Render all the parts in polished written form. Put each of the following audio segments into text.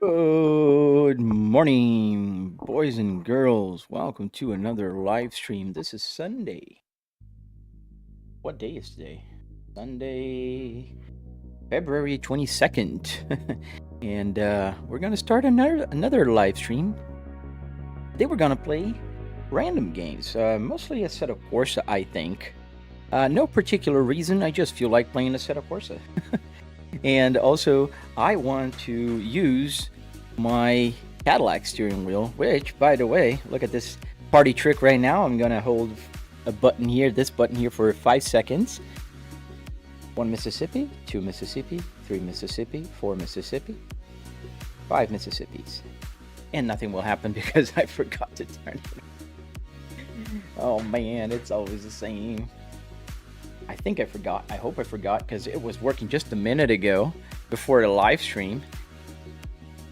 Good morning, boys and girls. Welcome to another live stream. This is Sunday. What day is today? Sunday, February 22nd. And we're going to start another live stream. Today we're going to play random games, mostly a set of Corsa, I think. No particular reason, I just feel like playing a set of Corsa. And also, I want to use my Cadillac steering wheel, which, by the way, look at this party trick right now. I'm gonna hold a button here, this button here, for 5 seconds. 1 Mississippi, 2 Mississippi, 3 Mississippi, 4 Mississippi, 5 Mississippis. And nothing will happen because I forgot to turn it. Oh man, it's always the same. I think I forgot. I hope I forgot because it was working just a minute ago before the live stream.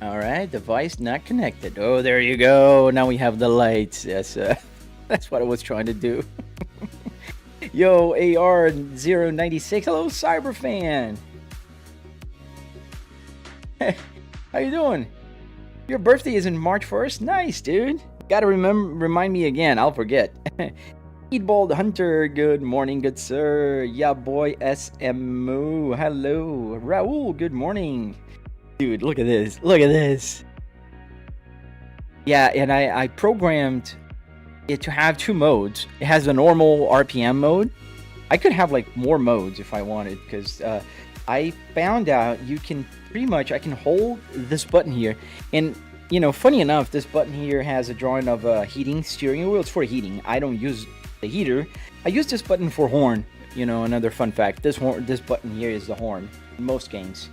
All right, device not connected. Oh, there you go. Now we have the lights. Yes, that's what I was trying to do. Yo, AR096. Hello, Cyberfan. Hey, how you doing? Your birthday is in March 1st? Nice, dude. Gotta remind me again. I'll forget. Eatbald Hunter, good morning, good sir. Yeah, boy, SMO, hello. Raul, good morning. Dude, look at this, look at this. Yeah, and I programmed it to have 2 modes. It has a normal RPM mode. I could have like more modes if I wanted, because I found out you can pretty much, I can hold this button here. And, you know, funny enough, this button here has a drawing of a heating steering wheel. It's for heating. I don't use the heater. I use this button for horn. You know, another fun fact, this button here is the horn in most games,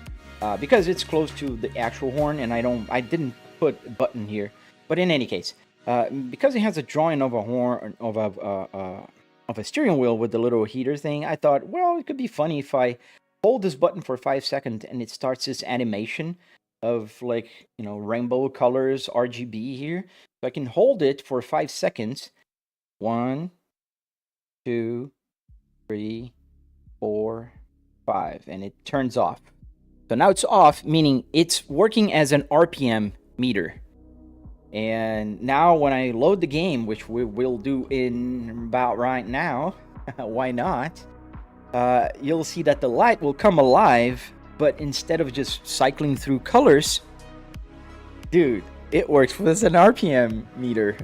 because it's close to the actual horn, and I didn't put a button here. But in any case, because it has a drawing of a horn of a steering wheel with the little heater thing, I thought, well, it could be funny if I hold this button for 5 seconds and it starts this animation of, like, you know, rainbow colors, RGB here. So I can hold it for 5 seconds. 1, 2, 3, 4, 5, and it turns off. So now it's off, meaning it's working as an RPM meter. And now when I load the game, which we will do in about right now, why not? You'll see that the light will come alive, but instead of just cycling through colors, dude, it works with an RPM meter.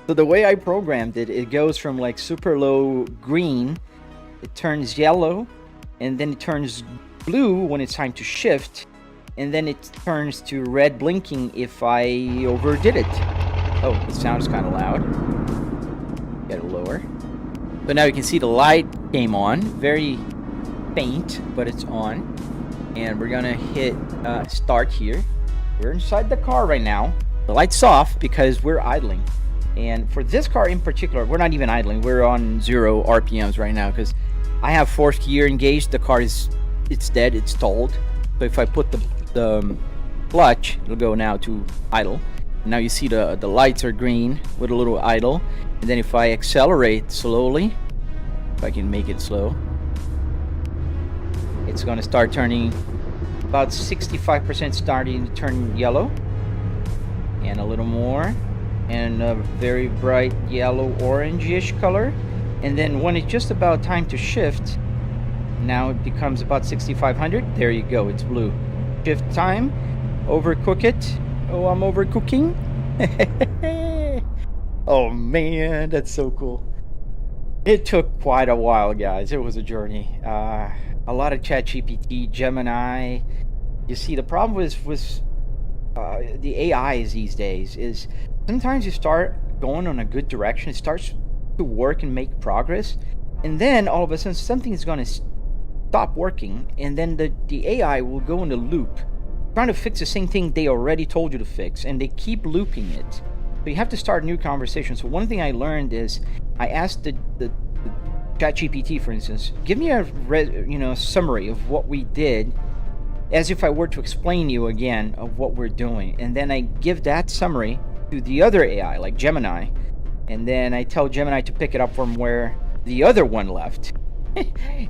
So the way I programmed it, it goes from like super low green, it turns yellow, and then it turns blue when it's time to shift, and then it turns to red blinking if I overdid it. Oh, the sound is kind of loud. Get it lower. So now you can see the light came on, very faint, but it's on. And we're gonna hit start here. We're inside the car right now. The light's off because we're idling. And for this car in particular, we're not even idling. We're on 0 RPMs right now because I have 4th gear engaged. The car it's dead. It's stalled. So if I put the clutch, it'll go now to idle. Now you see the lights are green with a little idle. And then if I accelerate slowly, if I can make it slow, it's going to start turning about 65%, starting to turn yellow. And a little more. And a very bright yellow orangish color, and then when it's just about time to shift, now it becomes about 6500. There you go, it's blue. Shift time, overcook it. Oh, I'm overcooking. Oh man, that's so cool. It took quite a while, guys. It was a journey. A lot of ChatGPT, Gemini. You see, the problem with the AIs these days is sometimes you start going on a good direction, it starts to work and make progress, and then all of a sudden something is going to stop working, and then the AI will go in a loop trying to fix the same thing they already told you to fix, and they keep looping it. So you have to start new conversations. So one thing I learned is I asked the ChatGPT, for instance, give me a summary of what we did, as if I were to explain you again of what we're doing, and then I give that summary to the other AI, like Gemini, and then I tell Gemini to pick it up from where the other one left.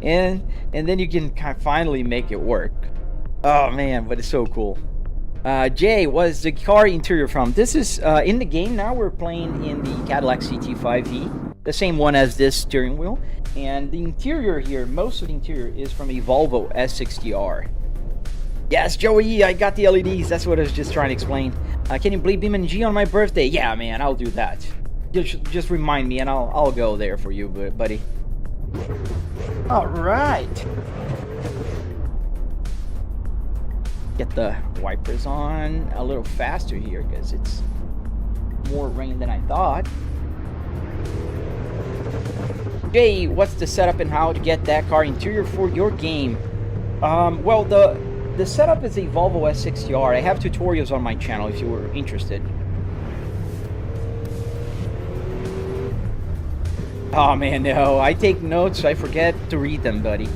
and then you can kind of finally make it work. Oh man, but it's so cool. Jay, what's the car interior from? This is in the game now. We're playing in the Cadillac CT5V, the same one as this steering wheel. And the interior here, most of the interior is from a Volvo S60R. Yes, Joey, I got the LEDs. That's what I was just trying to explain. Can you bleed BeamNG on my birthday? Yeah, man, I'll do that. Just remind me, and I'll go there for you, buddy. All right. Get the wipers on a little faster here because it's more rain than I thought. Jay, what's the setup and how to get that car interior for your game? Well, the setup is a Volvo S60R. I have tutorials on my channel if you were interested. Oh man, no, I take notes, I forget to read them, buddy.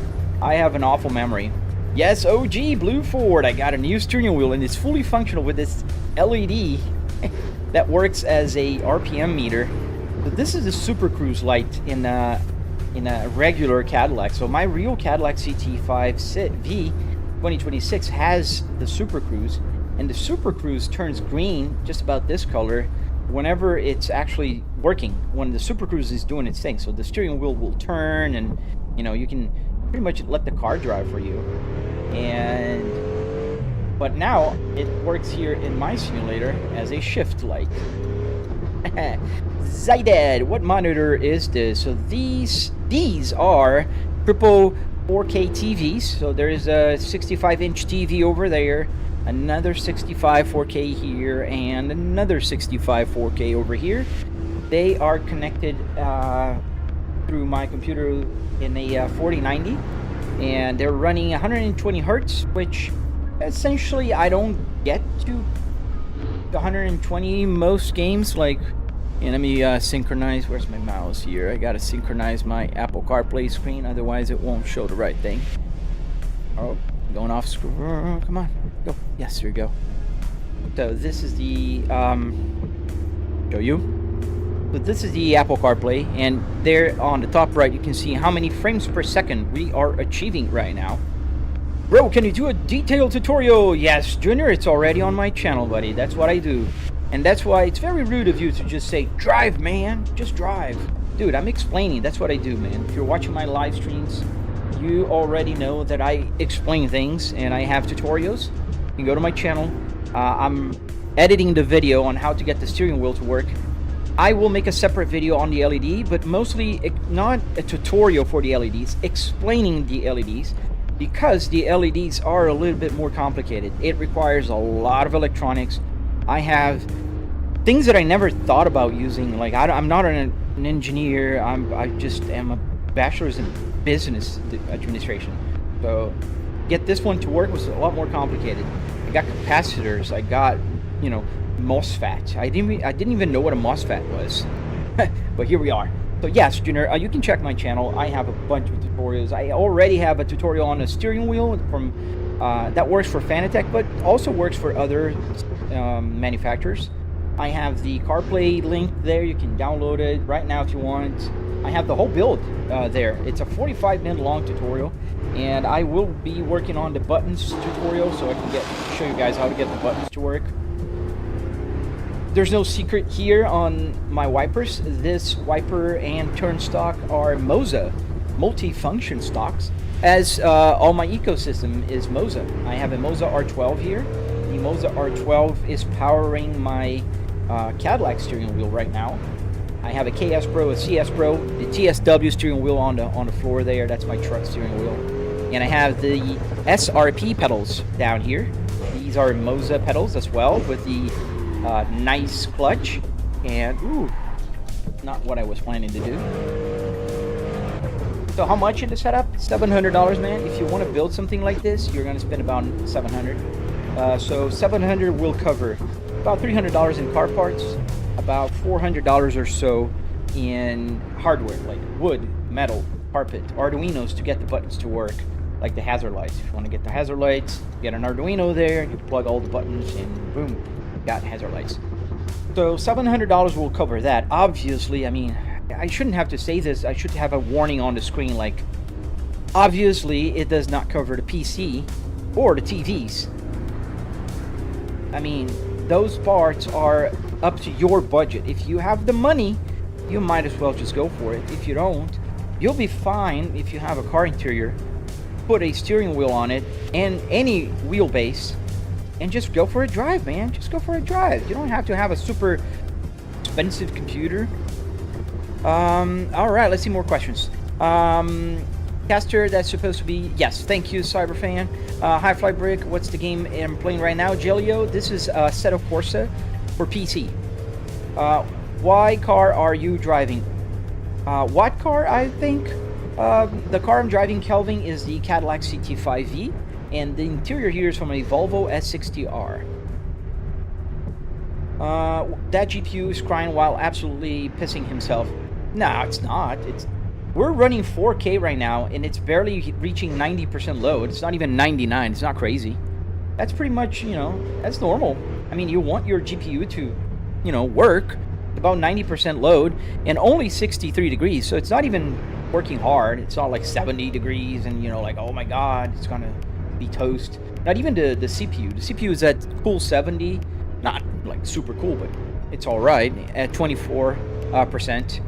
I have an awful memory. Yes, OG Blue Ford, I got a new steering wheel and it's fully functional with this LED that works as a RPM meter. So this is a Super Cruise light in a regular Cadillac. So my real Cadillac CT5V 2026 has the Super Cruise, and the Super Cruise turns green, just about this color, whenever it's actually working, when the Super Cruise is doing its thing. So the steering wheel will turn, and you know, you can pretty much let the car drive for you. But now it works here in my simulator as a shift light. Zayded, what monitor is this? So these are triple 4K TVs. So there is a 65-inch TV over there, another 65 4K here, and another 65 4K over here. They are connected through my computer in a 4090, and they're running 120 hertz, which essentially I don't get to 120 most games. Like, and let me synchronize. Where's my mouse here? I gotta synchronize my Apple CarPlay screen, otherwise it won't show the right thing. Oh, going off screen. Come on, go. Yes, here we go. So this is the show you. So this is the Apple CarPlay, and there on the top right you can see how many frames per second we are achieving right now. Bro, can you do a detailed tutorial? Yes, Junior, it's already on my channel, buddy. That's what I do. And that's why it's very rude of you to just say, drive, man. Just drive. Dude, I'm explaining. That's what I do, man. If you're watching my live streams, you already know that I explain things and I have tutorials. You can go to my channel. I'm editing the video on how to get the steering wheel to work. I will make a separate video on the LED, but mostly not a tutorial for the LEDs, explaining the LEDs, because the LEDs are a little bit more complicated. It requires a lot of electronics. I have things that I never thought about using. Like, I'm not an engineer. I just am a bachelor's in business administration. So get this one to work was a lot more complicated. I got capacitors. I got, you know, MOSFET. I didn't even know what a MOSFET was. But here we are. So yes, Junior, you can check my channel. I have a bunch of tutorials. I already have a tutorial on a steering wheel from that works for Fanatec, but also works for other manufacturers. I have the CarPlay link there. You can download it right now if you want. I have the whole build there. It's a 45-minute long tutorial, and I will be working on the buttons tutorial so I can show you guys how to get the buttons to work. There's no secret here on my wipers. This wiper and turn stock are Moza multi-function stocks, as all my ecosystem is Moza. I have a Moza R12 here. The Moza R12 is powering my Cadillac steering wheel right now. I have a KS Pro, a CS Pro, the TSW steering wheel on the floor there. That's my truck steering wheel. And I have the SRP pedals down here. These are Moza pedals as well, with the nice clutch. And ooh, not what I was planning to do. So how much in the setup? $700, man. If you want to build something like this, you're going to spend about $700. So $700 will cover about $300 in car parts, about $400 or so in hardware, like wood, metal, carpet, Arduinos to get the buttons to work, like the hazard lights. If you want to get the hazard lights, get an Arduino there, you plug all the buttons, and boom, got hazard lights. So $700 will cover that. Obviously, I mean, I shouldn't have to say this. I should have a warning on the screen, like, obviously it does not cover the PC or the TVs. I mean, those parts are up to your budget. If you have the money, you might as well just go for it. If you don't, you'll be fine if you have a car interior. Put a steering wheel on it and any wheelbase and just go for a drive, man. Just go for a drive. You don't have to have a super expensive computer. All right, let's see more questions. Caster, that's supposed to be... Yes, thank you, Cyberfan. Hi, Flybrick. What's the game I'm playing right now? Gelio, this is Assetto Corsa for PC. What car are you driving? What car, I think? The car I'm driving, Kelvin, is the Cadillac CT5V, and the interior here is from a Volvo S60R. That GPU is crying while absolutely pissing himself. No, it's not. We're running 4K right now, and it's barely reaching 90% load. It's not even 99. It's not crazy. That's pretty much, you know, that's normal. I mean, you want your GPU to, you know, work about 90% load and only 63 degrees. So it's not even working hard. It's not like 70 degrees and, you know, like, oh my God, it's gonna be toast. Not even the CPU. The CPU is at cool 70. Not like super cool, but it's all right at 24%.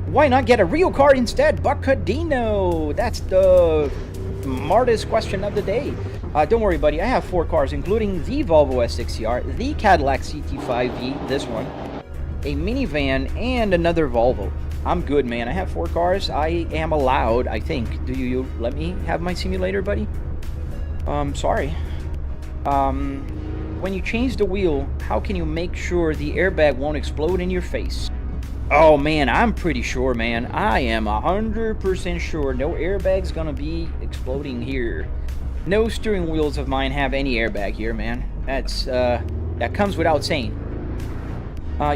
Why not get a real car instead? Buttkicker. That's the smartest question of the day. Don't worry, buddy. I have 4 cars, including the Volvo S60R, the Cadillac CT5V, this one, a minivan, and another Volvo. I'm good, man. I have 4 cars. I am allowed, I think. Do you let me have my simulator, buddy? Sorry. When you change the wheel, how can you make sure the airbag won't explode in your face? Oh, man, I'm pretty sure, man. I am 100% sure no airbag's gonna be exploding here. No steering wheels of mine have any airbag here, man. That comes without saying.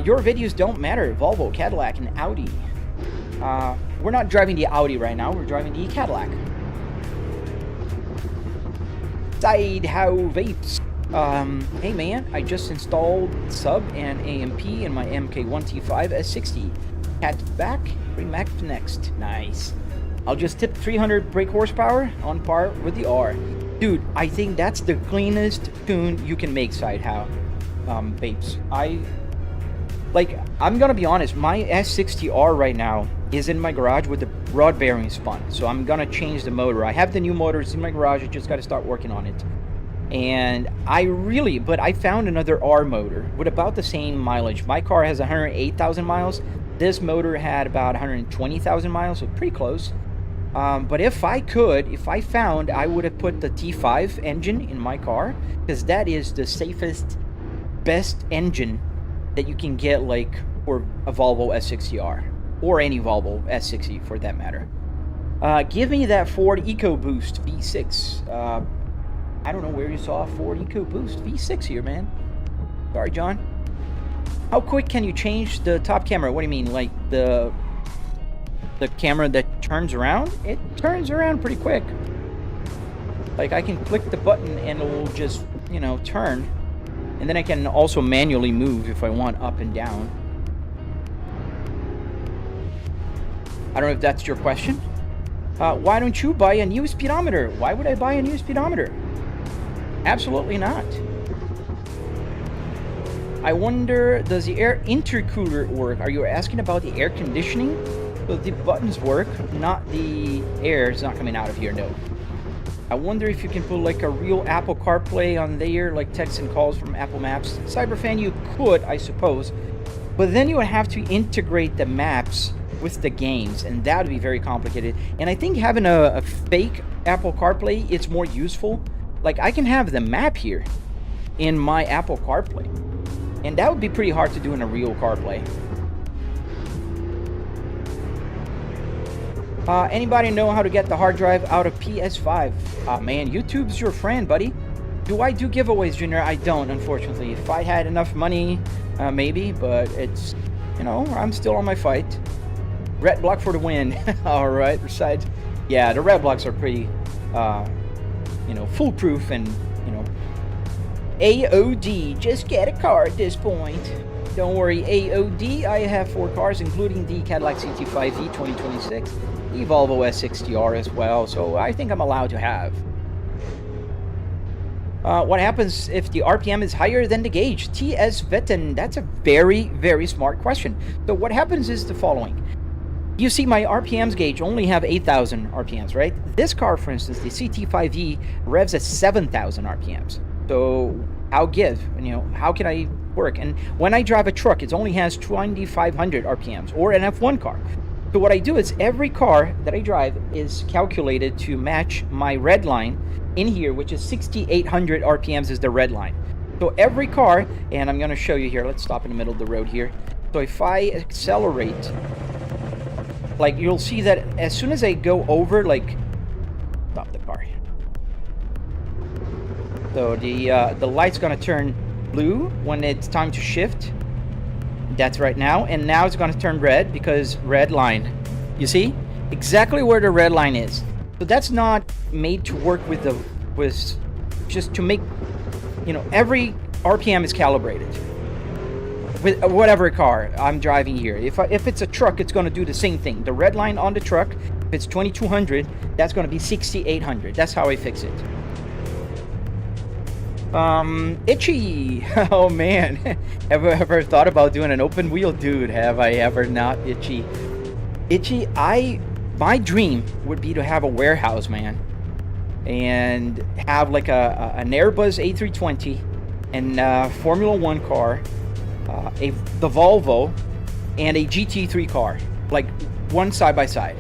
Your videos don't matter. Volvo, Cadillac, and Audi. We're not driving the Audi right now. We're driving the Cadillac. Sidehow Vapes. Hey man, I just installed sub and AMP in my MK1T5 S60. Cat back, remapped next. Nice. I'll just tip 300 brake horsepower on par with the R. Dude, I think that's the cleanest tune you can make, Sidehow Vapes. I'm gonna be honest, my S60R right now is in my garage with the rod bearing spun. So I'm gonna change the motor. I have the new motors in my garage, I just gotta start working on it. And I found another R motor with about the same mileage. My car has 108,000 miles. This motor had about 120,000 miles, so pretty close. But if I found, I would have put the T5 engine in my car, because that is the safest, best engine that you can get, like, for a Volvo S60R, or any Volvo S60 for that matter. Give me that Ford EcoBoost V6. I don't know where you saw a Ford EcoBoost V6 here, man. Sorry, John. How quick can you change the top camera? What do you mean, like the camera that turns around? It turns around pretty quick. Like, I can click the button and it will just, you know, turn. And then I can also manually move if I want up and down. I don't know if that's your question. Why don't you buy a new speedometer? Why would I buy a new speedometer? Absolutely not. I wonder, does the air intercooler work? Are you asking about the air conditioning? So the buttons work, not the air is not coming out of here, no. I wonder if you can put like a real Apple CarPlay on there, like texts and calls from Apple Maps. Cyberfan, you could, I suppose, but then you would have to integrate the maps with the games, and that would be very complicated. And I think having a fake Apple CarPlay, it's more useful. Like, I can have the map here in my Apple CarPlay, and that would be pretty hard to do in a real CarPlay. Anybody know how to get the hard drive out of PS5? Man, YouTube's your friend, buddy. Do I do giveaways, Junior? I don't, unfortunately. If I had enough money, maybe, but it's, you know, I'm still on my fight. Red block for the win. All right, besides, yeah, the red blocks are pretty, you know, foolproof, and, you know, AOD, just get a car at this point. Don't worry, AOD, I have 4 cars, including the Cadillac CT5V 2026, the Volvo S60R as well, so I think I'm allowed to have. What happens if the RPM is higher than the gauge? TS Vetten, that's a very, very smart question. So what happens is the following. You see my RPMs gauge only have 8,000 RPMs, right? This car, for instance, the CT5E, revs at 7,000 RPMs. So how how can I work? And when I drive a truck, it only has 2,500 RPMs, or an F1 car. So what I do is every car that I drive is calculated to match my red line in here, which is 6,800 RPMs is the red line. So every car, and I'm going to show you here, let's stop in the middle of the road here. So if I accelerate, like you'll see that as soon as I go over, like, stop the car. So the light's going to turn blue when it's time to shift. That's right now. And now it's going to turn red because red line. You see? Exactly where the red line is. So that's not made to work with just to make, every RPM is calibrated. With whatever car I'm driving here. If it's a truck, it's going to do the same thing. The red line on the truck, if it's 2,200, that's going to be 6,800. That's how I fix it. Itchy. Oh man. Ever thought about doing an open wheel? Dude, have I ever not, Itchy. Itchy, my dream would be to have a warehouse, man, and have like an Airbus A320 and a Formula One car, the Volvo, and a GT3 car, like one side by side.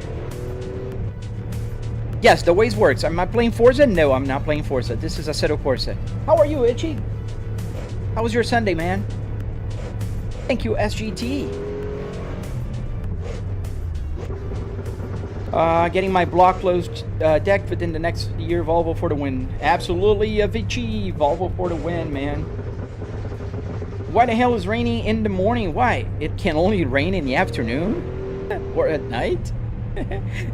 Yes, the Waze works. Am I playing Forza? No, I'm not playing Forza. This is Assetto Corsa. How are you, Itchy? How was your Sunday, man? Thank you, SGT. Getting my block closed decked within the next year. Volvo for the win. Absolutely, Avicii. Volvo for the win, man. Why the hell is raining in the morning? Why? It can only rain in the afternoon? Or at night?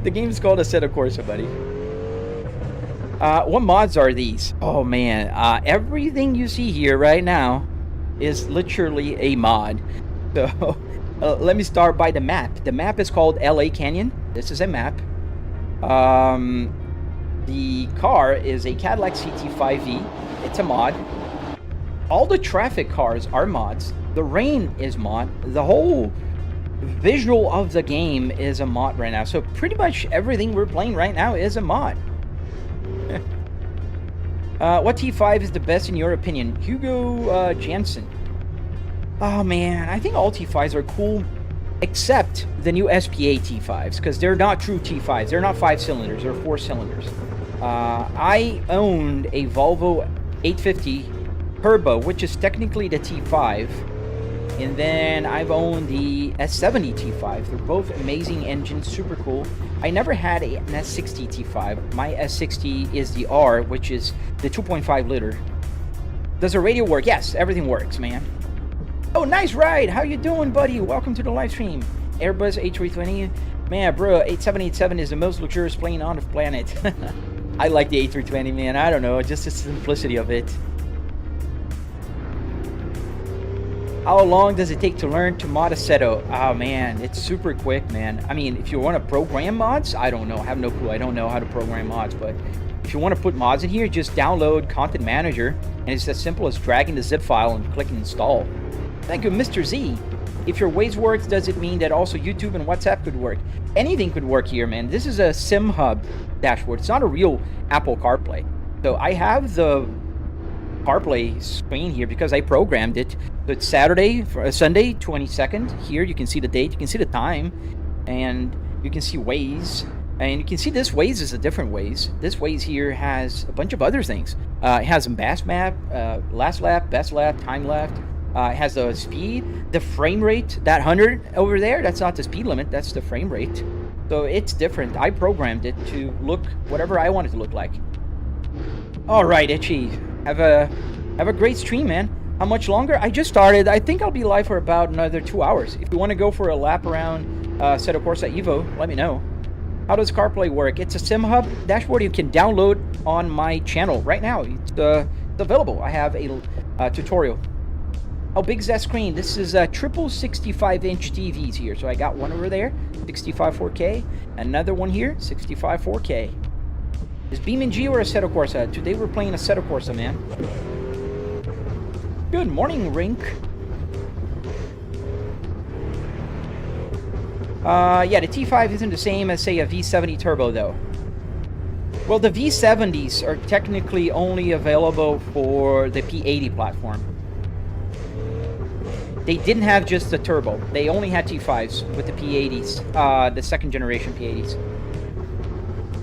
The game is called Assetto Corsa, buddy. What mods are these? Oh, man. Everything you see here right now is literally a mod. So, let me start by the map. The map is called LA Canyon. This is a map. The car is a Cadillac CT5E. It's a mod. All the traffic cars are mods. The rain is mod. The whole visual of the game is a mod right now. So pretty much everything we're playing right now is a mod. What T5 is the best in your opinion? Hugo Jansen. Oh man, I think all T5s are cool, except the new SPA T5s, because they're not true T5s. They're not 5 cylinders, they're 4 cylinders. I owned a Volvo 850 Turbo, which is technically the T5, and then I've owned the S70 T5. They're both amazing engines, super cool. I never had an S60 T5. My S60 is the R, which is the 2.5 liter. Does the radio work? Yes, everything works, man. Oh, nice ride. How you doing, buddy? Welcome to the live stream. Airbus A320. Man, bro, 8787 is the most luxurious plane on the planet. I like the A320, man. I don't know, just the simplicity of it. How long does it take to learn to mod Assetto? Oh, man, it's super quick, man. I mean, if you want to program mods, I don't know. I have no clue. I don't know how to program mods, but if you want to put mods in here, just download Content Manager, and it's as simple as dragging the zip file and clicking install. Thank you, Mr. Z. If your Waze works, does it mean that also YouTube and WhatsApp could work? Anything could work here, man. This is a Sim Hub dashboard. It's not a real Apple CarPlay. So I have the CarPlay screen here because I programmed it. So it's Sunday 22nd. Here you can see the date, you can see the time, and you can see Waze. And you can see this Waze is a different Waze. This Waze here has a bunch of other things. It has a best map, last lap, best lap, time left. It has the speed, the frame rate, that 100 over there, that's not the speed limit, that's the frame rate. So it's different. I programmed it to look whatever I want it to look like. All right, Itchy, have a great stream, man. How much longer? I just started. I think I'll be live for about another 2 hours. If you want to go for a lap around Assetto Corsa Evo, let me know. How does CarPlay work? It's a Sim Hub dashboard you can download on my channel right now. It's available. I have a tutorial. How big is that screen? This is a triple 65-inch TVs here. So I got one over there, 65 4K. Another one here, 65 4K. Is BeamNG or Assetto Corsa? Today we're playing Assetto Corsa, man. Good morning, Rink. Yeah, the T5 isn't the same as, say, a V70 Turbo, though. Well, the V70s are technically only available for the P80 platform. They didn't have just the turbo. They only had T5s with the P80s, the second generation P80s.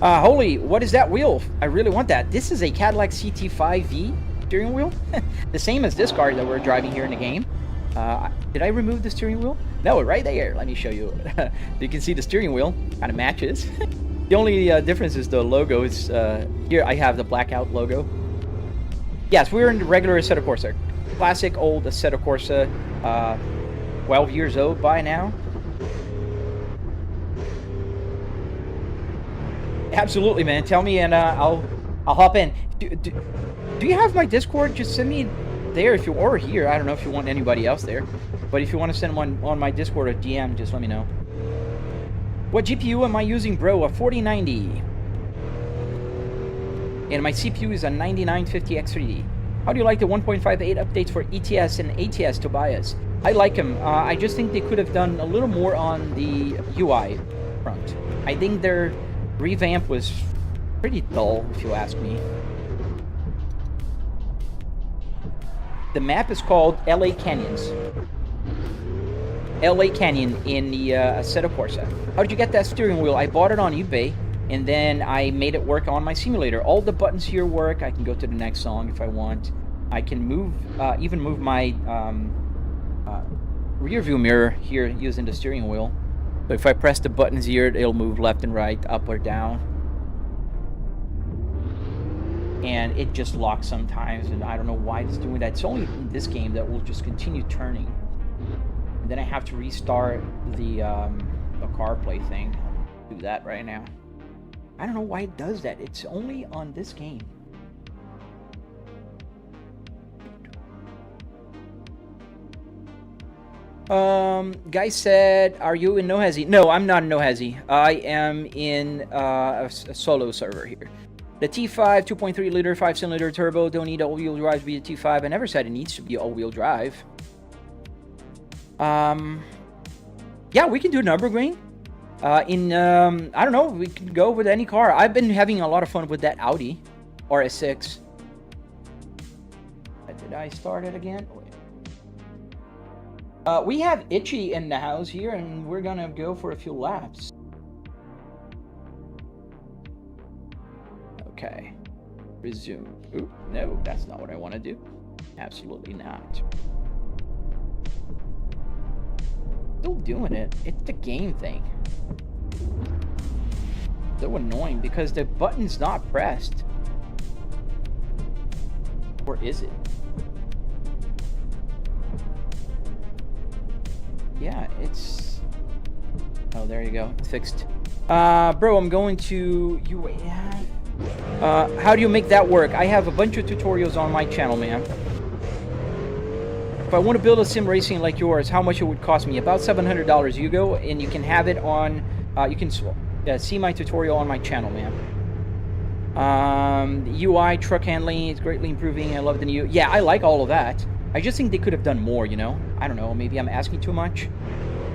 Holy, what is that wheel? I really want that. This is a Cadillac CT5V steering wheel. The same as this car that we're driving here in the game. Did I remove the steering wheel? No, right there. Let me show you. You can see the steering wheel kind of matches. The only difference is the logo. Is here I have the blackout logo. Yes, we're in the regular Assetto Corsa. Classic old Assetto Corsa. 12 years old by now. Absolutely, man. Tell me and I'll hop in. Do you have my Discord? Just send me there if you, or here. I don't know if you want anybody else there, but if you want to send one on my Discord or DM, just let me know. What GPU am I using, bro? A 4090. And my CPU is a 9950X3D. How do you like the 1.58 updates for ETS and ATS, Tobias? I like them. I just think they could have done a little more on the UI front. I think their revamp was pretty dull, if you ask me. The map is called LA Canyons. LA Canyon in the Assetto Corsa. How did you get that steering wheel? I bought it on eBay, and then I made it work on my simulator. All the buttons here work. I can go to the next song if I want. I can move, even move my rear view mirror here using the steering wheel. So if I press the buttons here, it'll move left and right, up or down. And it just locks sometimes, and I don't know why it's doing that. It's only in this game that will just continue turning. And then I have to restart the CarPlay thing. I'll do that right now. I don't know why it does that. It's only on this game. Guy said, are you in Nohezi? No, I'm not in Nohezi. I am in a solo server here. The T5 2.3 liter 5-cylinder turbo, don't need all-wheel drive to be a T5. I never said it needs to be all-wheel drive. Yeah, we can do Nürburgring. I don't know, we can go with any car. I've been having a lot of fun with that Audi RS6. Did I start it again? We have Itchy in the house here, and we're gonna go for a few laps. Okay. Resume. Oop, no, that's not what I want to do. Absolutely not. Still doing it. It's the game thing. So annoying because the button's not pressed. Or is it? Yeah, it's... Oh, there you go. It's fixed. Bro, I'm going to... how do you make that work? I have a bunch of tutorials on my channel, man. If I want to build a sim racing like yours, how much it would cost me? About $700. You go and you can have it on... you can see my tutorial on my channel, man. UI, truck handling is greatly improving. I love the new... Yeah, I like all of that. I just think they could have done more, you know? I don't know, maybe I'm asking too much.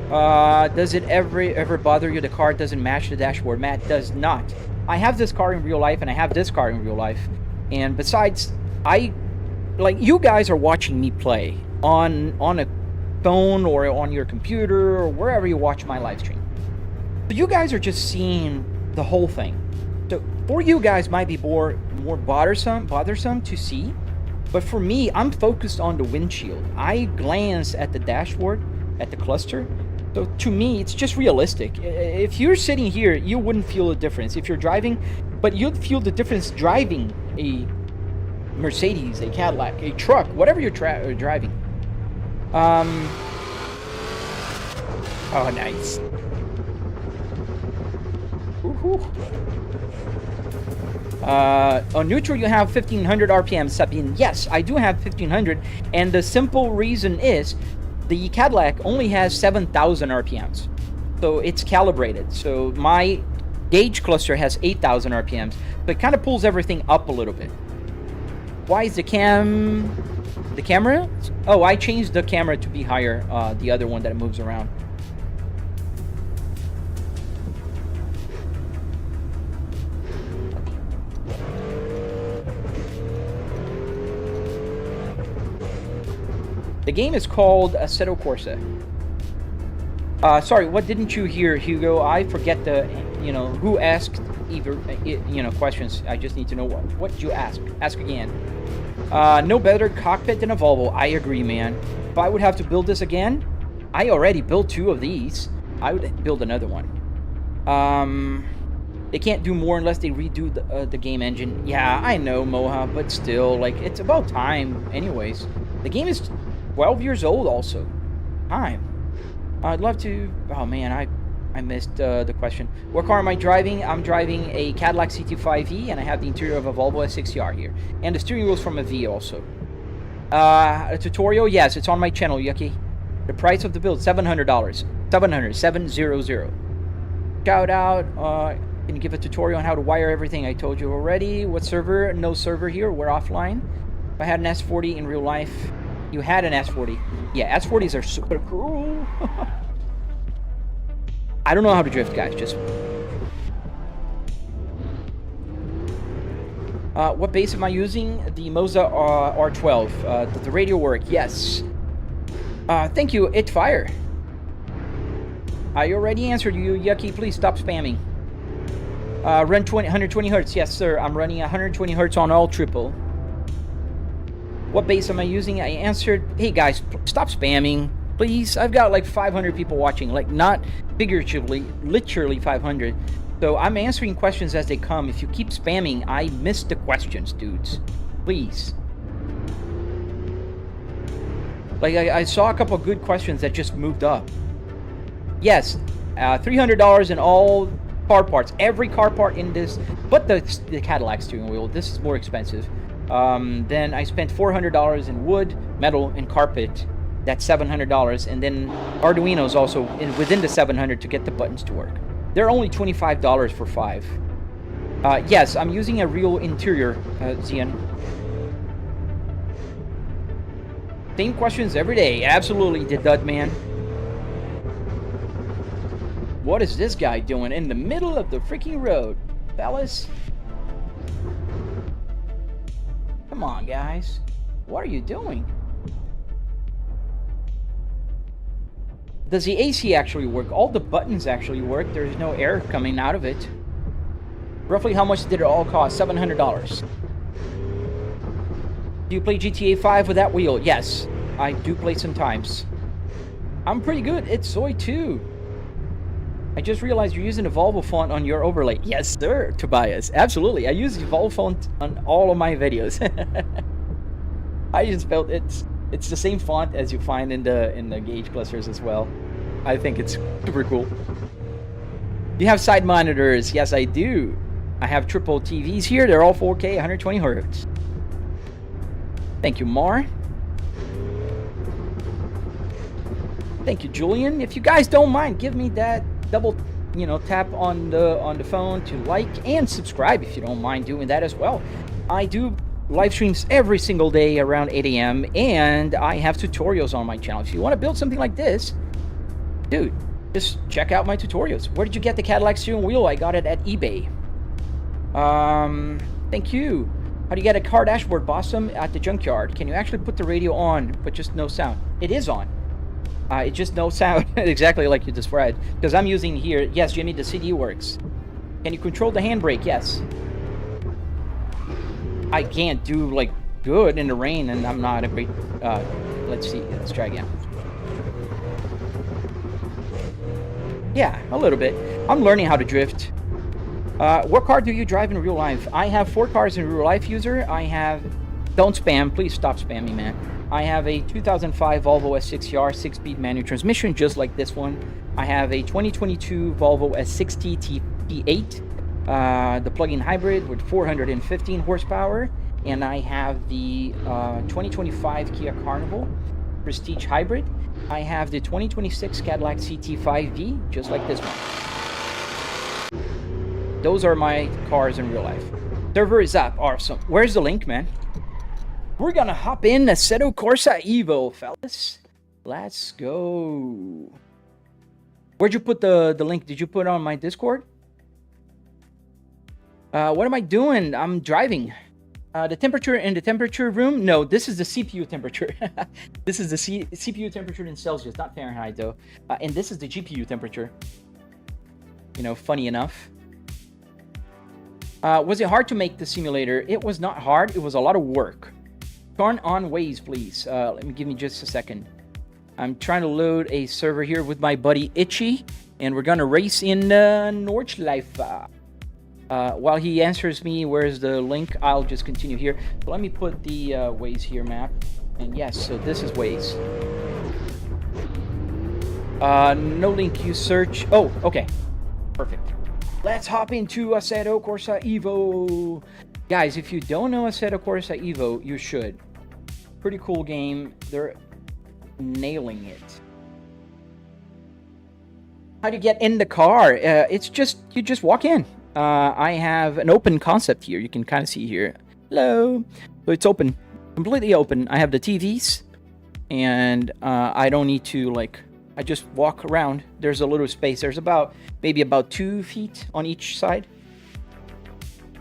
Does it ever bother you the car doesn't match the dashboard? Matt, does not. I have this car in real life, and I have this car in real life. And besides, like, you guys are watching me play on a phone or on your computer or wherever you watch my live stream. So you guys are just seeing the whole thing. So for you guys, might be more bothersome to see. But for me, I'm focused on the windshield. I glance at the dashboard, at the cluster. So to me, it's just realistic. If you're sitting here, you wouldn't feel the difference. If you're driving, but you'd feel the difference driving a Mercedes, a Cadillac, a truck, whatever you're driving. Oh, nice. On neutral, you have 1500 RPM, Sabine. Yes, I do have 1500, and the simple reason is the Cadillac only has 7,000 RPMs, so it's calibrated. So my gauge cluster has 8,000 RPMs. So it kind of pulls everything up a little bit. Why is the camera? Oh, I changed the camera to be higher, the other one that moves around. The game is called Assetto Corsa. Sorry, what didn't you hear, Hugo? I forget the, who asked either, questions. I just need to know what did you ask? Ask again. No better cockpit than a Volvo. I agree, man. If I would have to build this again, I already built 2 of these. I would build another one. They can't do more unless they redo the game engine. Yeah, I know, Moha, but still, like, it's about time anyways. The game is 12 years old also. Time. I'd love to... Oh, man, I missed the question. What car am I driving? I'm driving a Cadillac CT5e, and I have the interior of a Volvo S60R here. And the steering wheel's from a V also. A tutorial? Yes, it's on my channel, Yucky. The price of the build, $700. 700. Shout out. Can you give a tutorial on how to wire everything? I told you already. What server? No server here. We're offline. If I had an S40 in real life... You had an S40. Yeah, S40s are super cool. I don't know how to drift, guys. Just... what base am I using? The Moza R12. Does the radio work? Yes. Thank you, Itfire. I already answered you, Yucky. Please stop spamming. Run 120 hertz. Yes, sir. I'm running 120 hertz on all triple. What base am I using? I answered, hey guys, stop spamming, please. I've got like 500 people watching, like not figuratively, literally 500. So I'm answering questions as they come. If you keep spamming, I miss the questions, dudes. Please. Like I saw a couple of good questions that just moved up. Yes, $300 in all car parts. Every car part in this, but the Cadillac steering wheel. This is more expensive. Then I spent $400 in wood, metal, and carpet. That's $700, and then arduinos also within the $700 to get the buttons to work. They're only $25 for 5. Yes, I'm using a real interior, Zian. Same questions every day. Absolutely, the Dud Man. What is this guy doing in the middle of the freaking road, fellas? Come on, guys. What are you doing? Does the AC actually work? All the buttons actually work. There's no air coming out of it. Roughly how much did it all cost? $700. Do you play GTA 5 with that wheel? Yes, I do play sometimes. I'm pretty good. It's Zoe too. I just realized you're using the Volvo font on your overlay. Yes, sir, Tobias. Absolutely. I use the Volvo font on all of my videos. I just felt it's the same font as you find in the gauge clusters as well. I think it's super cool. Do you have side monitors? Yes, I do. I have triple TVs here. They're all 4K, 120 Hz. Thank you, Mar. Thank you, Julian. If you guys don't mind, give me that double, tap on the phone to like and subscribe if you don't mind doing that as well. I do live streams every single day around 8 a.m. and I have tutorials on my channel. If you want to build something like this, dude, just check out my tutorials. Where did you get the Cadillac steering wheel? I got it at eBay. Thank you. How do you get a car dashboard, Bossum? At the Junkyard. Can you actually put the radio on but just no sound? It is on. It's just no sound, exactly like you described. Because I'm using here, yes, Jimmy, the CD works. Can you control the handbrake? Yes. I can't do, like, good in the rain, and I'm not a great... let's see, let's try again. Yeah, a little bit. I'm learning how to drift. What car do you drive in real life? I have 4 cars in real life, user. I have... Don't spam. Please stop spamming, man. I have a 2005 Volvo S60R 6-speed manual transmission, just like this one. I have a 2022 Volvo S60 T8, the plug-in hybrid with 415 horsepower. And I have the 2025 Kia Carnival Prestige Hybrid. I have the 2026 Cadillac CT5V, just like this one. Those are my cars in real life. Server is up. Awesome. Where's the link, man? We're gonna hop in Assetto Corsa Evo, fellas. Let's go. Where'd you put the link? Did you put it on my Discord? What am I doing? I'm driving. The temperature in the temperature room? No, this is the CPU temperature. This is the CPU temperature in Celsius, not Fahrenheit, though. And this is the GPU temperature. You know, funny enough. Was it hard to make the simulator? It was not hard. It was a lot of work. Turn on Waze, please. Give me just a second. I'm trying to load a server here with my buddy Itchy, and we're gonna race in Nordschleife. While he answers me, where's the link? I'll just continue here. So let me put the Waze here map. And yes, so this is Waze. No link, you search. Oh, okay. Perfect. Let's hop into Assetto Corsa Evo. Guys, if you don't know Assetto Corsa Evo, you should. Pretty cool game. They're nailing it. How do you get in the car? It's just, you just walk in. I have an open concept here. You can kind of see here. Hello. So it's open. Completely open. I have the TVs. And I don't need to, like, I just walk around. There's a little space. There's maybe about 2 feet on each side.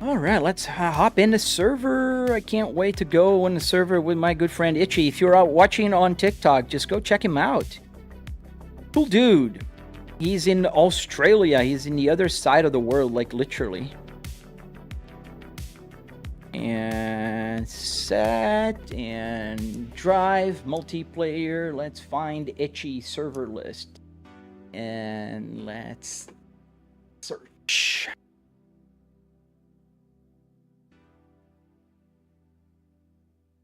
All right, let's hop in the server. I can't wait to go on the server with my good friend Itchy. If you're out watching on TikTok, just go check him out. Cool dude. He's in Australia. He's in the other side of the world, like literally. And set and drive multiplayer. Let's find Itchy server list. And let's search.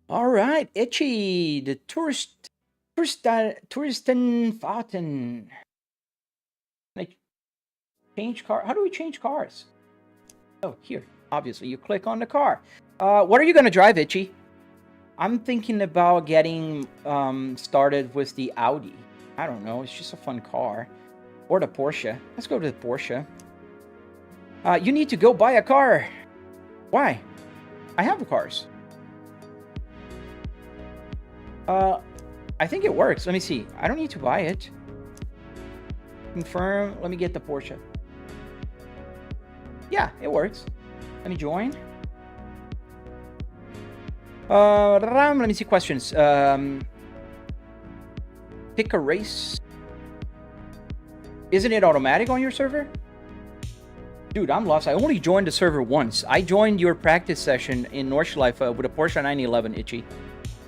All right, Itchy, the Touristenfahrten. Like, change car. How do we change cars? Oh, here. Obviously, you click on the car. What are you gonna drive, Itchy? I'm thinking about getting started with the Audi. I don't know. It's just a fun car, or the Porsche. Let's go to the Porsche. You need to go buy a car. Why? I have the cars. I think it works. Let me see. I don't need to buy it. Confirm. Let me get the Porsche. Yeah, it works. Let me join. Let me see questions. Pick a race. Isn't it automatic on your server? Dude, I'm lost. I only joined the server once. I joined your practice session in Nordschleife with a Porsche 911, Itchy.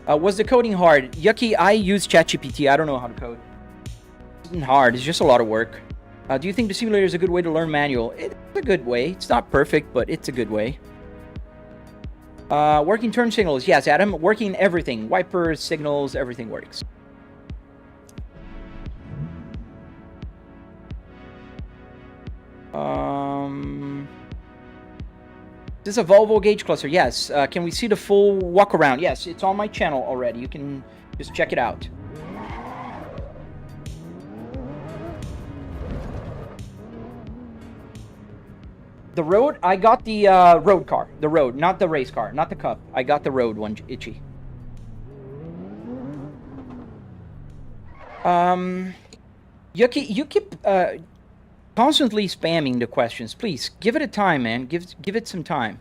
Was the coding hard? Yucky, I use ChatGPT. I don't know how to code. It isn't hard. It's just a lot of work. Do you think the simulator is a good way to learn manual? It's a good way. It's not perfect, but it's a good way. Working turn signals. Yes, Adam. Working everything. Wipers, signals, everything works. This is a Volvo gauge cluster. Yes. Can we see the full walk around? Yes, it's on my channel already. You can just check it out. The road, I got the road car. The road, not the race car, not the Cup. I got the road one, Itchy. Yucky, you keep constantly spamming the questions. Please, give it a time, man. Give it some time.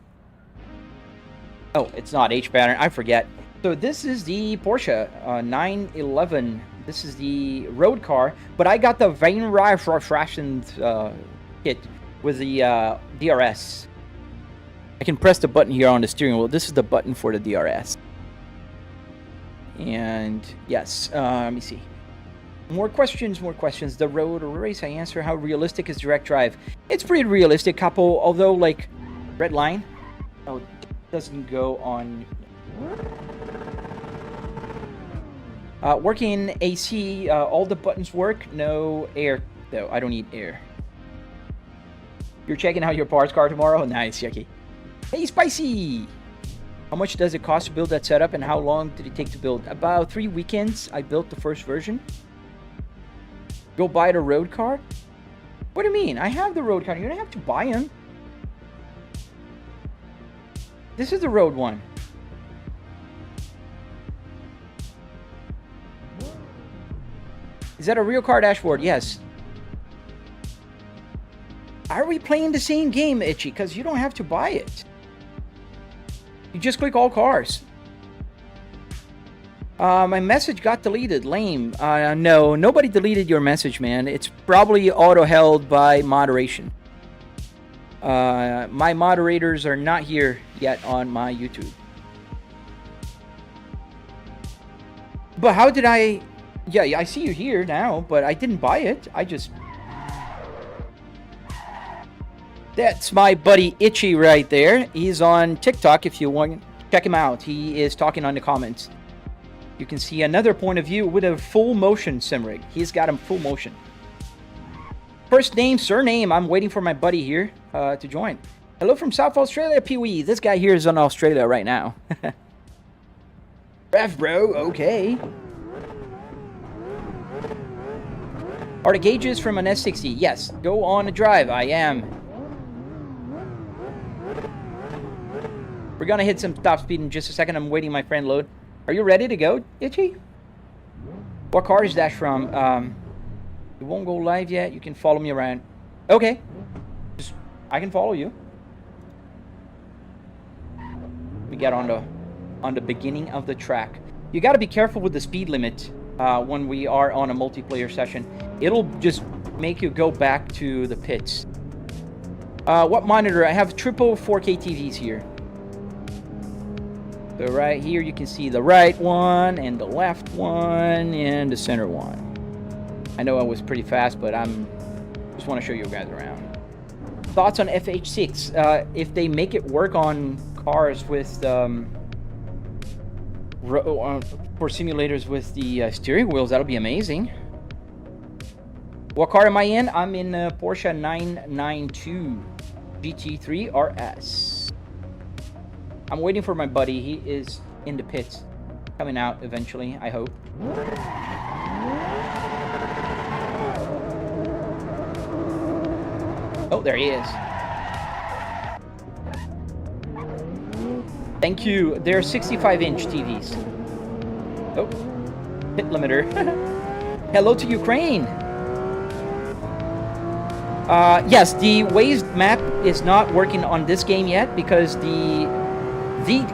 Oh, it's not H pattern. I forget. So this is the Porsche 911. This is the road car, but I got the Weinreifraschen kit with the DRS. I can press the button here on the steering wheel. This is the button for the DRS. And yes, let me see. More questions, more questions. The road or race, I answer. How realistic is direct drive? It's pretty realistic, couple, although, like, red line. Oh, it doesn't go on. Working AC, all the buttons work. No air, though. I don't need air. You're checking out your parts car tomorrow? Nice, Yucky. Hey, Spicy! How much does it cost to build that setup, and how long did it take to build? About 3 weekends. I built the first version. Go buy the road car? What do you mean? I have the road car. You don't have to buy them. This is the road one. Is that a real car dashboard? Yes. Are we playing the same game, Itchy? Because you don't have to buy it. You just click all cars. My message got deleted. Lame. No, nobody deleted your message, man. It's probably auto-held by moderation. My moderators are not here yet on my YouTube. But how did I... Yeah, I see you here now, but I didn't buy it. I just... That's my buddy Itchy right there. He's on TikTok if you want. Check him out. He is talking on the comments. You can see another point of view with a full motion sim rig. He's got him full motion. First name, surname. I'm waiting for my buddy here to join. Hello from South Australia, Pee-wee. This guy here is in Australia right now. Rev, bro. Okay. Are the gauges from an S60? Yes. Go on a drive. I am. We're gonna hit some top speed in just a second. I'm waiting my friend load. Are you ready to go, Itchy? What car is that from? It won't go live yet. You can follow me around. Okay. I can follow you. We get on the beginning of the track. You got to be careful with the speed limit when we are on a multiplayer session. It'll just make you go back to the pits. What monitor? I have triple 4K TVs here. So right here you can see the right one and the left one and the center one. I know I was pretty fast, but just want to show you guys around. Thoughts on FH6? If they make it work on cars with for simulators with the steering wheels, that'll be amazing. What car am I in? I'm in Porsche 992 GT3 RS. I'm waiting for my buddy. He is in the pits. Coming out eventually, I hope. Oh, there he is. Thank you. They're 65-inch TVs. Oh, pit limiter. Hello to Ukraine. Yes, the Waze map is not working on this game yet because the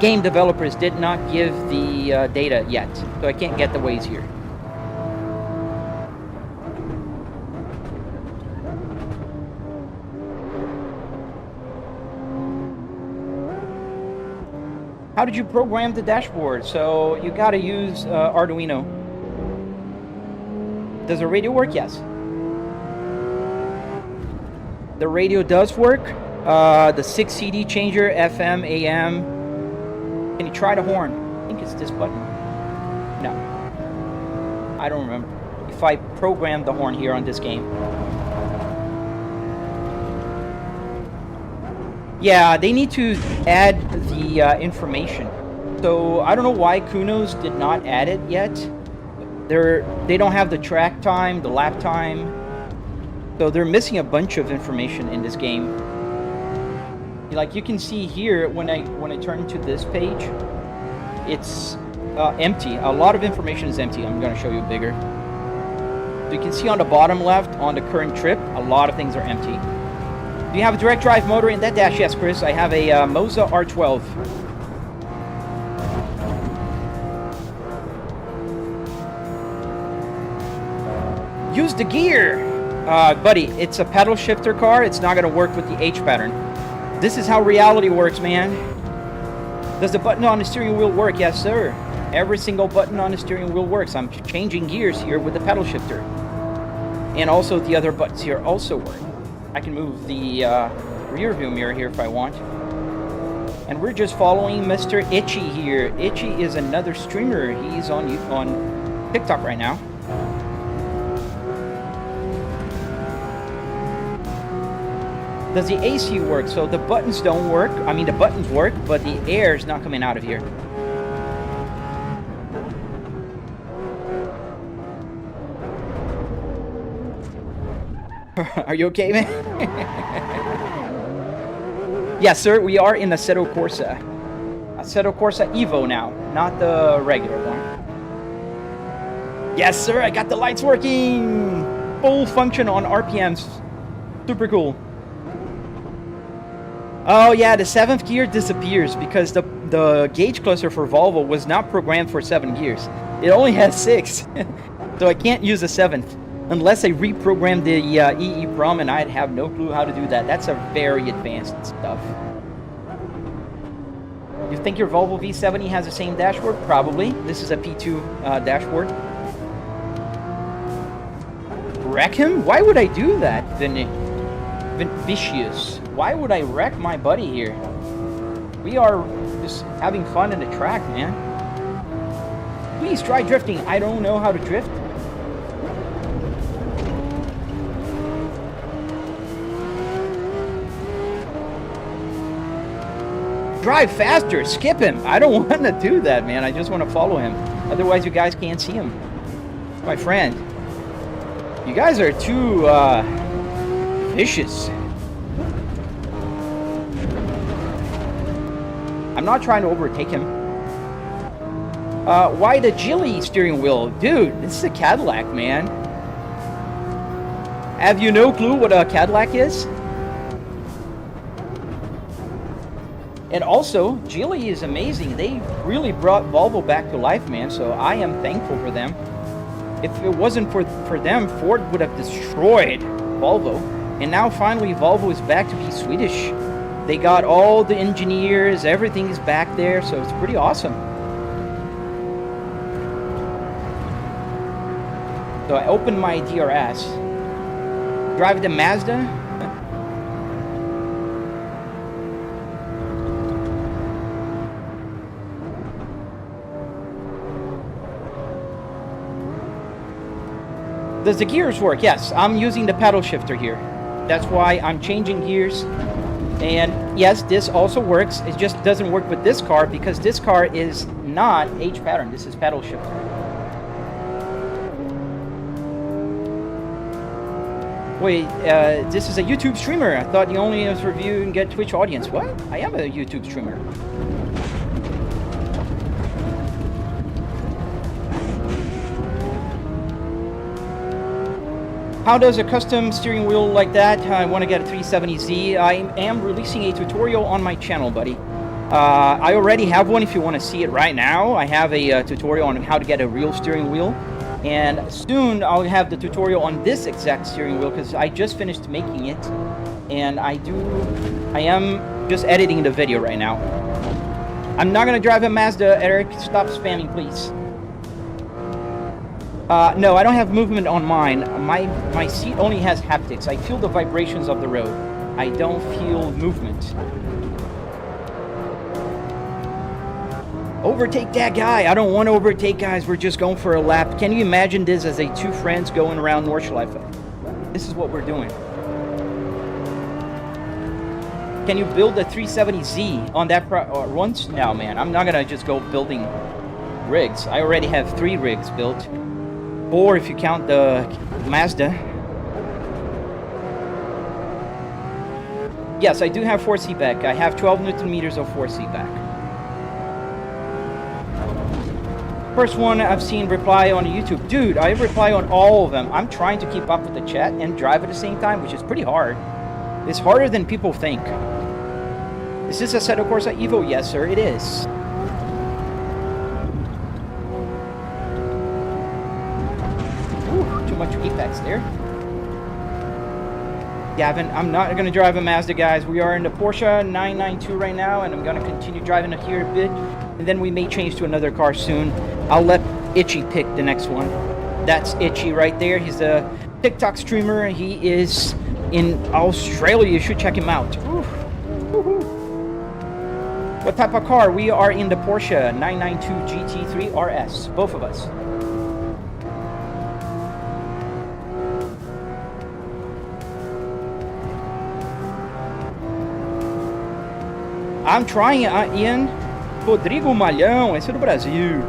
game developers did not give the data yet, so I can't get the Waze here. How did you program the dashboard? So you gotta use Arduino. Does the radio work? Yes. The radio does work. The 6 CD changer, FM, AM. Can you try the horn? I think it's this button. No. I don't remember. If I program the horn here on this game. Yeah, they need to add the information. So I don't know why Kunos did not add it yet. They don't have the track time, the lap time. So they're missing a bunch of information in this game. Like you can see here, when I turn to this page, it's empty. A lot of information is empty. I'm going to show you bigger. So you can see on the bottom left, on the current trip, a lot of things are empty. Do you have a direct drive motor in that dash? Yes, Chris. I have a Moza R12. Use the gear! Buddy, it's a pedal shifter car. It's not going to work with the H pattern. This is how reality works, man. Does the button on the steering wheel work? Yes, sir. Every single button on the steering wheel works. I'm changing gears here with the pedal shifter. And also the other buttons here also work. I can move the rear view mirror here if I want. And we're just following Mr. Itchy here. Itchy is another streamer. He's on TikTok right now. Does the AC work? So the buttons don't work. I mean, the buttons work, but the air is not coming out of here. Are you okay, man? Yes, sir. We are in the Assetto Corsa. Assetto Corsa Evo now, not the regular one. Yes, sir, I got the lights working! Full function on RPMs. Super cool. Oh yeah, the 7th gear disappears because the gauge cluster for Volvo was not programmed for 7 gears. It only has 6. So I can't use the 7th. Unless I reprogram the EEPROM, and I'd have no clue how to do that. That's a very advanced stuff. You think your Volvo V70 has the same dashboard? Probably. This is a P2 dashboard. Wreck him? Why would I do that, Vicious? Why would I wreck my buddy here? We are just having fun in the track, man. Please try drifting. I don't know how to drift. Drive faster. Skip him. I don't want to do that, man. I just want to follow him. Otherwise, you guys can't see him. My friend. You guys are too vicious. I'm not trying to overtake him. Why the Geely steering wheel? Dude, this is a Cadillac, man. Have you no clue what a Cadillac is? And also, Geely is amazing. They really brought Volvo back to life, man. So I am thankful for them. If it wasn't for them, Ford would have destroyed Volvo. And now finally Volvo is back to be Swedish. They got all the engineers, everything is back there, so it's pretty awesome. So I opened my DRS. Drive the Mazda. Does the gears work? Yes, I'm using the paddle shifter here. That's why I'm changing gears. And yes, this also works. It just doesn't work with this car because this car is not H pattern. This is paddle shifter. Wait, this is a YouTube streamer. I thought you only review and get Twitch audience. What? I am a YouTube streamer. How does a custom steering wheel like that? I want to get a 370Z. I am releasing a tutorial on my channel, buddy. I already have one if you want to see it right now. I have a tutorial on how to get a real steering wheel. And soon I'll have the tutorial on this exact steering wheel because I just finished making it. And I am just editing the video right now. I'm not going to drive a Mazda, Eric. Stop spamming, please. No, I don't have movement on mine. My seat only has haptics. I feel the vibrations of the road. I don't feel movement. Overtake that guy. I don't want to overtake guys. We're just going for a lap. Can you imagine this as a two friends going around Nordschleife? This is what we're doing. Can you build a 370Z on that once? No, man. I'm not going to just go building rigs. I already have 3 rigs built. 4 if you count the Mazda. Yes, I do have 4 seatback. I have 12 Newton meters of 4 seatback. First one I've seen reply on YouTube. Dude, I reply on all of them. I'm trying to keep up with the chat and drive at the same time, which is pretty hard. It's harder than people think. Is this a Assetto Corsa Evo? Yes, sir, it is. Much apex there. Gavin, I'm not going to drive a Mazda, guys. We are in the Porsche 992 right now, and I'm going to continue driving it here a bit, and then we may change to another car soon. I'll let Itchy pick the next one. That's Itchy right there. He's a TikTok streamer. He is in Australia. You should check him out. What type of car? We are in the Porsche 992 GT3 RS, both of us. I'm trying, Ian. Rodrigo Malhão, esse é do Brasil.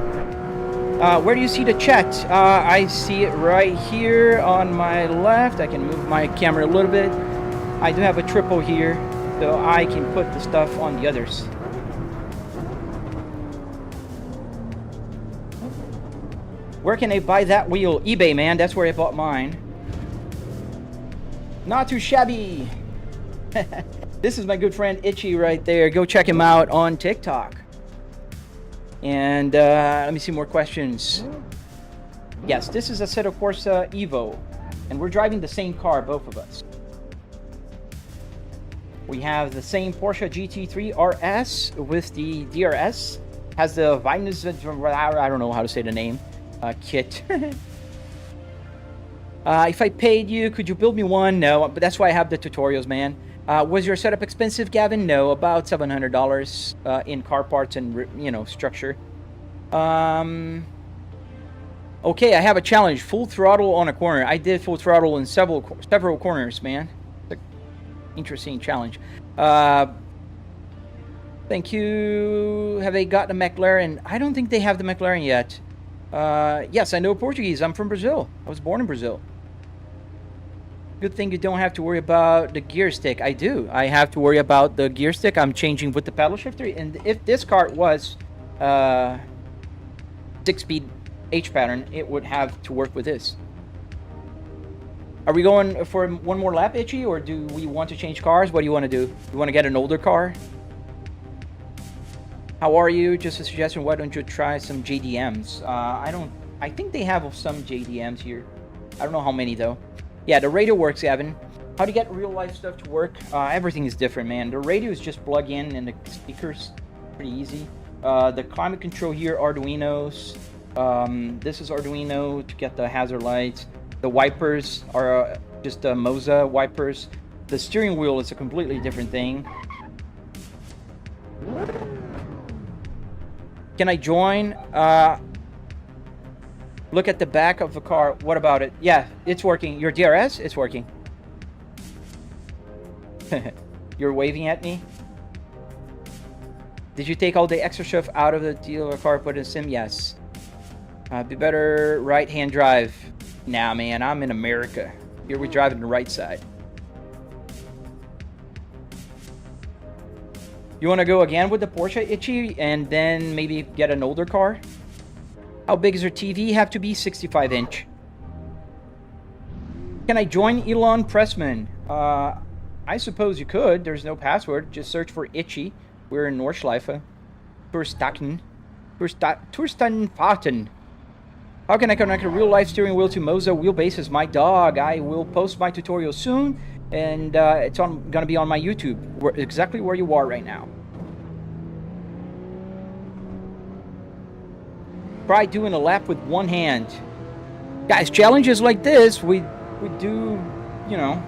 Where do you see the chat? I see it right here on my left. I can move my camera a little bit. I do have a triple here, so I can put the stuff on the others. Where can I buy that wheel? eBay, man. That's where I bought mine. Not too shabby. This is my good friend Itchy right there. Go check him out on TikTok. And let me see more questions. Yes, this is a Assetto Corsa Evo. And we're driving the same car, both of us. We have the same Porsche GT3 RS with the DRS. Has the Vinus, I don't know how to say the name, kit. If I paid you, could you build me one? No, but that's why I have the tutorials, man. Was your setup expensive, Gavin? No, about $700 in car parts and, you know, structure. Okay, I have a challenge. Full throttle on a corner. I did full throttle in several corners, man. Interesting challenge. Thank you. Have they got the McLaren? I don't think they have the McLaren yet. Yes, I know Portuguese. I'm from Brazil. I was born in Brazil. Good thing you don't have to worry about the gear stick. I do. I have to worry about the gear stick. I'm changing with the paddle shifter. And if this car was 6-speed H pattern, it would have to work with this. Are we going for one more lap, Itchy, or do we want to change cars? What do you want to do? You want to get an older car? How are you? Just a suggestion. Why don't you try some JDMs? I think they have some JDMs here. I don't know how many though. Yeah, the radio works, Evan. How do you get real life stuff to work? Everything is different, man. The radio is just plug in, and the speakers, pretty easy. The climate control here, Arduinos. This is Arduino to get the hazard lights. The wipers are just Moza wipers. The steering wheel is a completely different thing. Can I join? Look at the back of the car. What about it? Yeah, it's working. Your DRS? It's working. You're waving at me? Did you take all the extra stuff out of the dealer car, put in sim? Yes. Be better right-hand drive. Nah, man, I'm in America. Here we drive on the right side. You want to go again with the Porsche, Itchy, and then maybe get an older car? How big is your TV? Have to be 65-inch. Can I join Elon Pressman? I suppose you could. There's no password. Just search for Itchy. We're in Nordschleife. Turstatten. Turstanfaten. How can I connect a real-life steering wheel to Moza Wheelbase as my dog? I will post my tutorial soon, and it's gonna be on my YouTube, exactly where you are right now. Try doing a lap with one hand. Guys, challenges like this, we do, you know,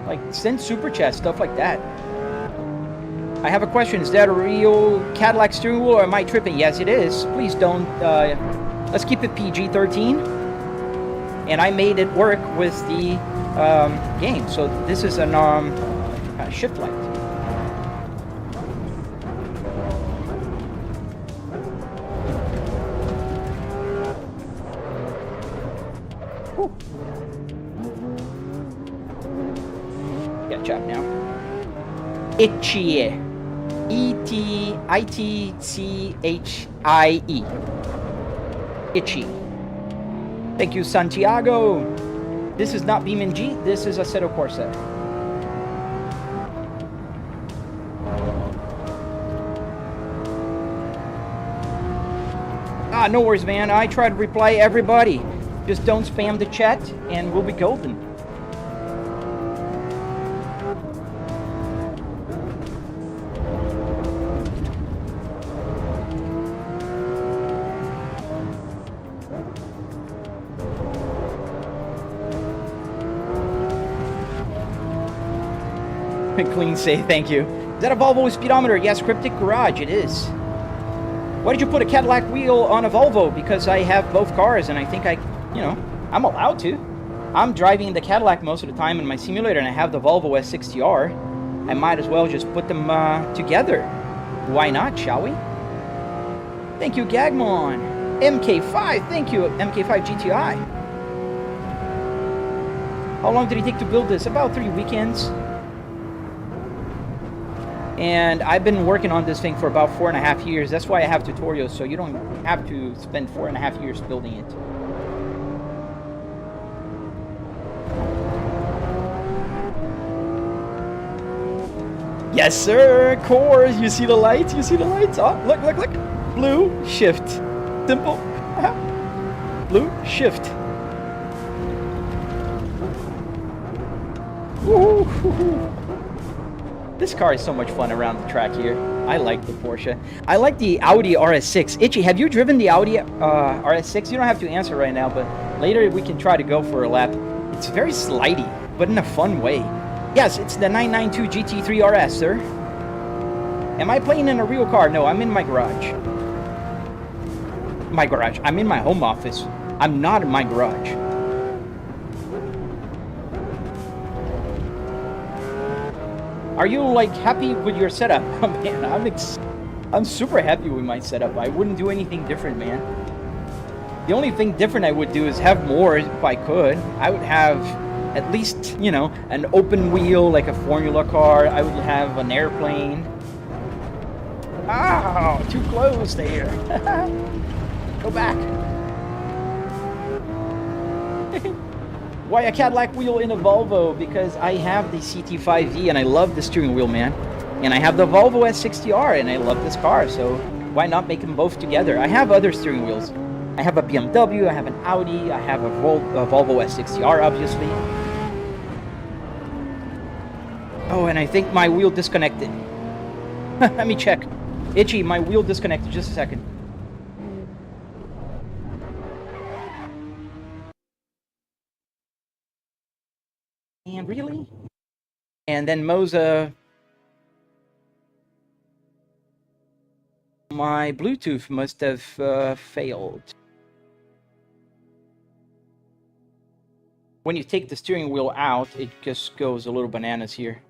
like send super chat, stuff like that. I have a question. Is that a real Cadillac steering wheel, or am I tripping? Yes, it is. Please don't... let's keep it PG-13. And I made it work with the game. So this is an shift light. Whew. Catch up now. Itchy. E-T-I-T-C-H-I-E. Itchy. Thank you, Santiago. This is not Beam G. This is Assetto Corsa. No worries, man. I try to reply everybody. Just don't spam the chat, and we'll be golden. Clean say thank you. Is that a Volvo speedometer? Yes, Cryptic Garage, it is. Why did you put a Cadillac wheel on a Volvo? Because I have both cars, and I think I'm allowed to. I'm driving the Cadillac most of the time in my simulator, and I have the Volvo S60R. I might as well just put them together. Why not, shall we? Thank you, Gagmon. MK5, thank you, MK5 GTI. How long did it take to build this? About 3 weekends. And I've been working on this thing for about 4.5 years. That's why I have tutorials, so you don't have to spend 4.5 years building it. Yes, sir. Cores. You see the lights? You see the lights? Oh, look, look, look. Blue, shift. Simple. Blue, shift. Woo-hoo-hoo-hoo. This car is so much fun around the track here. I like the Porsche. I like the Audi RS6. Itchy, have you driven the Audi RS6? You don't have to answer right now, but later we can try to go for a lap. It's very slidey, but in a fun way. Yes, it's the 992 GT3 RS, sir. Am I playing in a real car? No, I'm in my garage. My garage. I'm in my home office. I'm not in my garage. Are you like happy with your setup? Oh, man, I'm super happy with my setup. I wouldn't do anything different, man. The only thing different I would do is have more if I could. I would have at least, you know, an open wheel like a Formula car. I would have an airplane. Oh, too close there. Go back. Why a Cadillac wheel in a Volvo? Because I have the CT5V and I love the steering wheel, man. And I have the Volvo S60R and I love this car, so why not make them both together? I have other steering wheels. I have a BMW, I have an Audi, I have a Volvo S60R, obviously. Oh, and I think my wheel disconnected. Let me check. Itchy, my wheel disconnected. Just a second. And really? And then Moza. My Bluetooth must have failed. When you take the steering wheel out, it just goes a little bananas here.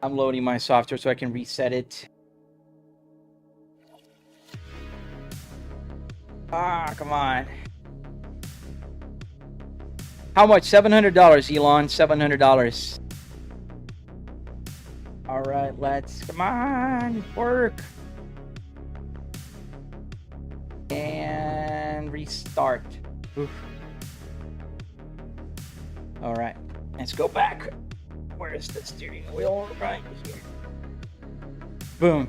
I'm loading my software so I can reset it. Ah, come on. How much? $700, Elon. $700. All right, let's, come on, work. And restart. Oof. All right, let's go back. Where's the steering wheel? Right here. Boom.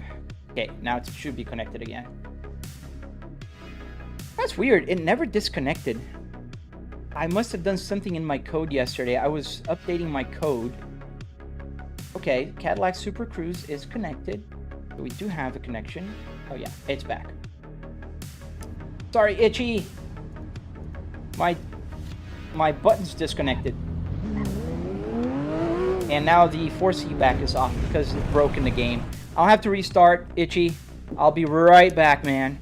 Okay, now it should be connected again. That's weird. It never disconnected. I must have done something in my code yesterday. I was updating my code. Okay, Cadillac Super Cruise is connected. So we do have a connection. Oh yeah, it's back. Sorry, Itchy. My button's disconnected. And now the force feedback is off because it broke in the game. I'll have to restart, Itchy. I'll be right back, man.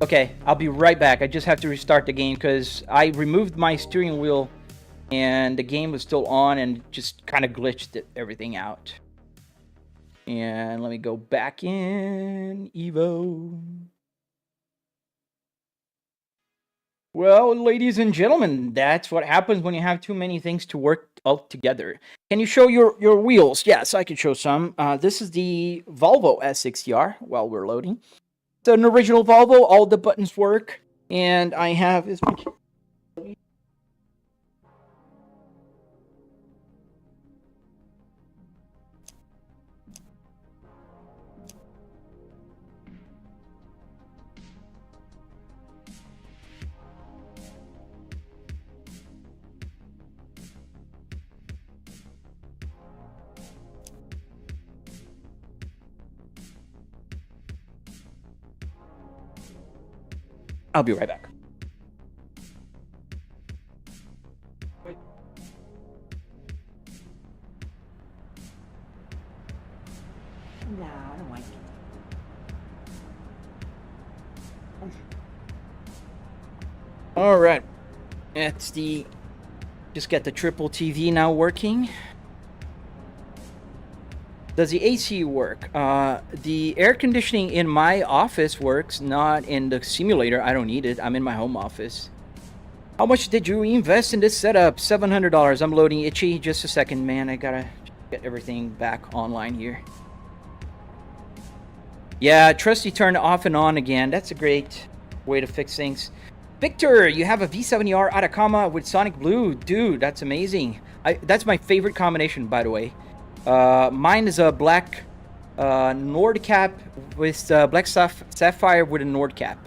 Okay, I'll be right back. I just have to restart the game because I removed my steering wheel and the game was still on and just kind of glitched everything out. And let me go back in Evo. Well, ladies and gentlemen, that's what happens when you have too many things to work all together. Can you show your wheels? Yes, I can show some. This is the Volvo S60R while we're loading. It's an original Volvo. All the buttons work. And I have... I'll be right back. No, I don't like it. All right. It's the... Just get the triple TV now working. Does the AC work? The air conditioning in my office works, not in the simulator. I don't need it. I'm in my home office. How much did you invest in this setup? $700. I'm loading Itchy. Just a second, man. I gotta get everything back online here. Yeah, trusty turn off and on again. That's a great way to fix things. Victor, you have a V70R Atacama with Sonic Blue. Dude, that's amazing. That's my favorite combination, by the way. Mine is a black Nord cap with black sapphire with a Nord cap.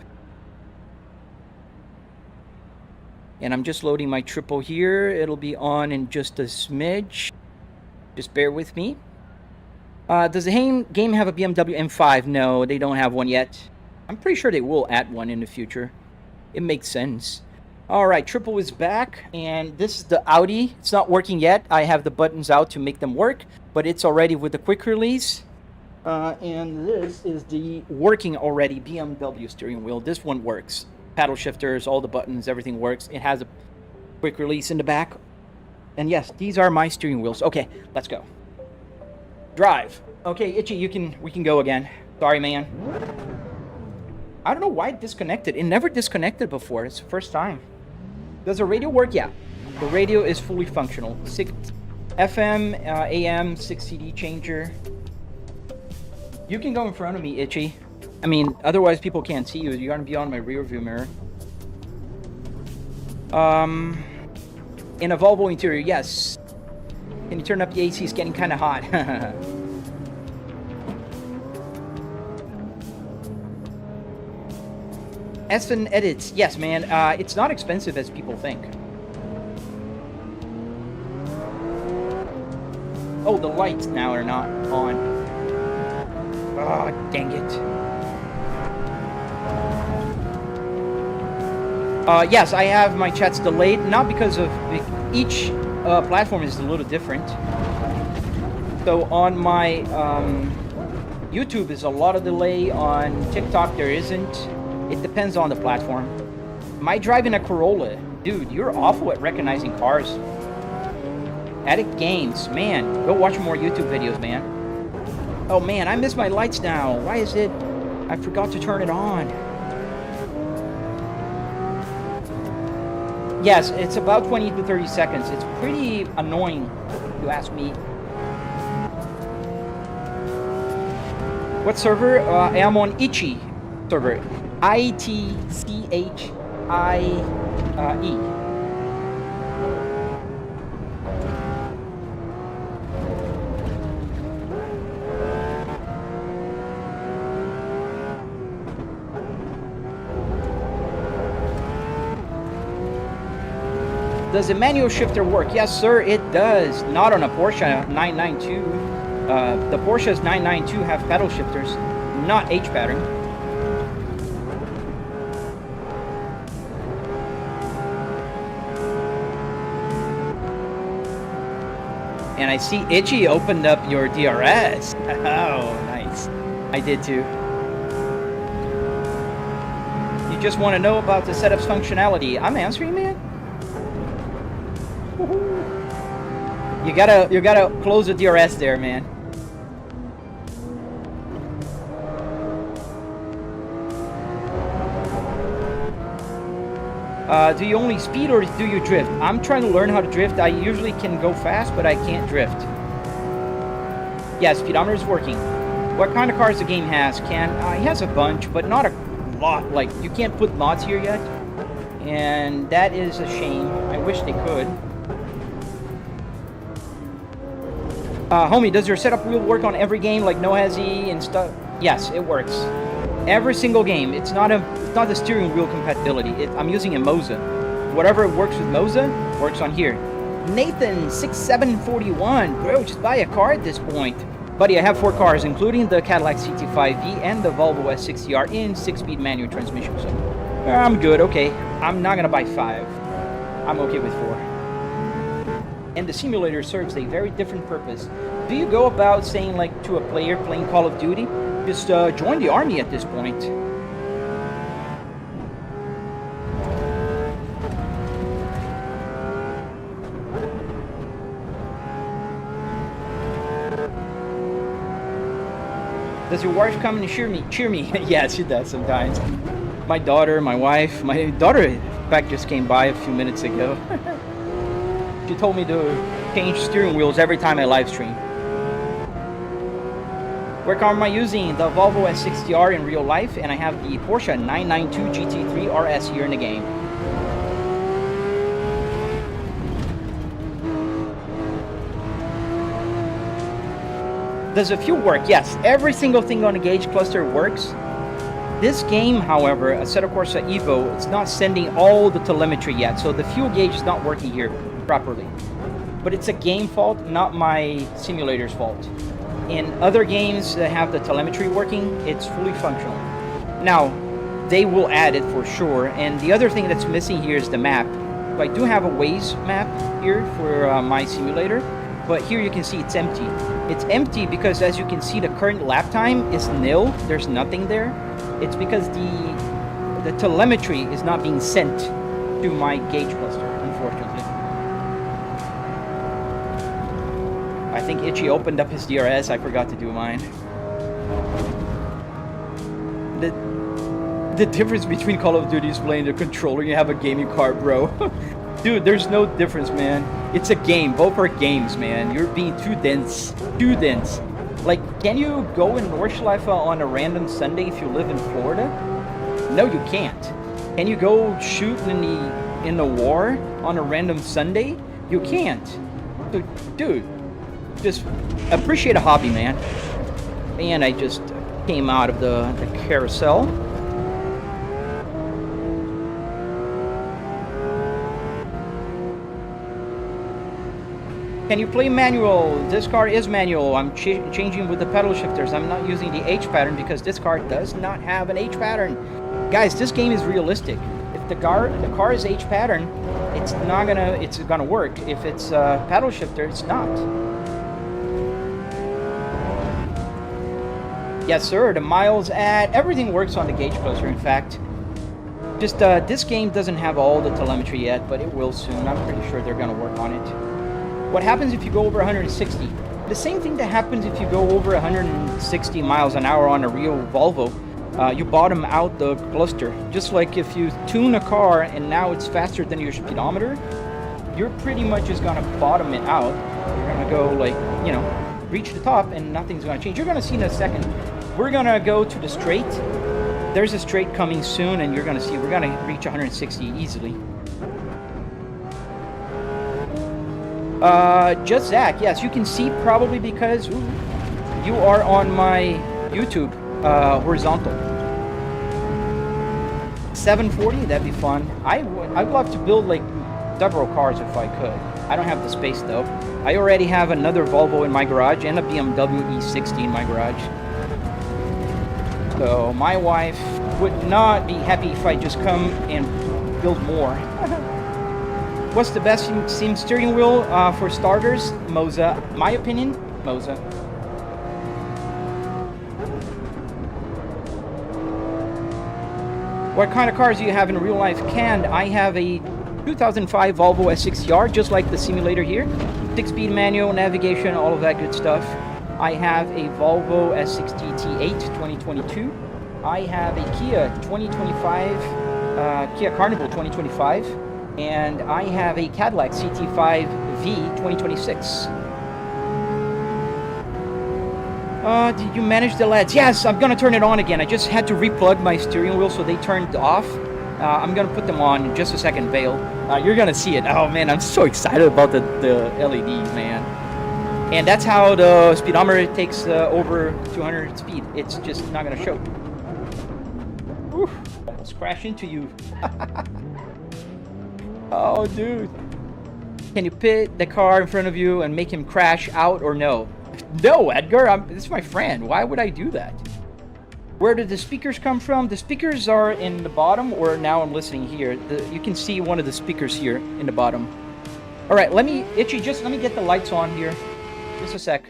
And I'm just loading my triple here. It'll be on in just a smidge. Just bear with me. Does the game have a BMW M5? No, they don't have one yet. I'm pretty sure they will add one in the future. It makes sense. Alright, triple is back. And this is the Audi. It's not working yet. I have the buttons out to make them work. But it's already with the quick release. And this is the working already BMW steering wheel. This one works. Paddle shifters, all the buttons, everything works. It has a quick release in the back. And yes, these are my steering wheels. Okay, let's go. Drive. Okay, Itchy, we can go again. Sorry, man. I don't know why it disconnected. It never disconnected before. It's the first time. Does the radio work? Yeah. The radio is fully functional. 6 FM, AM, 6 CD changer. You can go in front of me, Itchy. I mean, otherwise people can't see you. You're gonna be on my rear view mirror. In a Volvo interior, yes. Can you turn up the AC? It's getting kind of hot. Essen edits, yes, man. It's not expensive as people think. Oh, the lights now are not on. Oh, dang it. Yes, I have my chats delayed, not because of each platform is a little different. So on my YouTube is a lot of delay. On TikTok there isn't. It depends on the platform. Am I driving a Corolla? Dude, you're awful at recognizing cars. Addict Games, man, go watch more YouTube videos, man. Oh man, I miss my lights now. Why is it? I forgot to turn it on. Yes, it's about 20 to 30 seconds. It's pretty annoying, if you ask me. What server? I am on Itchy server. ITCHIE. Does the manual shifter work? Yes, sir, it does. Not on a Porsche 992. The Porsches 992 have pedal shifters, not H pattern. And I see Itchy opened up your DRS. Oh, nice. I did too. You just want to know about the setup's functionality. I'm answering, man. You gotta close the DRS there, man. Do you only speed or do you drift? I'm trying to learn how to drift. I usually can go fast, but I can't drift. Yeah, speedometer is working. What kind of cars the game has? He has a bunch, but not a lot. Like, you can't put mods here yet. And that is a shame. I wish they could. Homie, does your setup wheel work on every game like No Hezzy and stuff? Yes, it works. Every single game. It's not the steering wheel compatibility. I'm using a Moza. Whatever works with Moza works on here. Nathan 6741, bro, just buy a car at this point. Buddy, I have 4 cars, including the Cadillac CT5V and the Volvo S60R in 6-speed manual transmission. So I'm good. Okay, I'm not gonna buy 5. I'm okay with 4. And the simulator serves a very different purpose. Do you go about saying, like, to a player playing Call of Duty, just join the army at this point? Does your wife come and cheer me? Yeah, she does sometimes. My daughter, my wife, my daughter, in fact, just came by a few minutes ago. She told me to change steering wheels every time I live stream. What car am I using? The Volvo S60R in real life, and I have the Porsche 992 GT3 RS here in the game. Does the fuel work? Yes, every single thing on the gauge cluster works. This game, however, Assetto Corsa Evo, it's not sending all the telemetry yet, so the fuel gauge is not working here properly. But it's a game fault, not my simulator's fault. In other games that have the telemetry working, it's fully functional. Now, they will add it for sure, and the other thing that's missing here is the map. So I do have a Waze map here for my simulator, but here you can see it's empty. It's empty because, as you can see, the current lap time is nil. There's nothing there. It's because the telemetry is not being sent to my gauge cluster, unfortunately. I think Itchy opened up his DRS. I forgot to do mine. The difference between Call of Duty is playing the controller. You have a gaming card, bro. Dude, there's no difference, man. It's a game. Both are games, man. You're being too dense. Too dense. Like, can you go in Nordschleife on a random Sunday if you live in Florida? No, you can't. Can you go shoot in the war on a random Sunday? You can't. So, dude, just appreciate a hobby, man. And I just came out of the carousel. Can you play manual? This car is manual. I'm changing with the pedal shifters. I'm not using the H pattern because this car does not have an H pattern. Guys, this game is realistic. If the car is H pattern, it's gonna work. If it's pedal shifter, it's not. Yes, sir. The miles add, everything works on the gauge cluster. In fact, just this game doesn't have all the telemetry yet, but it will soon. I'm pretty sure they're gonna work on it. What happens if you go over 160? The same thing that happens if you go over 160 miles an hour on a real Volvo. You bottom out the cluster. Just like if you tune a car and now it's faster than your speedometer, you're pretty much just gonna bottom it out. You're gonna go like, you know, reach the top and nothing's gonna change. You're gonna see in a second. We're gonna go to the straight. There's a straight coming soon and you're gonna see we're gonna reach 160 easily. Just Zach, yes, you can see probably because you are on my YouTube horizontal. 740, that'd be fun. I'd love to build like several cars if I could. I don't have the space though. I already have another Volvo in my garage and a BMW E60 in my garage. So my wife would not be happy if I just come and build more. What's the best sim steering wheel for starters? Moza. My opinion, Moza. What kind of cars do you have in real life? Canned. I have a 2005 Volvo S60R, just like the simulator here. 6-speed manual, navigation, all of that good stuff. I have a Volvo S60 T8 2022. I have a Kia 2025, Kia Carnival 2025. And I have a Cadillac CT5V 2026. Did you manage the LEDs? Yes, I'm gonna turn it on again. I just had to replug my steering wheel so they turned off. I'm gonna put them on in just a second, Vale. You're gonna see it. Oh man, I'm so excited about the LEDs, man. And that's how the speedometer takes over 200 speed. It's just not gonna show. Whew, almost crash into you. Oh, dude. Can you pit the car in front of you and make him crash out or no? No, Edgar. This is my friend. Why would I do that? Where did the speakers come from? The speakers are in the bottom, or now I'm listening here. You can see one of the speakers here in the bottom. All right, Itchy, just let me get the lights on here. Just a sec.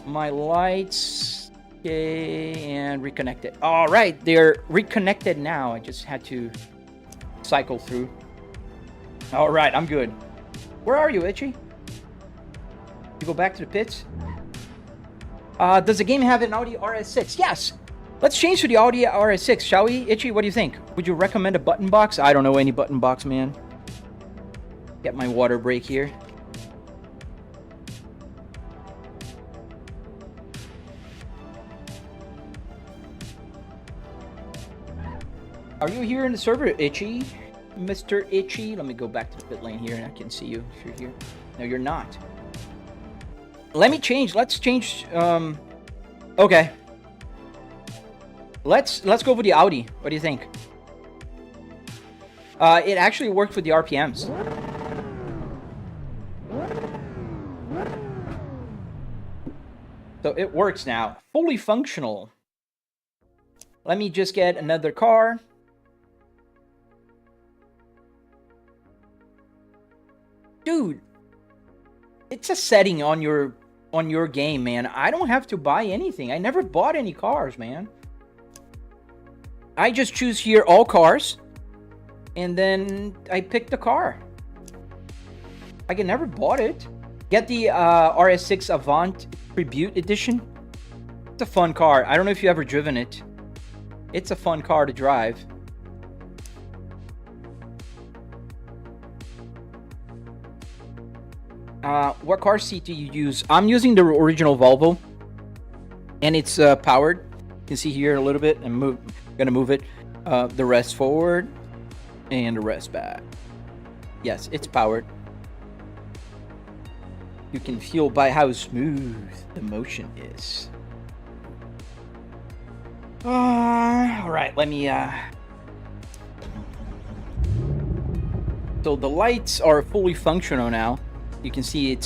My lights. Okay, and reconnect it. All right, they're reconnected now. I just had to cycle through. All right, I'm good. Where are you, Itchy? You go back to the pits? Does the game have an Audi RS6? Yes. Let's change to the Audi RS6, shall we? Itchy, what do you think? Would you recommend a button box? I don't know any button box, man. Get my water break here. Are you here in the server, Itchy? Mr. Itchy? Let me go back to the pit lane here and I can see you if you're here. No, you're not. Let me change. Let's change. Okay. Let's go for the Audi. What do you think? It actually worked with the RPMs. So it works now. Fully functional. Let me just get another car. Dude, it's a setting on your game, man. I don't have to buy anything. I never bought any cars, man. I just choose here all cars, and then I pick the car. I never bought it. Get the RS6 Avant Tribute Edition. It's a fun car. I don't know if you ever driven it. It's a fun car to drive. What car seat do you use? I'm using the original Volvo, and it's powered. You can see here a little bit. I'm gonna move it, the rest forward, and the rest back. Yes, it's powered. You can feel by how smooth the motion is. All right, let me. So the lights are fully functional now. You can see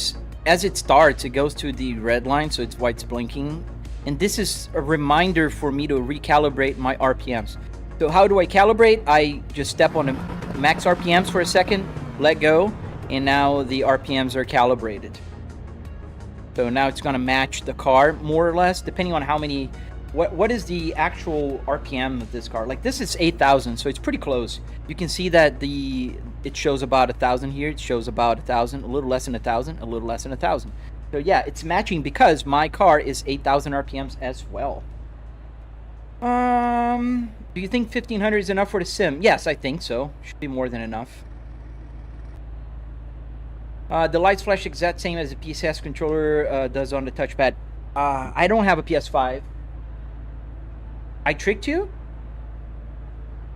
as it starts, it goes to the red line, so it's why it's blinking. And this is a reminder for me to recalibrate my RPMs. So how do I calibrate? I just step on the max RPMs for a second, let go, and now the RPMs are calibrated. So now it's gonna match the car more or less, depending on how many. What is the actual RPM of this car? Like this is 8,000, so it's pretty close. You can see that it shows about 1,000 here. It shows about 1,000, a little less than 1,000, a little less than 1,000. So yeah, it's matching because my car is 8,000 RPMs as well. Do you think 1,500 is enough for the sim? Yes, I think so. Should be more than enough. The lights flash exact same as the PCS controller does on the touchpad. I don't have a PS5. I tricked you?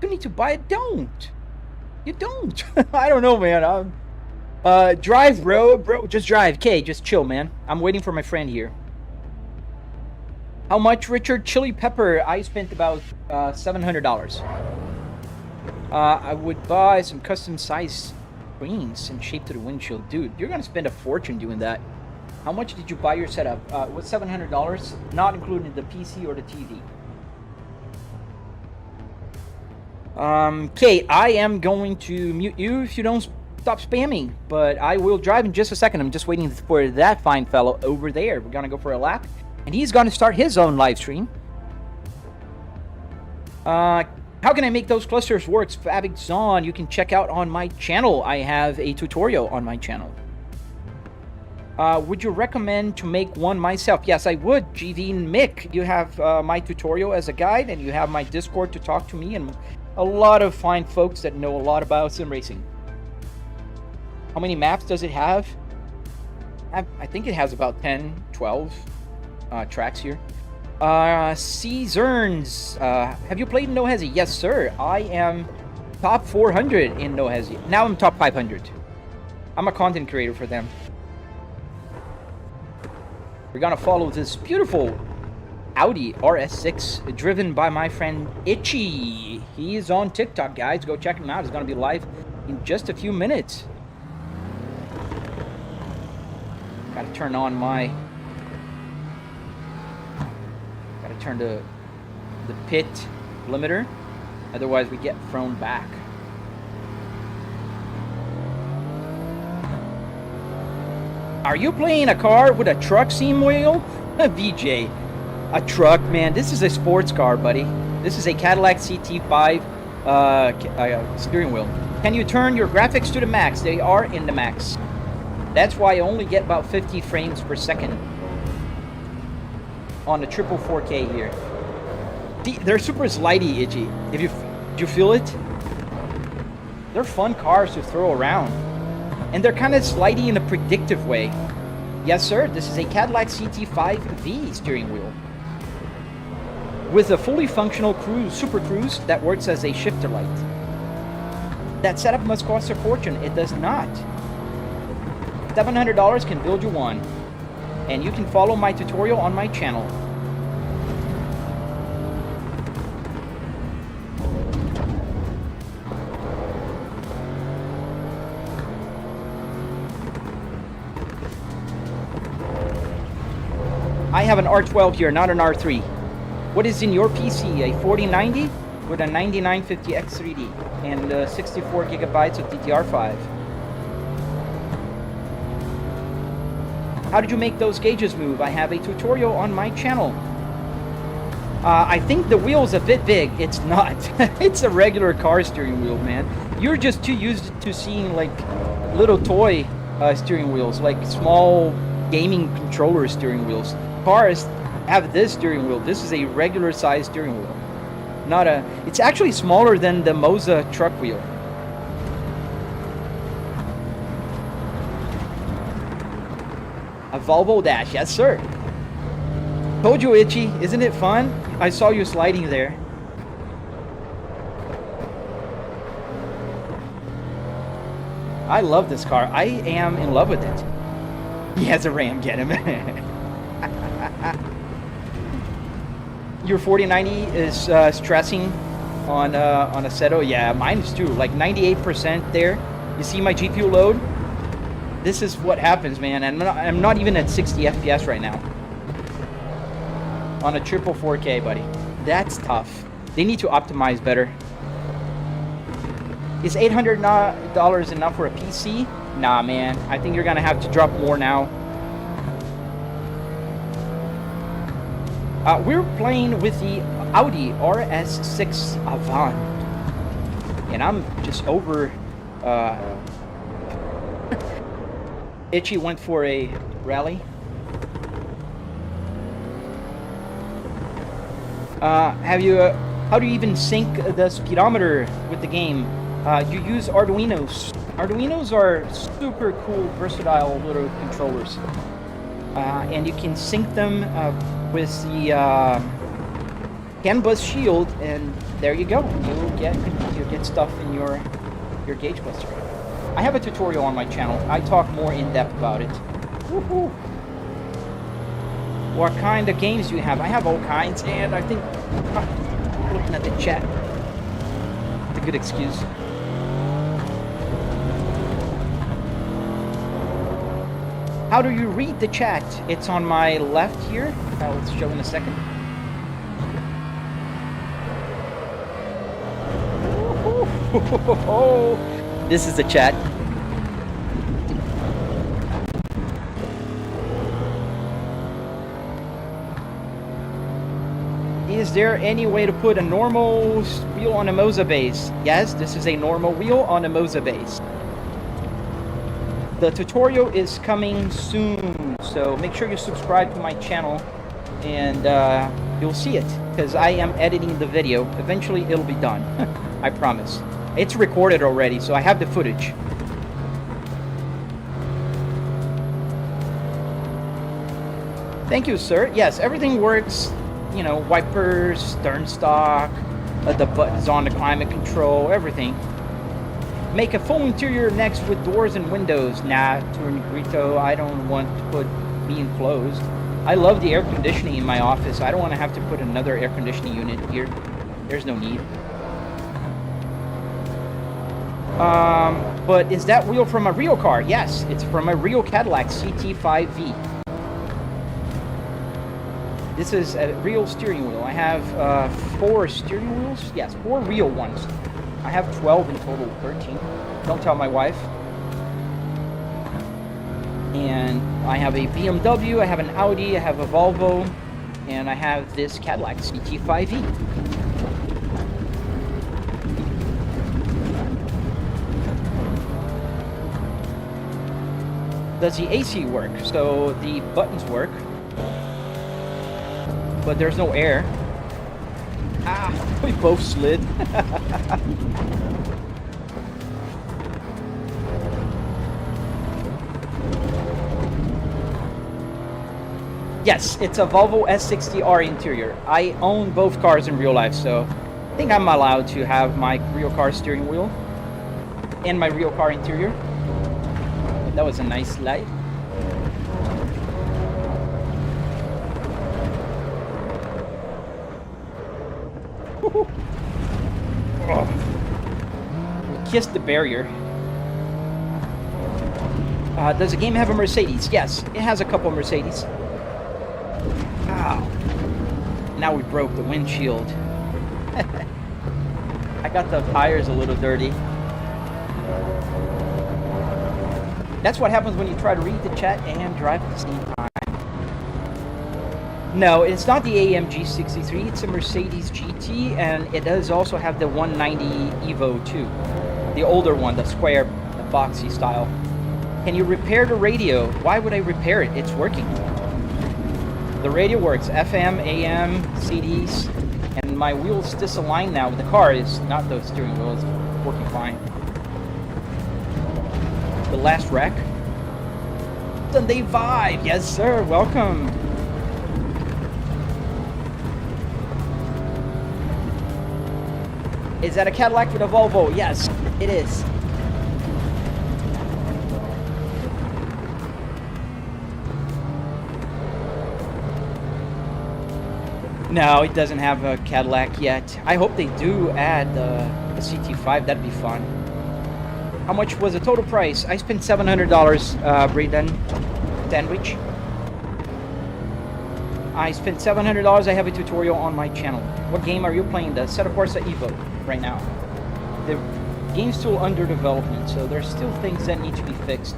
You need to buy it. Don't. You don't. I don't know, man. Drive, bro. Just drive. Okay, just chill, man. I'm waiting for my friend here. How much, Richard? Chili pepper. I spent about $700. I would buy some custom size screens and shape to the windshield. Dude, you're gonna spend a fortune doing that. How much did you buy your setup? What's $700? Not including the PC or the TV. Kate, I am going to mute you if you don't stop spamming, but I will drive in just a second. I'm just waiting for that fine fellow over there. We're gonna go for a lap, and he's gonna start his own live stream. How can I make those clusters work? Fabrics on. You can check out on my channel. I have a tutorial on my channel. Would you recommend to make one myself? Yes, I would. GV and Mick, you have my tutorial as a guide, and you have my Discord to talk to me and a lot of fine folks that know a lot about sim racing. How many maps does it have? I think it has about 10, 12 tracks here. Cezerns, have you played in No Hesi? Yes, sir. I am top 400 in No Hesi. Now I'm top 500. I'm a content creator for them. We're gonna follow this beautiful Audi RS6 driven by my friend Itchy. He is on TikTok, guys. Go check him out. He's gonna be live in just a few minutes. Gotta turn on my... Gotta turn the pit limiter. Otherwise we get thrown back. Are you playing a car with a truck seam wheel? VJ. A truck, man. This is a sports car, buddy. This is a Cadillac CT5 steering wheel. Can you turn your graphics to the max? They are in the max. That's why I only get about 50 frames per second on the triple 4K here. See, they're super slidey, Itchy. Did you feel it? They're fun cars to throw around. And they're kind of slidey in a predictive way. Yes, sir, this is a Cadillac CT5V steering wheel. With a fully functional Super Cruise that works as a shifter light. That setup must cost a fortune. It does not. $700 can build you one. And you can follow my tutorial on my channel. I have an R12 here, not an R3. What is in your PC? A 4090 with a 9950X3D and 64 gigabytes of DDR5. How did you make those gauges move? I have a tutorial on my channel. I think the wheel's a bit big. It's not. It's a regular car steering wheel, man. You're just too used to seeing like little toy steering wheels, like small gaming controller steering wheels. Cars have this steering wheel. This is a regular size steering wheel. Not a. It's actually smaller than the Moza truck wheel. A Volvo Dash, yes sir. Told you, Itchy. Isn't it fun? I saw you sliding there. I love this car. I am in love with it. He has a Ram. Get him. Your 4090 is stressing on Assetto. Yeah, mine is too. Like 98% there. You see my GPU load? This is what happens, man. I'm not even at 60 FPS right now. On a triple 4K, buddy. That's tough. They need to optimize better. Is $800 enough for a PC? Nah, man. I think you're gonna have to drop more now. We're playing with the Audi RS6 Avant. And I'm just over... Itchy went for a rally. How do you even sync the speedometer with the game? You use arduinos. Arduinos are super cool, versatile little controllers. And you can sync them with the CAN bus shield, and there you go. You'll get stuff in your gauge buster. I have a tutorial on my channel. I talk more in depth about it. Woohoo! What kind of games do you have? I have all kinds, and I think looking at the chat, it's a good excuse. How do you read the chat? It's on my left here. I'll show in a second. This is the chat. Is there any way to put a normal wheel on a Moza base? Yes, this is a normal wheel on a Moza base. The tutorial is coming soon, so make sure you subscribe to my channel and you'll see it, because I am editing the video. Eventually it'll be done. I promise. It's recorded already, so I have the footage. Thank you, sir. Yes, everything works. You know, wipers, stern stock, the buttons on the climate control, everything. Make a full interior next with doors and windows. Nah, Turnigrito, I don't want to put me enclosed. I love the air conditioning in my office. I don't want to have to put another air conditioning unit here. There's no need. But is that wheel from a real car? Yes, it's from a real Cadillac CT5V. This is a real steering wheel. I have 4 steering wheels. Yes, 4 real ones. I have 12 in total, 13. Don't tell my wife. And I have a BMW, I have an Audi, I have a Volvo, and I have this Cadillac CT5V. Does the AC work? So the buttons work, but there's no air. Ah, we both slid. Yes, it's a Volvo S60R interior. I own both cars in real life, so I think I'm allowed to have my real car steering wheel and my real car interior. That was a nice slide. Oh. We kissed the barrier. Does the game have a Mercedes? Yes, it has a couple Mercedes. Ow. Now we broke the windshield. I got the tires a little dirty. That's what happens when you try to read the chat and drive at the same time. No, it's not the AMG 63. It's a Mercedes GT, and it does also have the 190 Evo too. The older one, the square, the boxy style. Can you repair the radio? Why would I repair it? It's working. The radio works. FM, AM, CDs, and my wheel's disaligned now with the car. Is not the steering wheel. It's working fine. The last wreck. Sunday vibe. Yes, sir. Welcome. Is that a Cadillac with a Volvo? Yes, it is. No, it doesn't have a Cadillac yet. I hope they do add a CT5. That'd be fun. How much was the total price? I spent $700, Braden Sandwich. I spent $700. I have a tutorial on my channel. What game are you playing? The Assetto Corsa Evo right now. The game's still under development, so there's still things that need to be fixed.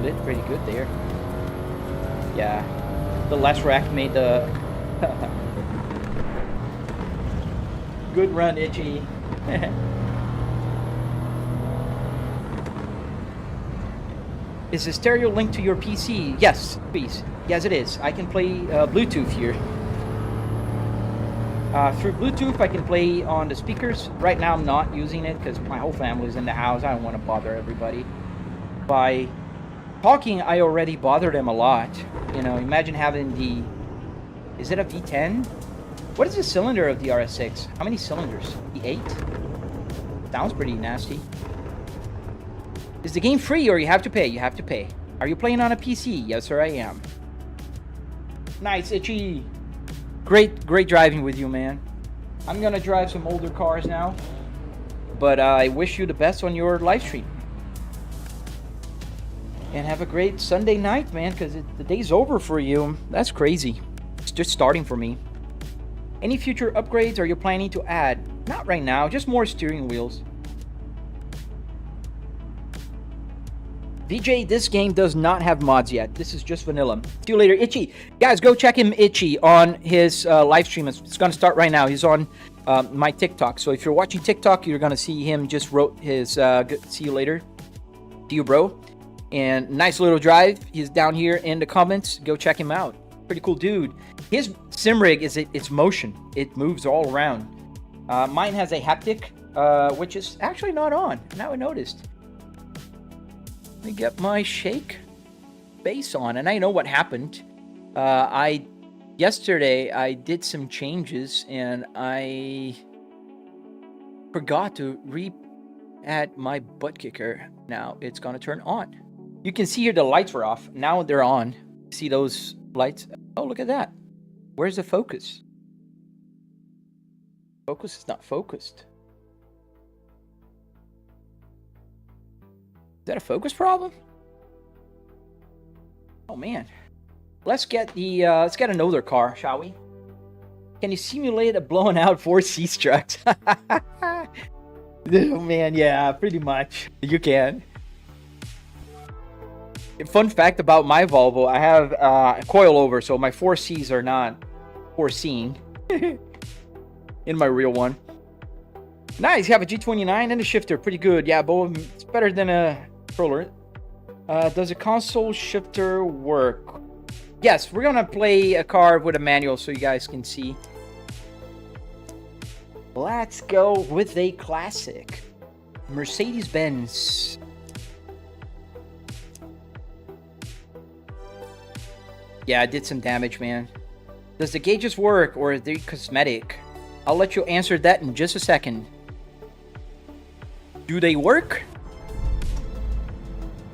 Lit pretty good there. Yeah, the last rack made the good run, Itchy. Is the stereo linked to your PC? Yes, please. Yes, it is. I can play Bluetooth here. Through Bluetooth, I can play on the speakers. Right now, I'm not using it because my whole family's in the house. I don't want to bother everybody. By talking, I already bother them a lot. You know, imagine having the... Is it a V10? What is the cylinder of the RS6? How many cylinders? The 8? Sounds pretty nasty. Is the game free or you have to pay? You have to pay. Are you playing on a PC? Yes, sir, I am. Nice, Itchy. Great driving with you, man. I'm gonna drive some older cars now. But I wish you the best on your live stream. And have a great Sunday night, man, because the day's over for you. That's crazy. It's just starting for me. Any future upgrades are you planning to add? Not right now, just more steering wheels. VJ, this game does not have mods yet. This is just vanilla. See you later, Itchy. Guys, go check him, Itchy, on his live stream. It's going to start right now. He's on my TikTok. So if you're watching TikTok, you're going to see him just wrote his see you later. See you, bro. And nice little drive. He's down here in the comments. Go check him out. Pretty cool dude. His sim rig is it's motion. It moves all around. Mine has a haptic, which is actually not on. Now I noticed. Let me get my shake base on, and I know what happened. Yesterday I did some changes, and I forgot to re-add my Buttkicker. Now it's gonna turn on. You can see here the lights were off. Now they're on. See those lights? Oh, look at that. Where's the focus? Focus is not focused. Is that a focus problem? Oh man. Let's get the let's get another car, shall we? Can you simulate a blown out 4C truck? Oh man, yeah, pretty much. You can. Fun fact about my Volvo, I have a coilover, so my 4Cs are not 4C'ing in my real one. Nice, you have a G29 and a shifter, pretty good. Yeah, both, it's better than a controller. Does a console shifter work? Yes, we're gonna play a car with a manual so you guys can see. Let's go with a classic. Mercedes-Benz. Yeah, I did some damage, man. Does the gauges work or are they cosmetic? I'll let you answer that in just a second. Do they work?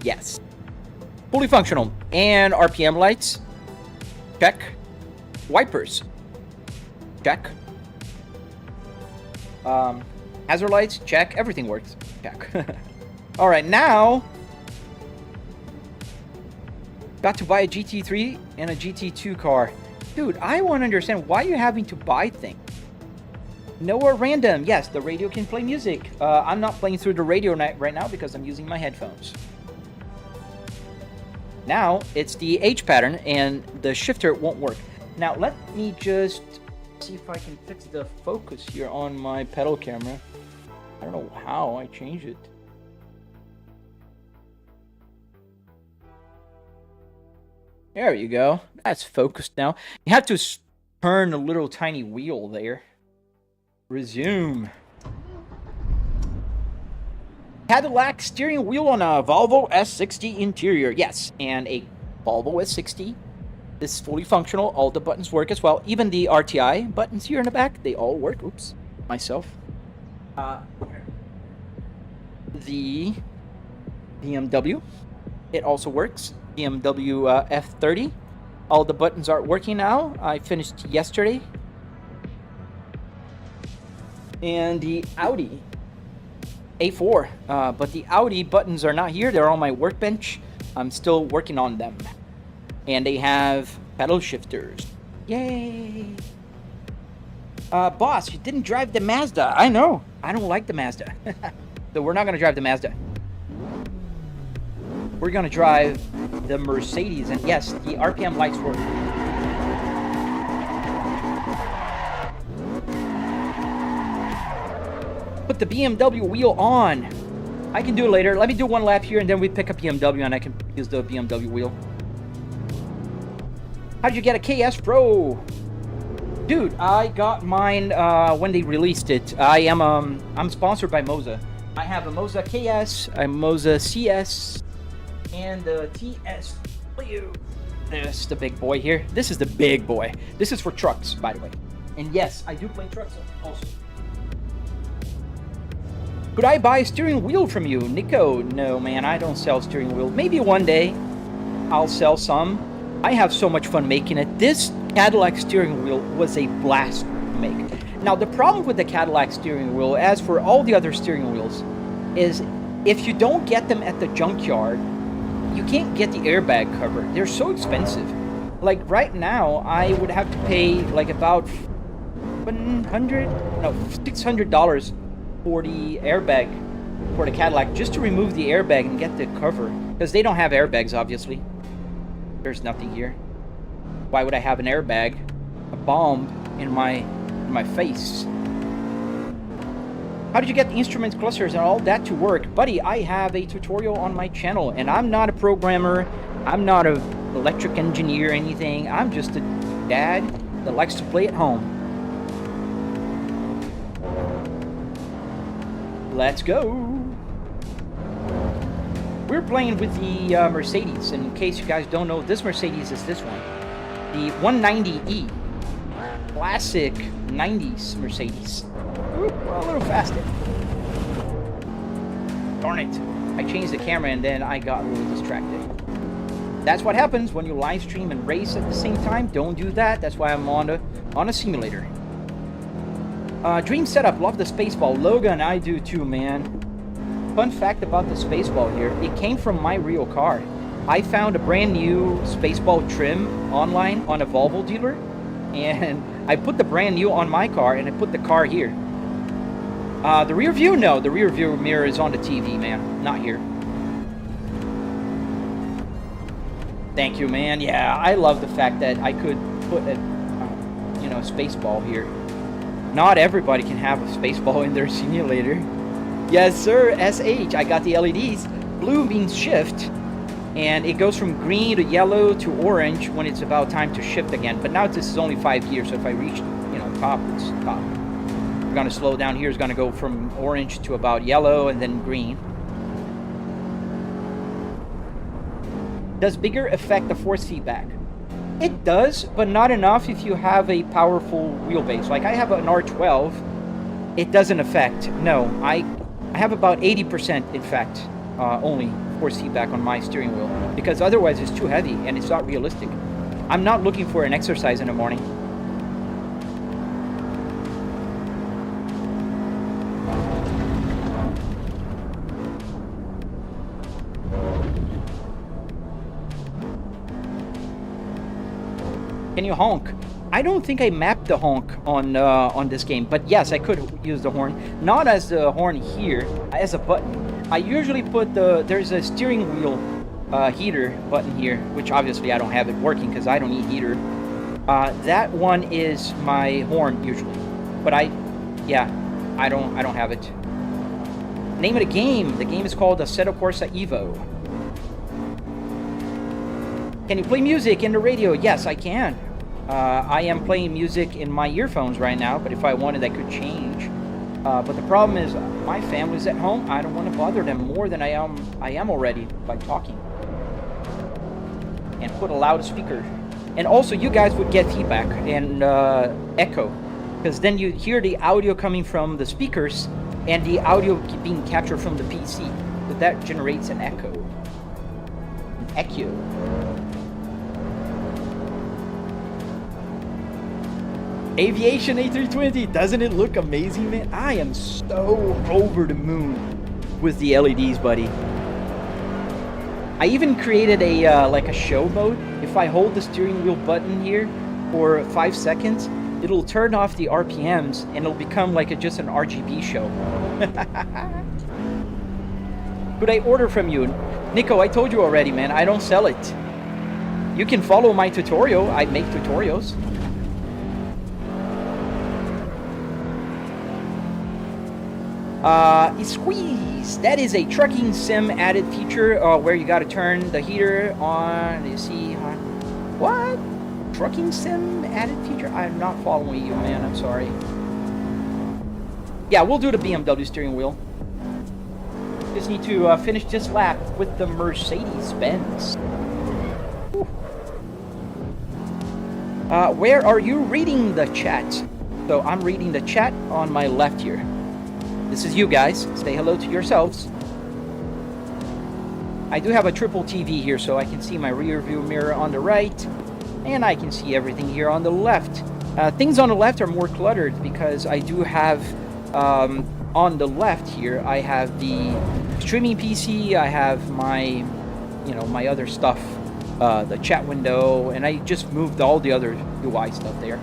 Yes. Fully functional. And RPM lights? Check. Wipers? Check. Hazard lights? Check. Everything works. Check. Alright, now... got to buy a GT3 and a GT2 car. Dude, I want to understand why you're having to buy things. Nowhere random. Yes, the radio can play music. I'm not playing through the radio right now because I'm using my headphones. Now, it's the H pattern and the shifter won't work. Now, let me just see if I can fix the focus here on my pedal camera. I don't know how I changed it. There you go. That's focused now. You have to turn a little tiny wheel there. Resume. Cadillac steering wheel on a Volvo S60 interior. Yes, and a Volvo S60 is fully functional. All the buttons work as well. Even the RTI buttons here in the back, they all work. Oops, myself. The BMW, it also works. BMW F30. All the buttons are working now. I finished yesterday. And the Audi A4. But the Audi buttons are not here. They're on my workbench. I'm still working on them. And they have pedal shifters. Yay! Boss, you didn't drive the Mazda. I know. I don't like the Mazda. So we're not going to drive the Mazda. We're going to drive the Mercedes. And yes, the RPM lights work. Put the BMW wheel on. I can do it later. Let me do one lap here and then we pick up BMW and I can use the BMW wheel. How'd you get a KS Pro? Dude, I got mine when they released it. I'm sponsored by Moza. I have a Moza KS, a Moza CS, and the TSW. This the big boy here. This is the big boy. This is for trucks, by the way. And yes, I do play trucks also. Could I buy a steering wheel from you? Nico, no man, I don't sell steering wheel. Maybe one day I'll sell some. I have so much fun making it. This Cadillac steering wheel was a blast to make. Now the problem with the Cadillac steering wheel, as for all the other steering wheels, is if you don't get them at the junkyard, you can't get the airbag cover. They're so expensive. Like right now, I would have to pay like about $600 for the airbag for the Cadillac just to remove the airbag and get the cover, because they don't have airbags, obviously. There's nothing here. Why would I have an airbag, a bomb in my face? How did you get the instruments, clusters, and all that to work? Buddy, I have a tutorial on my channel, and I'm not a programmer. I'm not an electric engineer or anything. I'm just a dad that likes to play at home. Let's go. We're playing with the Mercedes. In case you guys don't know, this Mercedes is this one. The 190E. Classic 90s Mercedes. Oop, a little faster. Darn it. I changed the camera and then I got a little distracted. That's what happens when you live stream and race at the same time. Don't do that. That's why I'm on a simulator. Dream setup. Love the Spaceball. Logan, I do too, man. Fun fact about the Spaceball here. It came from my real car. I found a brand new Spaceball trim online on a Volvo dealer. And I put the brand new on my car and I put the car here. The rear view? No, the rear view mirror is on the TV, man. Not here. Thank you, man. Yeah, I love the fact that I could put a, Spaceball here. Not everybody can have a Spaceball in their simulator. Yes, sir. SH. I got the LEDs. Blue means shift. and it goes from green to yellow to orange when it's about time to shift again. But now this is only 5 gears, so if I reach, you know, top, it's top. We're gonna slow down here. It's gonna go from orange to about yellow and then green. Does bigger affect the force feedback? It does, but not enough if you have a powerful wheelbase. Like I have an R12, it doesn't affect. No, I have about 80% in fact, only force feedback on my steering wheel, because otherwise it's too heavy and it's not realistic. I'm not looking for an exercise in the morning. Can you honk? I don't think I mapped the honk on this game, but yes, I could use the horn. Not as the horn here, as a button. I usually put there's a steering wheel heater button here, which obviously I don't have it working because I don't need heater. That one is my horn usually, but I don't have it. Name of the game. The game is called Assetto Corsa Evo. Can you play music in the radio? Yes, I can. I am playing music in my earphones right now, but if I wanted, I could change. But the problem is, my family's at home. I don't want to bother them more than I am already by talking. And put a loudspeaker. And also, you guys would get feedback and echo, because then you hear the audio coming from the speakers and the audio being captured from the PC. So that generates an echo. An echo. Aviation A320, doesn't it look amazing, man? I am so over the moon with the LEDs, buddy. I even created a like a show mode. If I hold the steering wheel button here for 5 seconds, it'll turn off the RPMs and it'll become like just an RGB show. Could I order from you? Nico, I told you already, man, I don't sell it. You can follow my tutorial. I make tutorials. Squeeze. That is a trucking sim added feature where you got to turn the heater on. You see, what? Trucking sim added feature? I'm not following you, man. I'm sorry. Yeah, we'll do the BMW steering wheel. Just need to finish this lap with the Mercedes-Benz. Where are you reading the chat? So I'm reading the chat on my left here. This is you guys. Say hello to yourselves. I do have a triple TV here, so I can see my rear view mirror on the right, and I can see everything here on the left. Things on the left are more cluttered because I do have, on the left here, I have the streaming PC, I have my, you know, my other stuff, the chat window, and I just moved all the other UI stuff there.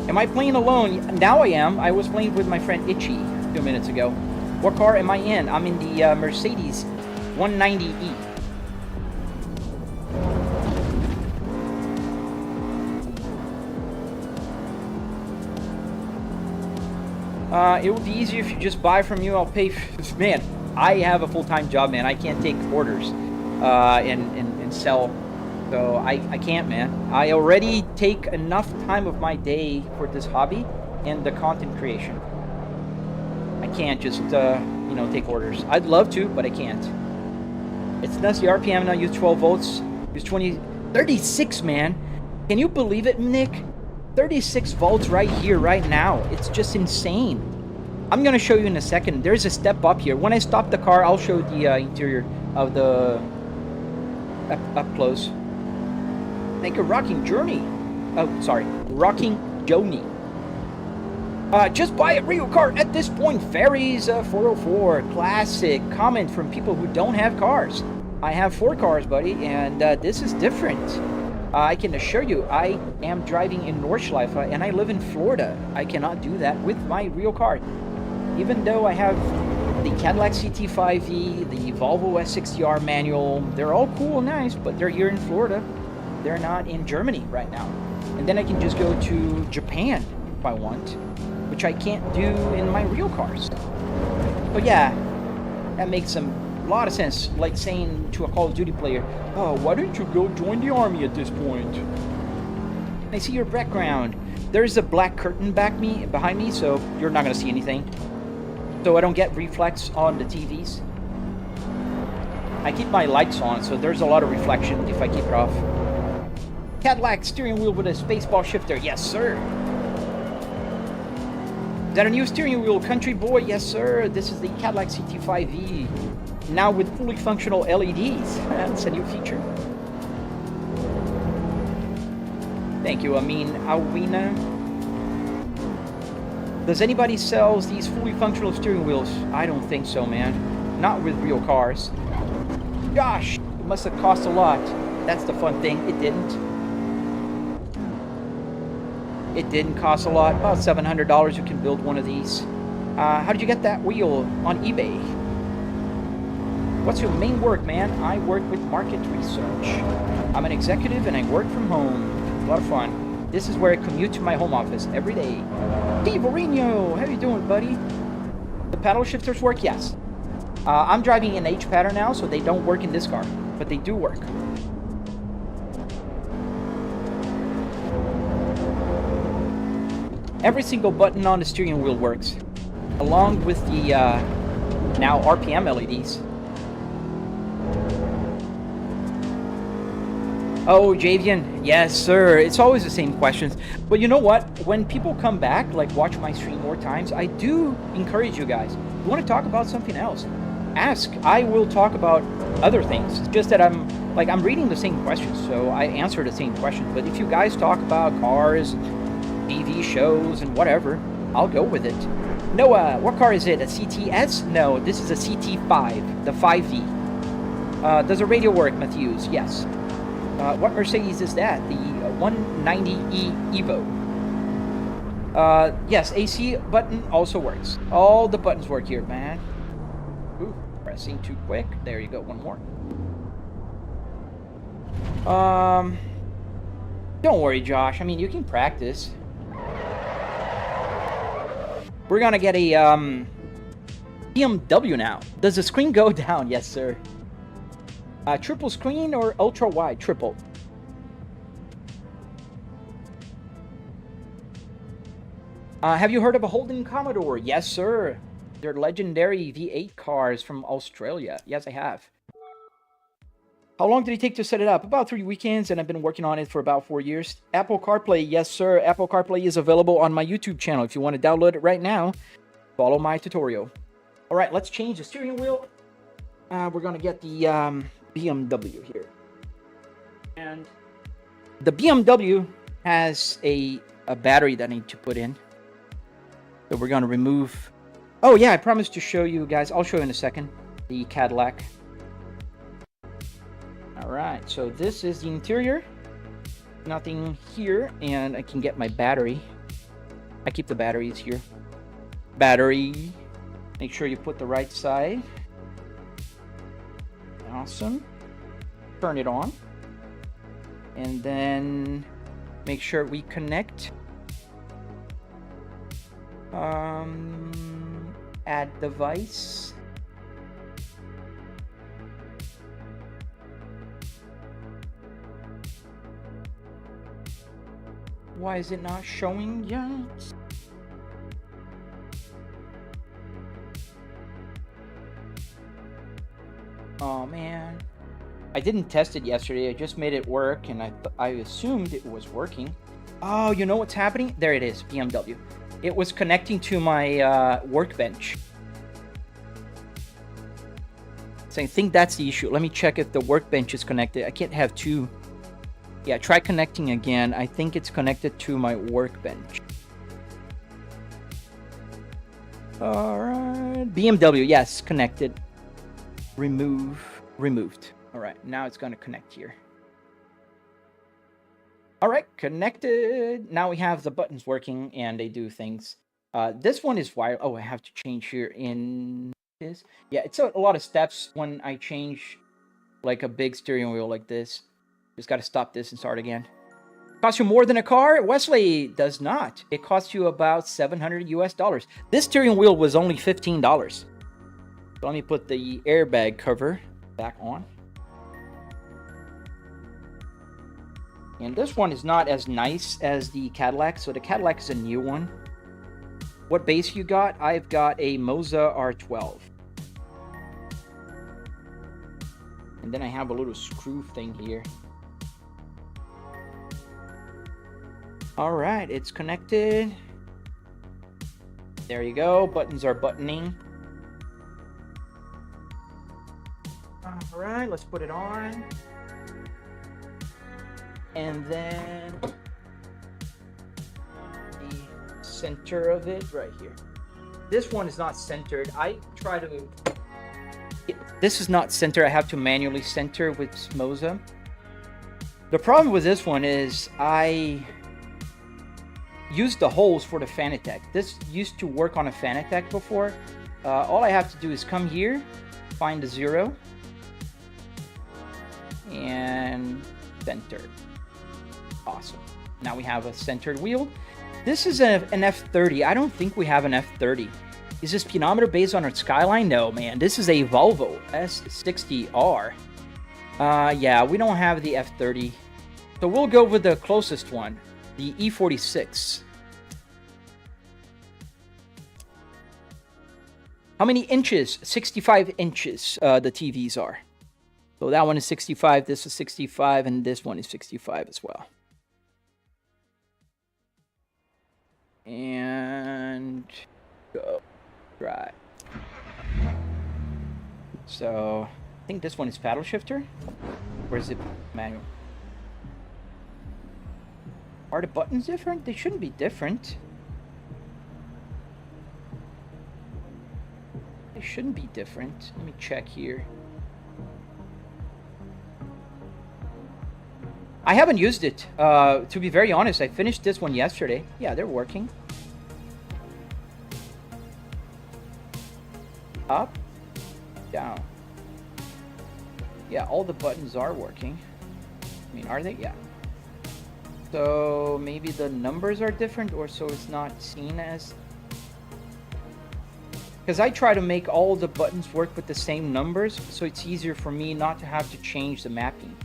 Am I playing alone? Now I am. I was playing with my friend Itchy 2 minutes ago. What car am I in? I'm in the Mercedes 190E. It would be easier if you just buy from you. I'll pay. Man, I have a full-time job, man. I can't take orders and sell. So I can't, man. I already take enough time of my day for this hobby and the content creation. I can't just, you know, take orders. I'd love to, but I can't. It's nuts. The RPM now use 12 volts. Use 36, man. Can you believe it, Nick? 36 volts right here, right now. It's just insane. I'm going to show you in a second. There's a step up here. When I stop the car, I'll show the interior of the up close. Make a rocking journey. Oh, sorry. Rocking Joni. Just buy a real car at this point. Ferries 404. Classic comment from people who don't have cars. I have 4 cars, buddy, and this is different. I can assure you, I am driving in Nordschleife, and I live in Florida. I cannot do that with my real car. Even though I have the Cadillac CT5e, the Volvo S60R manual, they're all cool and nice, but they're here in Florida. They're not in Germany right now. And then I can just go to Japan if I want, which I can't do in my real cars. But yeah, that makes some A lot of sense, like saying to a Call of Duty player, oh, why don't you go join the army at this point? I see your background. There's a black curtain behind me, so you're not going to see anything. So I don't get reflex on the TVs. I keep my lights on, so there's a lot of reflection if I keep it off. Cadillac steering wheel with a spaceball shifter. Yes, sir. Is that a new steering wheel, country boy? Yes, sir. This is the Cadillac CT5E. Now with fully functional LEDs. That's a new feature. Thank you, Awina. Does anybody sell these fully functional steering wheels? I don't think so, man. Not with real cars. Gosh, it must have cost a lot. That's the fun thing. It didn't. It didn't cost a lot. About $700 you can build one of these. How did you get that wheel on eBay? What's your main work, man? I work with market research. I'm an executive and I work from home. A lot of fun. This is where I commute to my home office every day. Steve Orino, how you doing, buddy? The paddle shifters work? Yes. I'm driving an H pattern now, so they don't work in this car, but they do work. Every single button on the steering wheel works, along with the now RPM LEDs. Oh, Javian, yes, sir. It's always the same questions. But you know what? When people come back, like watch my stream more times, I do encourage you guys. If you want to talk about something else, ask. I will talk about other things. It's just that I'm reading the same questions, so I answer the same questions. But if you guys talk about cars, TV shows, and whatever, I'll go with it. Noah, what car is it? A CTS? No, this is a CT5, the 5V. Does the radio work, Matthews? Yes. What Mercedes is that? The 190E Evo. Yes, AC button also works. All the buttons work here, man. Ooh, pressing too quick. There you go, one more. Don't worry, Josh. I mean, you can practice. We're gonna get a BMW now. Does the screen go down? Yes, sir. Triple screen or ultra wide? Triple. Have you heard of a Holden Commodore? Yes, sir. They're legendary V8 cars from Australia. Yes, I have. How long did it take to set it up? About 3 weekends, and I've been working on it for about 4 years. Apple CarPlay, yes, sir. Apple CarPlay is available on my YouTube channel. If you want to download it right now, follow my tutorial. All right, let's change the steering wheel. We're going to get the BMW here. And the BMW has a battery that I need to put in. So we're going to remove... Oh, yeah, I promised to show you guys. I'll show you in a second. The Cadillac. All right, so this is the interior. Nothing here, and I can get my battery. I keep the batteries here. Battery. Make sure you put the right side. Awesome. Turn it on. And then make sure we connect. Add device. Why is it not showing yet? Oh man, I didn't test it yesterday. I just made it work, and I assumed it was working. Oh, you know what's happening? There it is, BMW. It was connecting to my workbench. So I think that's the issue. Let me check if the workbench is connected. I can't have two. Yeah, try connecting again. I think it's connected to my workbench. All right, BMW, yes, connected. Removed. All right, now it's going to connect here. All right, connected. Now we have the buttons working, and they do things. This one is wired. Oh, I have to change here in this. Yeah, it's a lot of steps when I change like a big steering wheel like this. Just got to stop this and start again. Costs you more than a car? Wesley, does not. It costs you about $700 US. This steering wheel was only $15. So let me put the airbag cover back on. And this one is not as nice as the Cadillac, so the Cadillac is a new one. What base you got? I've got a Moza R12. And then I have a little screw thing here. All right, it's connected. There you go. Buttons are buttoning. All right, let's put it on. And then the center of it right here. This one is not centered. I try to... This is not centered. I have to manually center with Moza. The problem with this one is I used the holes for the Fanatec. This used to work on a Fanatec before. All I have to do is come here, find the 0, and center. Awesome. Now we have a centered wheel. This is an F30. I don't think we have an F30. Is this speedometer based on our Skyline? No, man. This is a Volvo S60R. Yeah, we don't have the F30. So we'll go with the closest one, the E46. How many inches? 65 inches the TVs are. So that one is 65, this is 65, and this one is 65 as well. And go. Right. So I think this one is paddle shifter. Or is it manual? Are the buttons different? They shouldn't be different. They shouldn't be different. Let me check here. I haven't used it. To be very honest, I finished this one yesterday. Yeah, they're working. Up, down. Yeah, all the buttons are working. I mean, are they? Yeah. So maybe the numbers are different, or so it's not seen as... Because I try to make all the buttons work with the same numbers, so it's easier for me not to have to change the mapping.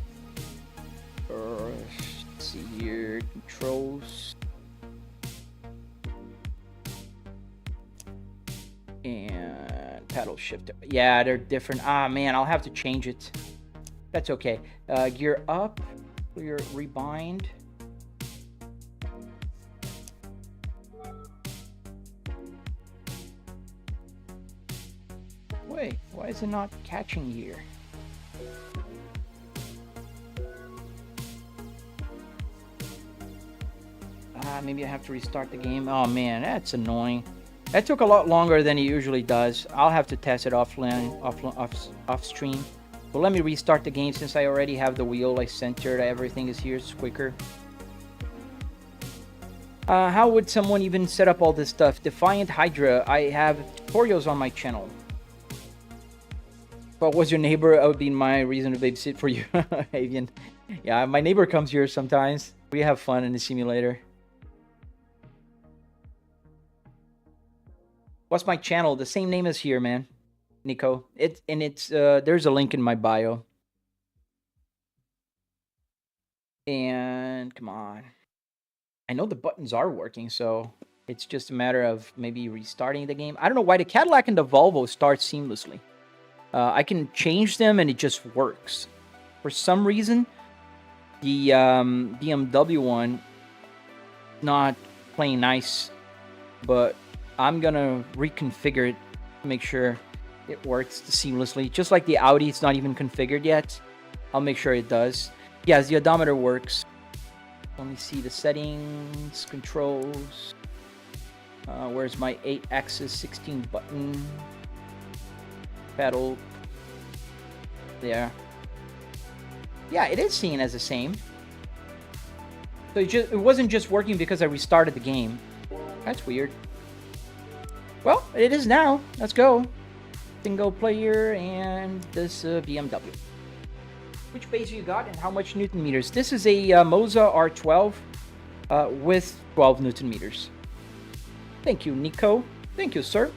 Let's see here, controls. And paddle shifter. Yeah, they're different. Ah, man, I'll have to change it. That's okay. Gear up, clear, rebind. Wait, why is it not catching here? Maybe I have to restart the game. Oh man, that's annoying. That took a lot longer than it usually does. I'll have to test it offline, off stream. But let me restart the game since I already have the wheel. I centered. Everything is here. It's quicker. How would someone even set up all this stuff? Defiant Hydra. I have tutorials on my channel. If I was your neighbor, that would be my reason to babysit for you, Avian. Yeah, my neighbor comes here sometimes. We have fun in the simulator. What's my channel? The same name as here, man. Nico. There's a link in my bio. And come on. I know the buttons are working, so it's just a matter of maybe restarting the game. I don't know why the Cadillac and the Volvo start seamlessly. I can change them and it just works. For some reason, the BMW one not playing nice, but I'm gonna reconfigure it to make sure it works seamlessly. Just like the Audi, it's not even configured yet. I'll make sure it does. Yes, the odometer works. Let me see the settings, controls. Where's my 8-axis 16 button? Pedal. There. Yeah, it is seen as the same. So it wasn't just working because I restarted the game. That's weird. Well, it is now. Let's go. Single player and this BMW. Which base you got and how much Newton meters? This is a Moza R12 with 12 Newton meters. Thank you, Nico. Thank you, sir.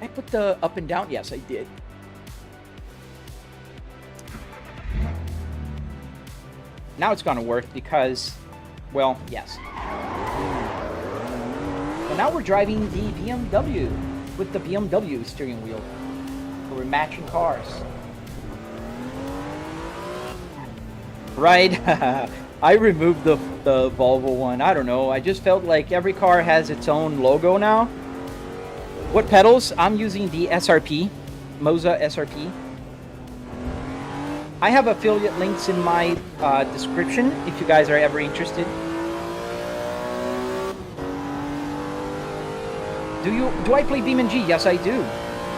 I put the up and down? Yes, I did. Now it's gonna work because, well, yes. Well, now we're driving the BMW with the BMW steering wheel. So we're matching cars. Right? I removed the Volvo one. I don't know. I just felt like every car has its own logo now. What pedals? I'm using the SRP, Moza SRP. I have affiliate links in my description if you guys are ever interested. Do I play BeamNG? Yes, I do.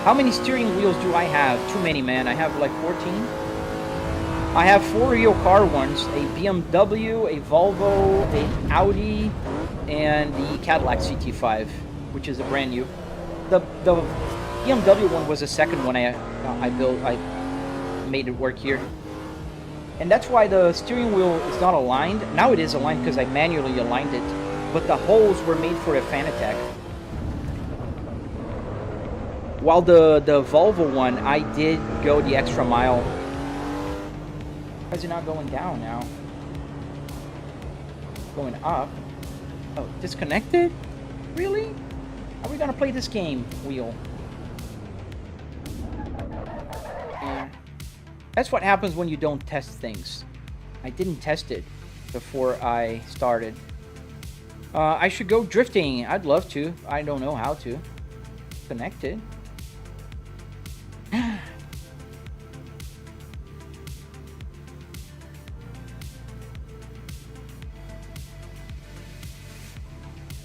How many steering wheels do I have? Too many, man. I have like 14. I have 4 real car ones, a BMW, a Volvo, an Audi, and the Cadillac CT5, which is a brand new. The BMW one was the second one I built. I made it work here. And that's why the steering wheel is not aligned. Now it is aligned because I manually aligned it. But the holes were made for a Fanatec. While the Volvo one, I did go the extra mile. Why is it not going down now? Going up. Oh, disconnected? Really? Are we gonna play this game, wheel? Yeah. That's what happens when you don't test things. I didn't test it before I started. I should go drifting. I'd love to. I don't know how to. Connected.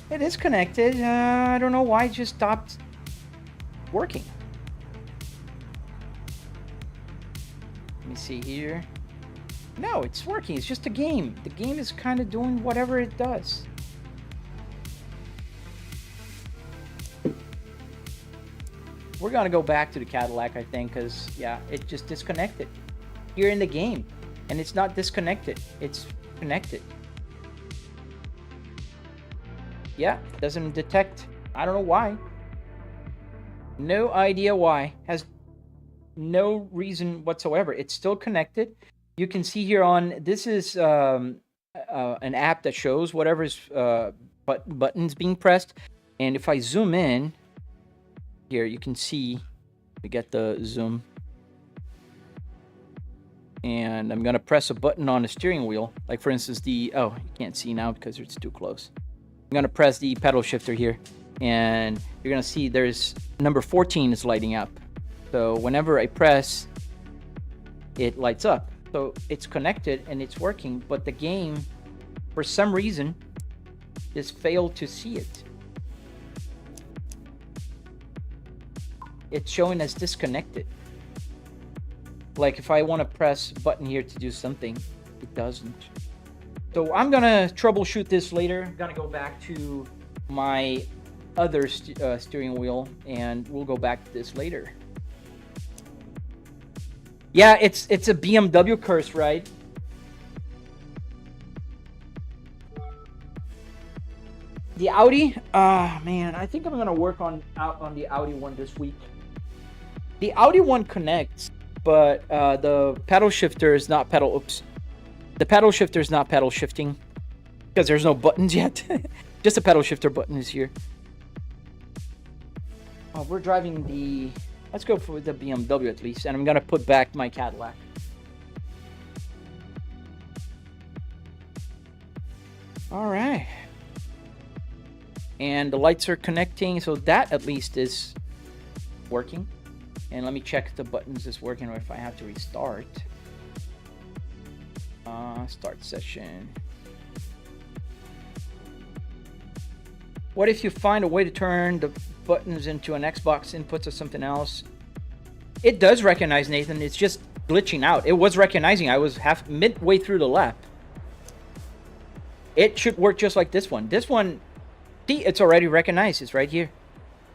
It is connected. I don't know why it just stopped working. Let me see here. No, it's working. It's just a game. The game is kind of doing whatever it does. We're gonna go back to the Cadillac, I think, because yeah, it just disconnected. You're in the game, and it's not disconnected. It's connected. Yeah, doesn't detect. I don't know why. No idea why. Has no reason whatsoever. It's still connected. You can see here on this is an app that shows whatever's buttons being pressed. And if I zoom in here, you can see we get the zoom. And I'm gonna press a button on the steering wheel. Like for instance, you can't see now because it's too close. I'm gonna press the pedal shifter here, and you're gonna see there's number 14 is lighting up. So whenever I press, it lights up. So it's connected and it's working, but the game, for some reason, just failed to see it. It's showing as disconnected. Like if I want to press button here to do something, it doesn't. So I'm gonna troubleshoot this later. I'm gonna go back to my other steering wheel, and we'll go back to this later. Yeah, it's a BMW curse, right? The Audi, man, I think I'm gonna work on the Audi one this week. The Audi one connects, but the pedal shifter is not pedal. Oops. The pedal shifter is not pedal shifting because there's no buttons yet. Just a pedal shifter button is here. Oh, we're driving the... Let's go for the BMW at least. And I'm going to put back my Cadillac. All right. And the lights are connecting. So that at least is working. And let me check if the buttons is working or if I have to restart. Start session. What if you find a way to turn the buttons into an Xbox inputs or something else? It does recognize, Nathan. It's just glitching out. It was recognizing. I was midway through the lap. It should work just like this one. This one, see, it's already recognized. It's right here.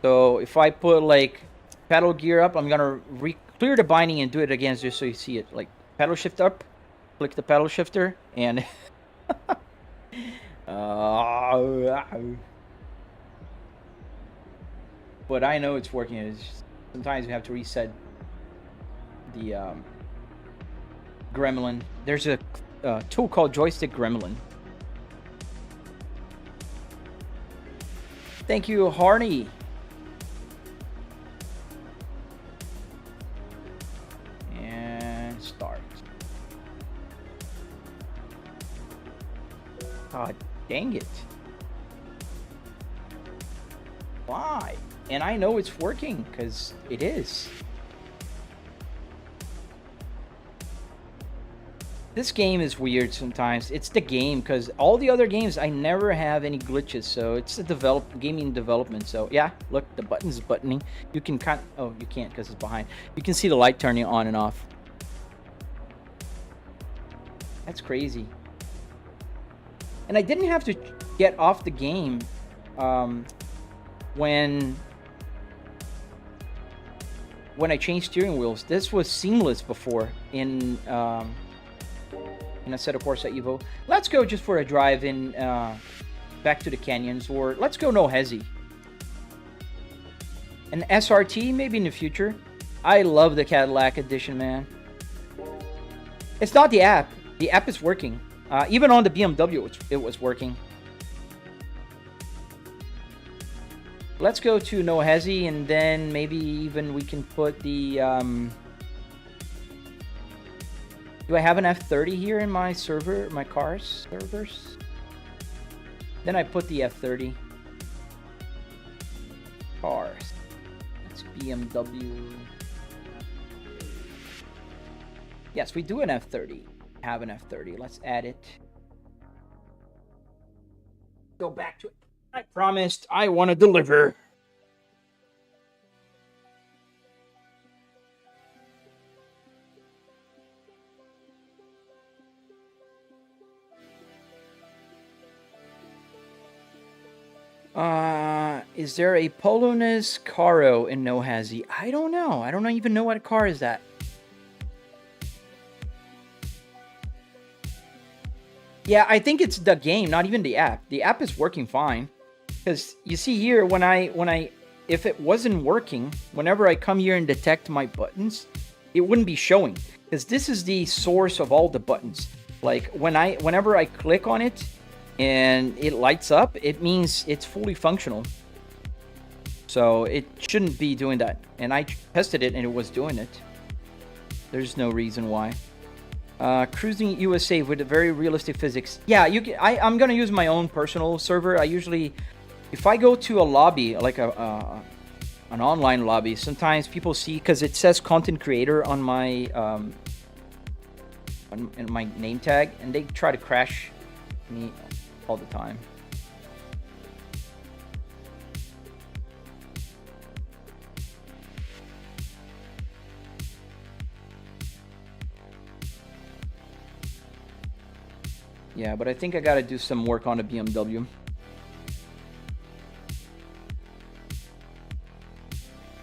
So if I put like pedal gear up, I'm gonna clear the binding and do it again just so you see it. Like pedal shift up. Click the pedal shifter and but I know it's working. It's just, sometimes we have to reset the gremlin. There's a tool called joystick gremlin. Thank you, Harney. And start. God dang it. Why? And I know it's working because it is. This game is weird sometimes. It's the game, because all the other games I never have any glitches, so it's the gaming development. So yeah, look, the button's buttoning. You can oh, you can't because it's behind. You can see the light turning on and off. That's crazy. And I didn't have to get off the game when I changed steering wheels. This was seamless before in a set of Corsa Evo. Let's go just for a drive in back to the canyons, or let's go no hezzy. An SRT maybe in the future. I love the Cadillac edition, man. It's not the app. The app is working. Even on the BMW, it was working. Let's go to no hezzy, and then maybe even we can put the do I have an F30 here in my server, my cars servers? Then I put the F30. Cars. That's BMW. Yes, we do an F30. Have an F30. Let's add it. Go back to it. I promised I want to deliver. Is there a Polonez Caro in No Hezzy? I don't know. I don't even know what car is that. Yeah, I think it's the game, not even the app. The app is working fine. Because you see here, if it wasn't working, whenever I come here and detect my buttons, it wouldn't be showing. Because this is the source of all the buttons. Like whenever I click on it and it lights up, it means it's fully functional. So it shouldn't be doing that. And I tested it and it was doing it. There's no reason why. Cruising USA with a very realistic physics. Yeah, I'm gonna use my own personal server. I usually, if I go to a lobby, like an online lobby, sometimes people see, because it says content creator on my in my name tag, and they try to crash me all the time. Yeah, but I think I gotta do some work on the BMW.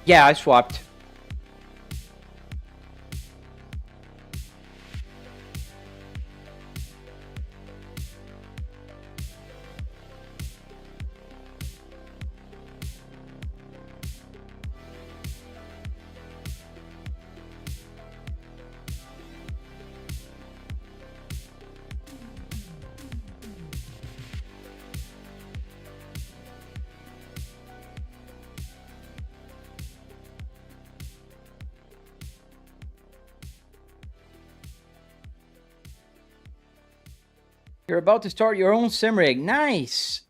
Yeah, I swapped. You're about to start your own sim rig. Nice.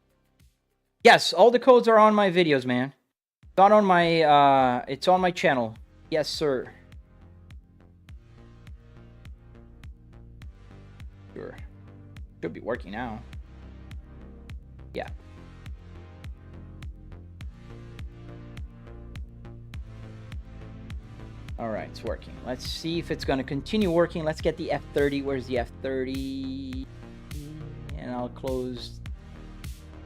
Yes, all the codes are on my videos, man. It's not on my it's on my channel. Yes, sir. Sure. Should be working now. Yeah. All right, it's working. Let's see if it's going to continue working. Let's get the F30. Where's the F30? And I'll close.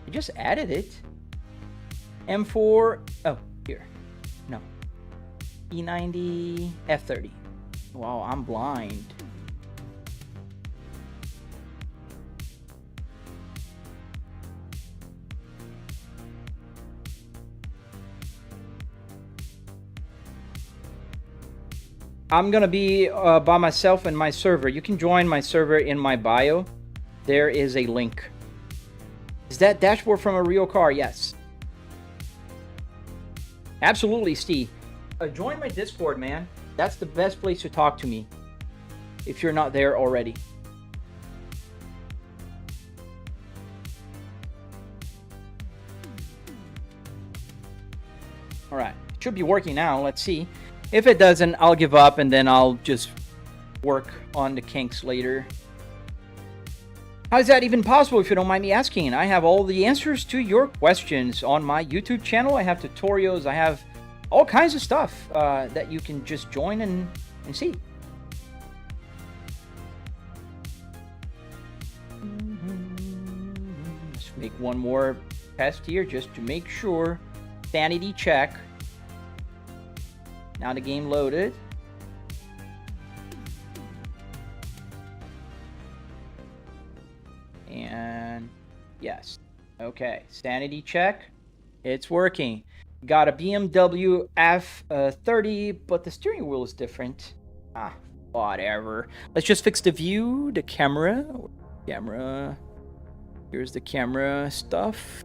I just added it. M4. Oh, here. No. E90. F30. Wow, I'm blind. I'm gonna be by myself in my server. You can join my server in my bio. There is a link. Is that dashboard from a real car? Yes. Absolutely, Steve. Join my Discord, man. That's the best place to talk to me. If you're not there already. All right. It should be working now. Let's see. If it doesn't, I'll give up and then I'll just work on the kinks later. How is that even possible if you don't mind me asking? I have all the answers to your questions on my YouTube channel. I have tutorials. I have all kinds of stuff that you can just join and see. Let's make one more test here just to make sure. Sanity check. Now the game loaded. And yes. Okay. Sanity check. It's working. Got a BMW F30, but the steering wheel is different. Ah, whatever. Let's just fix the view, the camera. Camera. Here's the camera stuff.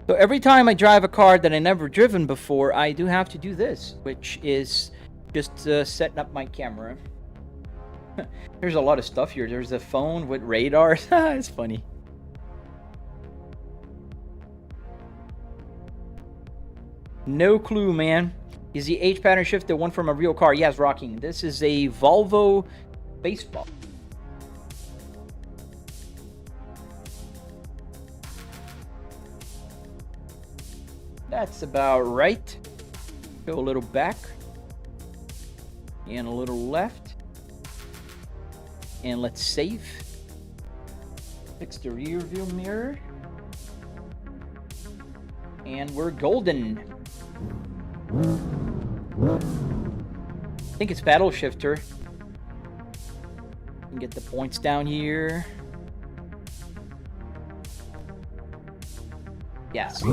So every time I drive a car that I never driven before, I do have to do this, which is just setting up my camera. There's a lot of stuff here. There's a phone with radar. It's funny. No clue, man. Is the H pattern shift the one from a real car? Yes, rocking. This is a Volvo baseball. That's about right. Go a little back. And a little left. And let's save. Fix the rear view mirror. And we're golden. I think it's paddle shifter. And get the points down here. Yes.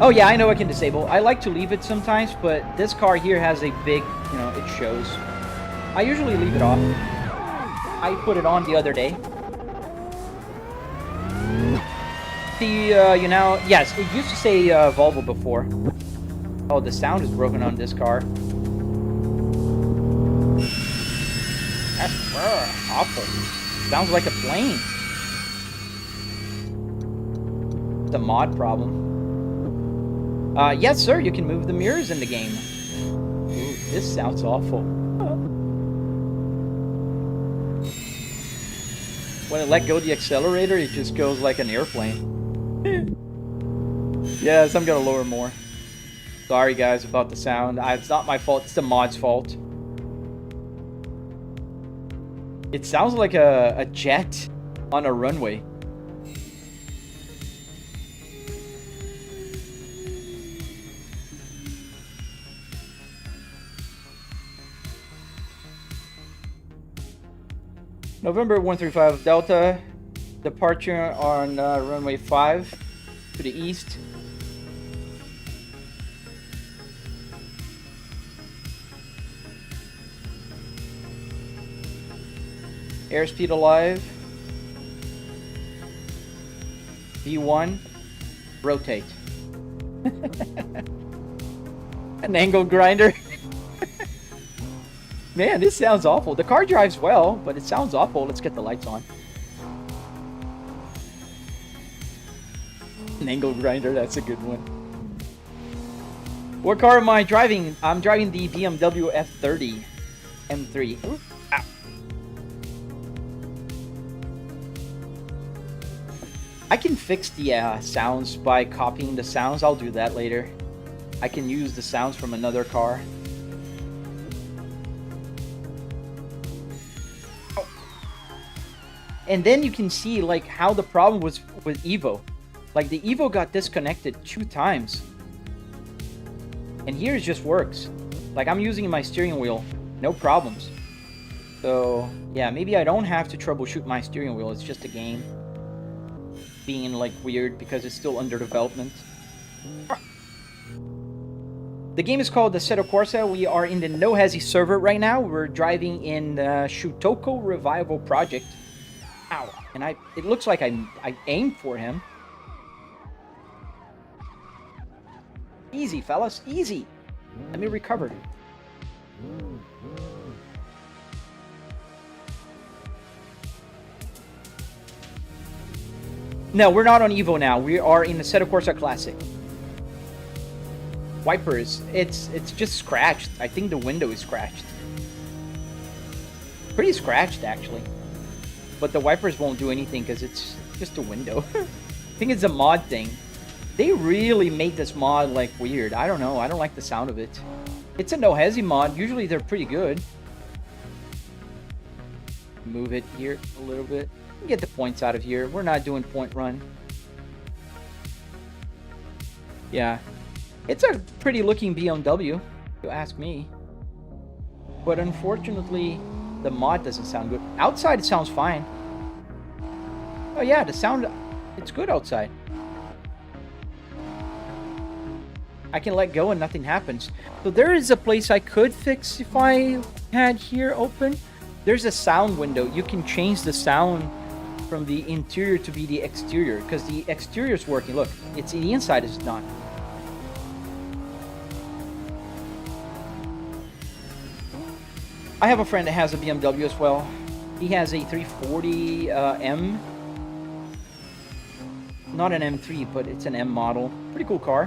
Oh yeah, I know I can disable. I like to leave it sometimes, but this car here has a big, you know, it shows. I usually leave it off. I put it on the other day. You know, yes, it used to say Volvo before. Oh, the sound is broken on this car. That's awful. Sounds like a plane. It's a mod problem. Yes, sir, you can move the mirrors in the game. Ooh, this sounds awful. When I let go of the accelerator, it just goes like an airplane. Yes, I'm gonna lower more. Sorry, guys, about the sound. It's not my fault. It's the mod's fault. It sounds like a jet on a runway. November 135 Delta, departure on runway 5 to the east. Airspeed alive. V1, rotate. An angle grinder. Man, this sounds awful. The car drives well, but it sounds awful. Let's get the lights on. An angle grinder, that's a good one. What car am I driving? I'm driving the BMW F30 M3. Ooh, ow. I can fix the sounds by copying the sounds. I'll do that later. I can use the sounds from another car. And then you can see like how the problem was with Evo. Like the Evo got disconnected 2 times. And here it just works. Like I'm using my steering wheel, no problems. So yeah, maybe I don't have to troubleshoot my steering wheel. It's just a game being like weird because it's still under development. The game is called Assetto Corsa. We are in the No Hesi server right now. We're driving in the Shutoko Revival Project. Ow. And it looks like I aimed for him. Easy, fellas. Easy. Let me recover. No, we're not on Evo now. We are in the Assetto Corsa Classic. Wipers. It's just scratched. I think the window is scratched. Pretty scratched, actually. But the wipers won't do anything because it's just a window. I think it's a mod thing. They really made this mod, like, weird. I don't know. I don't like the sound of it. It's a No Hesi mod. Usually they're pretty good. Move it here a little bit. Get the points out of here. We're not doing point run. Yeah. It's a pretty looking BMW, if you ask me. But unfortunately, the mod doesn't sound good. Outside, it sounds fine. Oh yeah, the sound, it's good outside. I can let go and nothing happens. So there is a place I could fix if I had here open. There's a sound window. You can change the sound from the interior to be the exterior, because the exterior is working. Look, it's the inside is not. I have a friend that has a BMW as well. He has a 340 M. Not an M3, but it's an M model. Pretty cool car.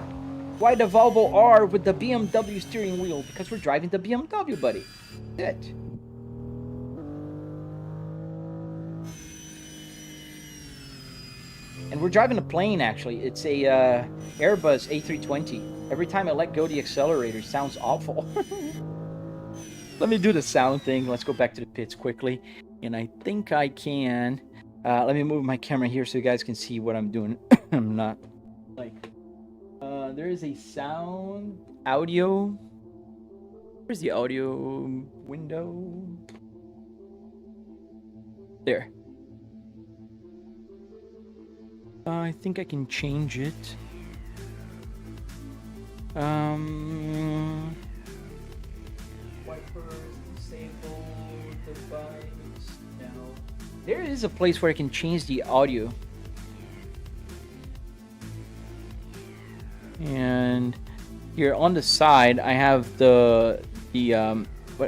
Why the Volvo R with the BMW steering wheel? Because we're driving the BMW, buddy. That's it. And we're driving a plane, actually. It's a Airbus A320. Every time I let go the accelerator, it sounds awful. Let me do the sound thing. Let's go back to the pits quickly. And I think I can. Let me move my camera here so you guys can see what I'm doing. I'm not like... there is a sound audio. Where's the audio window? There. I think I can change it. Wipers, disable, device. No. There is a place where I can change the audio. And here on the side, I have the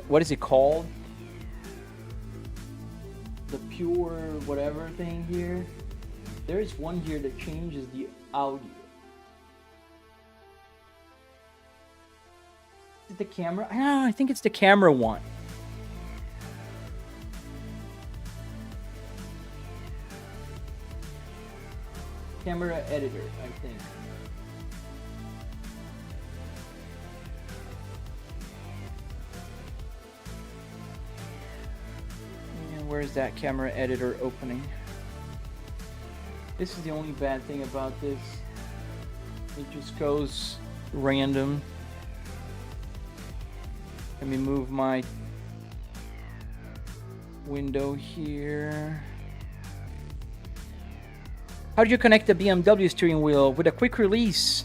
what is it called? The pure whatever thing here. There is one here that changes the audio. Is it the camera? I think it's the camera one. Camera editor, I think. Where's that camera editor opening? This is the only bad thing about this. It just goes random. Let me move my window here. How do you connect the BMW steering wheel? With a quick release.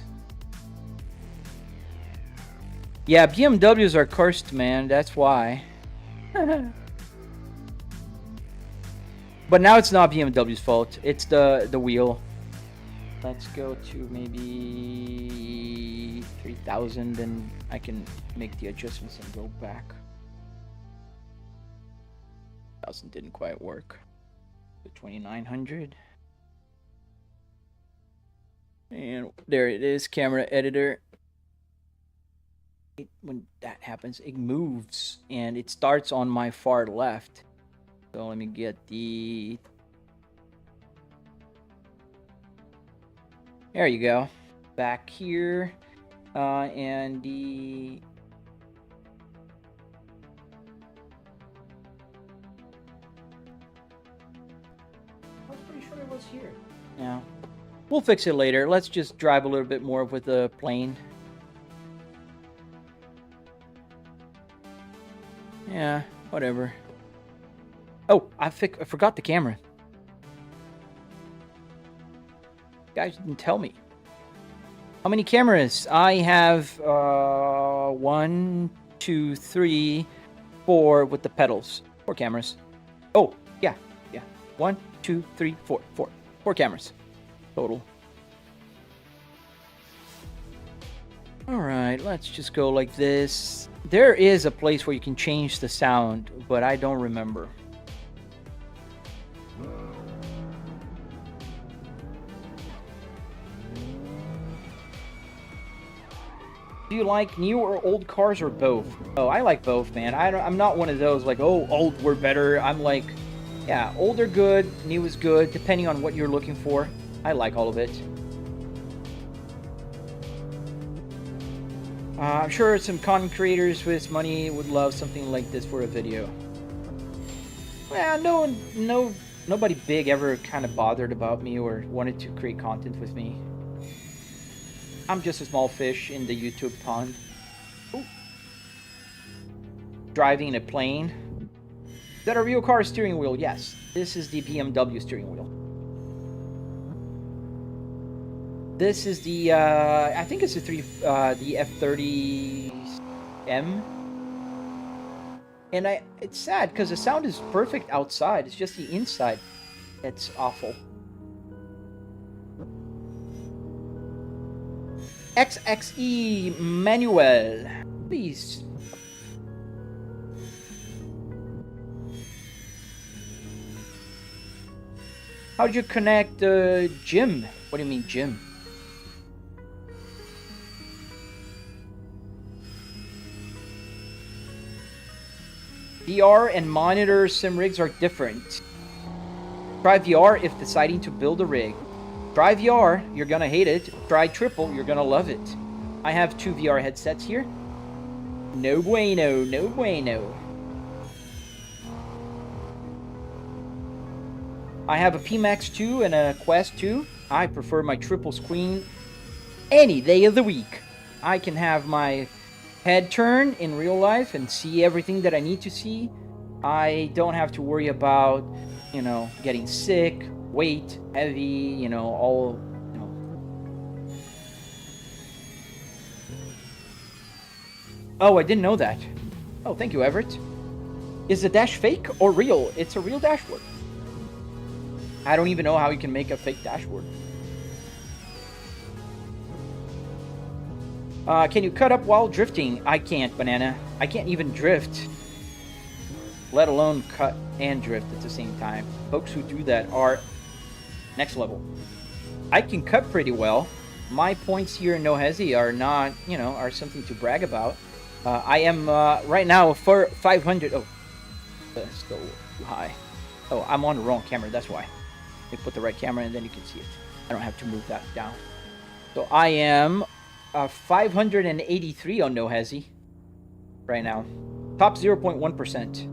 Yeah, BMWs are cursed, man. That's why. But now it's not BMW's fault. It's the wheel. Let's go to maybe 3,000 and I can make the adjustments and go back. 1,000 didn't quite work. The 2,900. And there it is, camera editor. When that happens, it moves and it starts on my far left. So let me get the... There you go. Back here. And the... I was pretty sure it was here. Yeah. We'll fix it later. Let's just drive a little bit more with the plane. Yeah, whatever. Oh, I forgot the camera. You guys didn't tell me. How many cameras? I have 1, 2, 3, 4 with the pedals. 4 cameras. Oh, yeah. 1, 2, 3, 4. 4 cameras total. Alright, let's just go like this. There is a place where you can change the sound, but I don't remember. Do you like new or old cars or both? Oh, I like both, man. I'm not one of those like, oh, old were better. I'm like, yeah, old are good, new is good, depending on what you're looking for. I like all of it. I'm sure some content creators with money would love something like this for a video. Well, nobody big ever kind of bothered about me or wanted to create content with me. I'm just a small fish in the YouTube pond. Ooh. Driving a plane. Is that a real car steering wheel? Yes. This is the BMW steering wheel. This is the, I think it's the F30M. And it's sad because the sound is perfect outside. It's just the inside that's awful. XXE Manuel, please. How'd you connect the gym? What do you mean gym? VR and monitor sim rigs are different. Try VR if deciding to build a rig. Try VR, you're gonna hate it. Try triple, you're gonna love it. I have 2 VR headsets here. No bueno, no bueno. I have a PMax 2 and a Quest 2. I prefer my triple screen any day of the week. I can have my head turn in real life and see everything that I need to see. I don't have to worry about, you know, getting sick, weight, heavy, you know, all, you know. Oh, I didn't know that. Oh, thank you, Everett. Is the dash fake or real? It's a real dashboard. I don't even know how you can make a fake dashboard. Can you cut up while drifting? I can't, Banana. I can't even drift, let alone cut and drift at the same time. Folks who do that are next level. I can cut pretty well. My points here in No Hesi are not, you know, are something to brag about. I am right now for 500. Oh, that's still too high. Oh, I'm on the wrong camera. That's why. They put the right camera and then you can see it. I don't have to move that down. So I am 583 on No Hesi right now. Top 0.1%.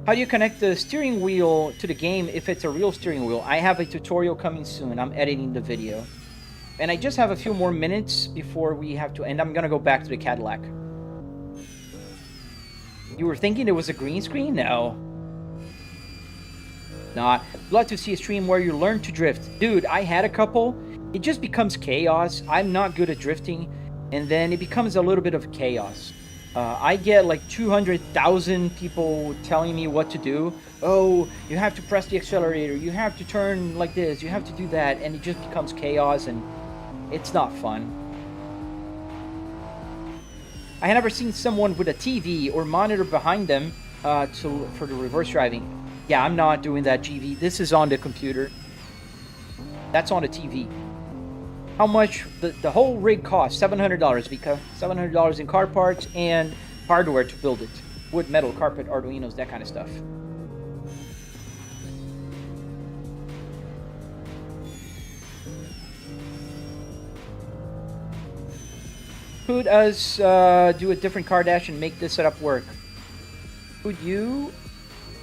How do you connect the steering wheel to the game if it's a real steering wheel? I have a tutorial coming soon. I'm editing the video. And I just have a few more minutes before we have to end. I'm gonna go back to the Cadillac. You were thinking it was a green screen? No. Not. Glad to see a stream where you learn to drift. Dude, I had a couple. It just becomes chaos. I'm not good at drifting. And then it becomes a little bit of chaos. I get like 200,000 people telling me what to do. Oh, you have to press the accelerator. You have to turn like this. You have to do that. And it just becomes chaos and it's not fun. I had never seen someone with a TV or monitor behind them for the reverse driving. Yeah, I'm not doing that, GV. This is on the computer. That's on the TV. How much the whole rig costs? $700, Vika. $700 in car parts and hardware to build it. Wood, metal, carpet, arduinos, that kind of stuff. Could us do a different car dash and make this setup work? Could you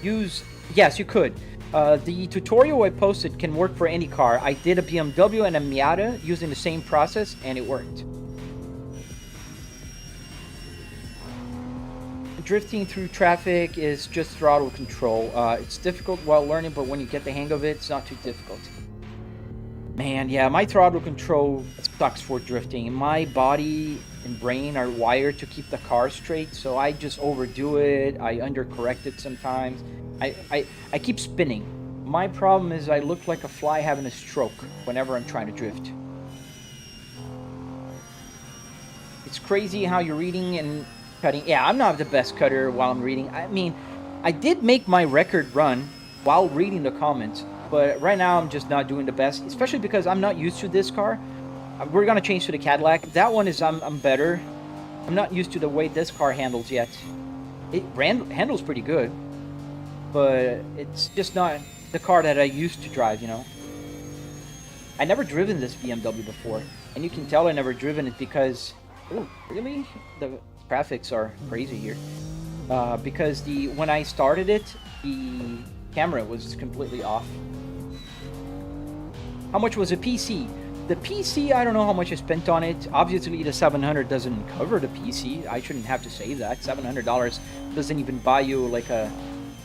use... Yes, you could. The tutorial I posted can work for any car. I did a BMW and a Miata using the same process, and it worked. Drifting through traffic is just throttle control. It's difficult while learning, but when you get the hang of it, it's not too difficult. Man, yeah, my throttle control sucks for drifting. My body and brain are wired to keep the car straight, so I just overdo it. I undercorrect it sometimes. I keep spinning. My problem is I look like a fly having a stroke whenever I'm trying to drift. It's crazy how you're reading and cutting. Yeah, I'm not the best cutter while I'm reading. I mean, I did make my record run while reading the comments, but right now I'm just not doing the best, especially because I'm not used to this car. We're gonna change to the Cadillac. That one is I'm better. I'm not used to the way this car handles yet. It handles pretty good, but it's just not the car that I used to drive, you know. I never driven this BMW before, and you can tell I never driven it because, oh, really? The graphics are crazy here. Because when I started it, the camera was completely off. How much was a PC? The PC, I don't know how much I spent on it. Obviously, the 700 doesn't cover the PC. I shouldn't have to say that. $700 doesn't even buy you like an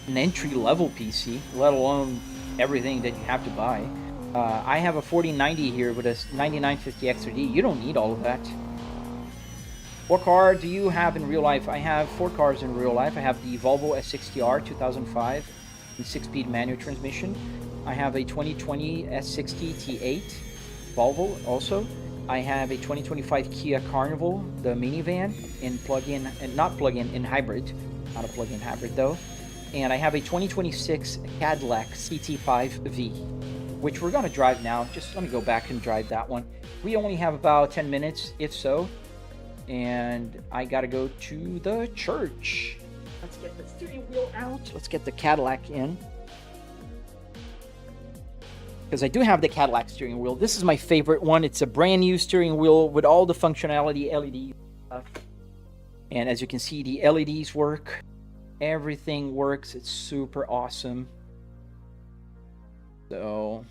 entry-level PC, let alone everything that you have to buy. I have a 4090 here with a 9950 XRD. You don't need all of that. What car do you have in real life? I have 4 cars in real life. I have the Volvo S60R 2005 and 6-speed manual transmission. I have a 2020 S60 T8 Volvo also. I have a 2025 Kia Carnival, the minivan, in plug-in, and not plug-in, in hybrid. Not a plug-in hybrid though. And I have a 2026 Cadillac CT5V, which we're gonna drive now. Just let me go back and drive that one. We only have about 10 minutes, if so. And I gotta go to the church. Let's get the steering wheel out. Let's get the Cadillac in. Because I do have the Cadillac steering wheel. This is my favorite one. It's a brand new steering wheel with all the functionality, LED stuff. And as you can see, the LEDs work. Everything works. It's super awesome. So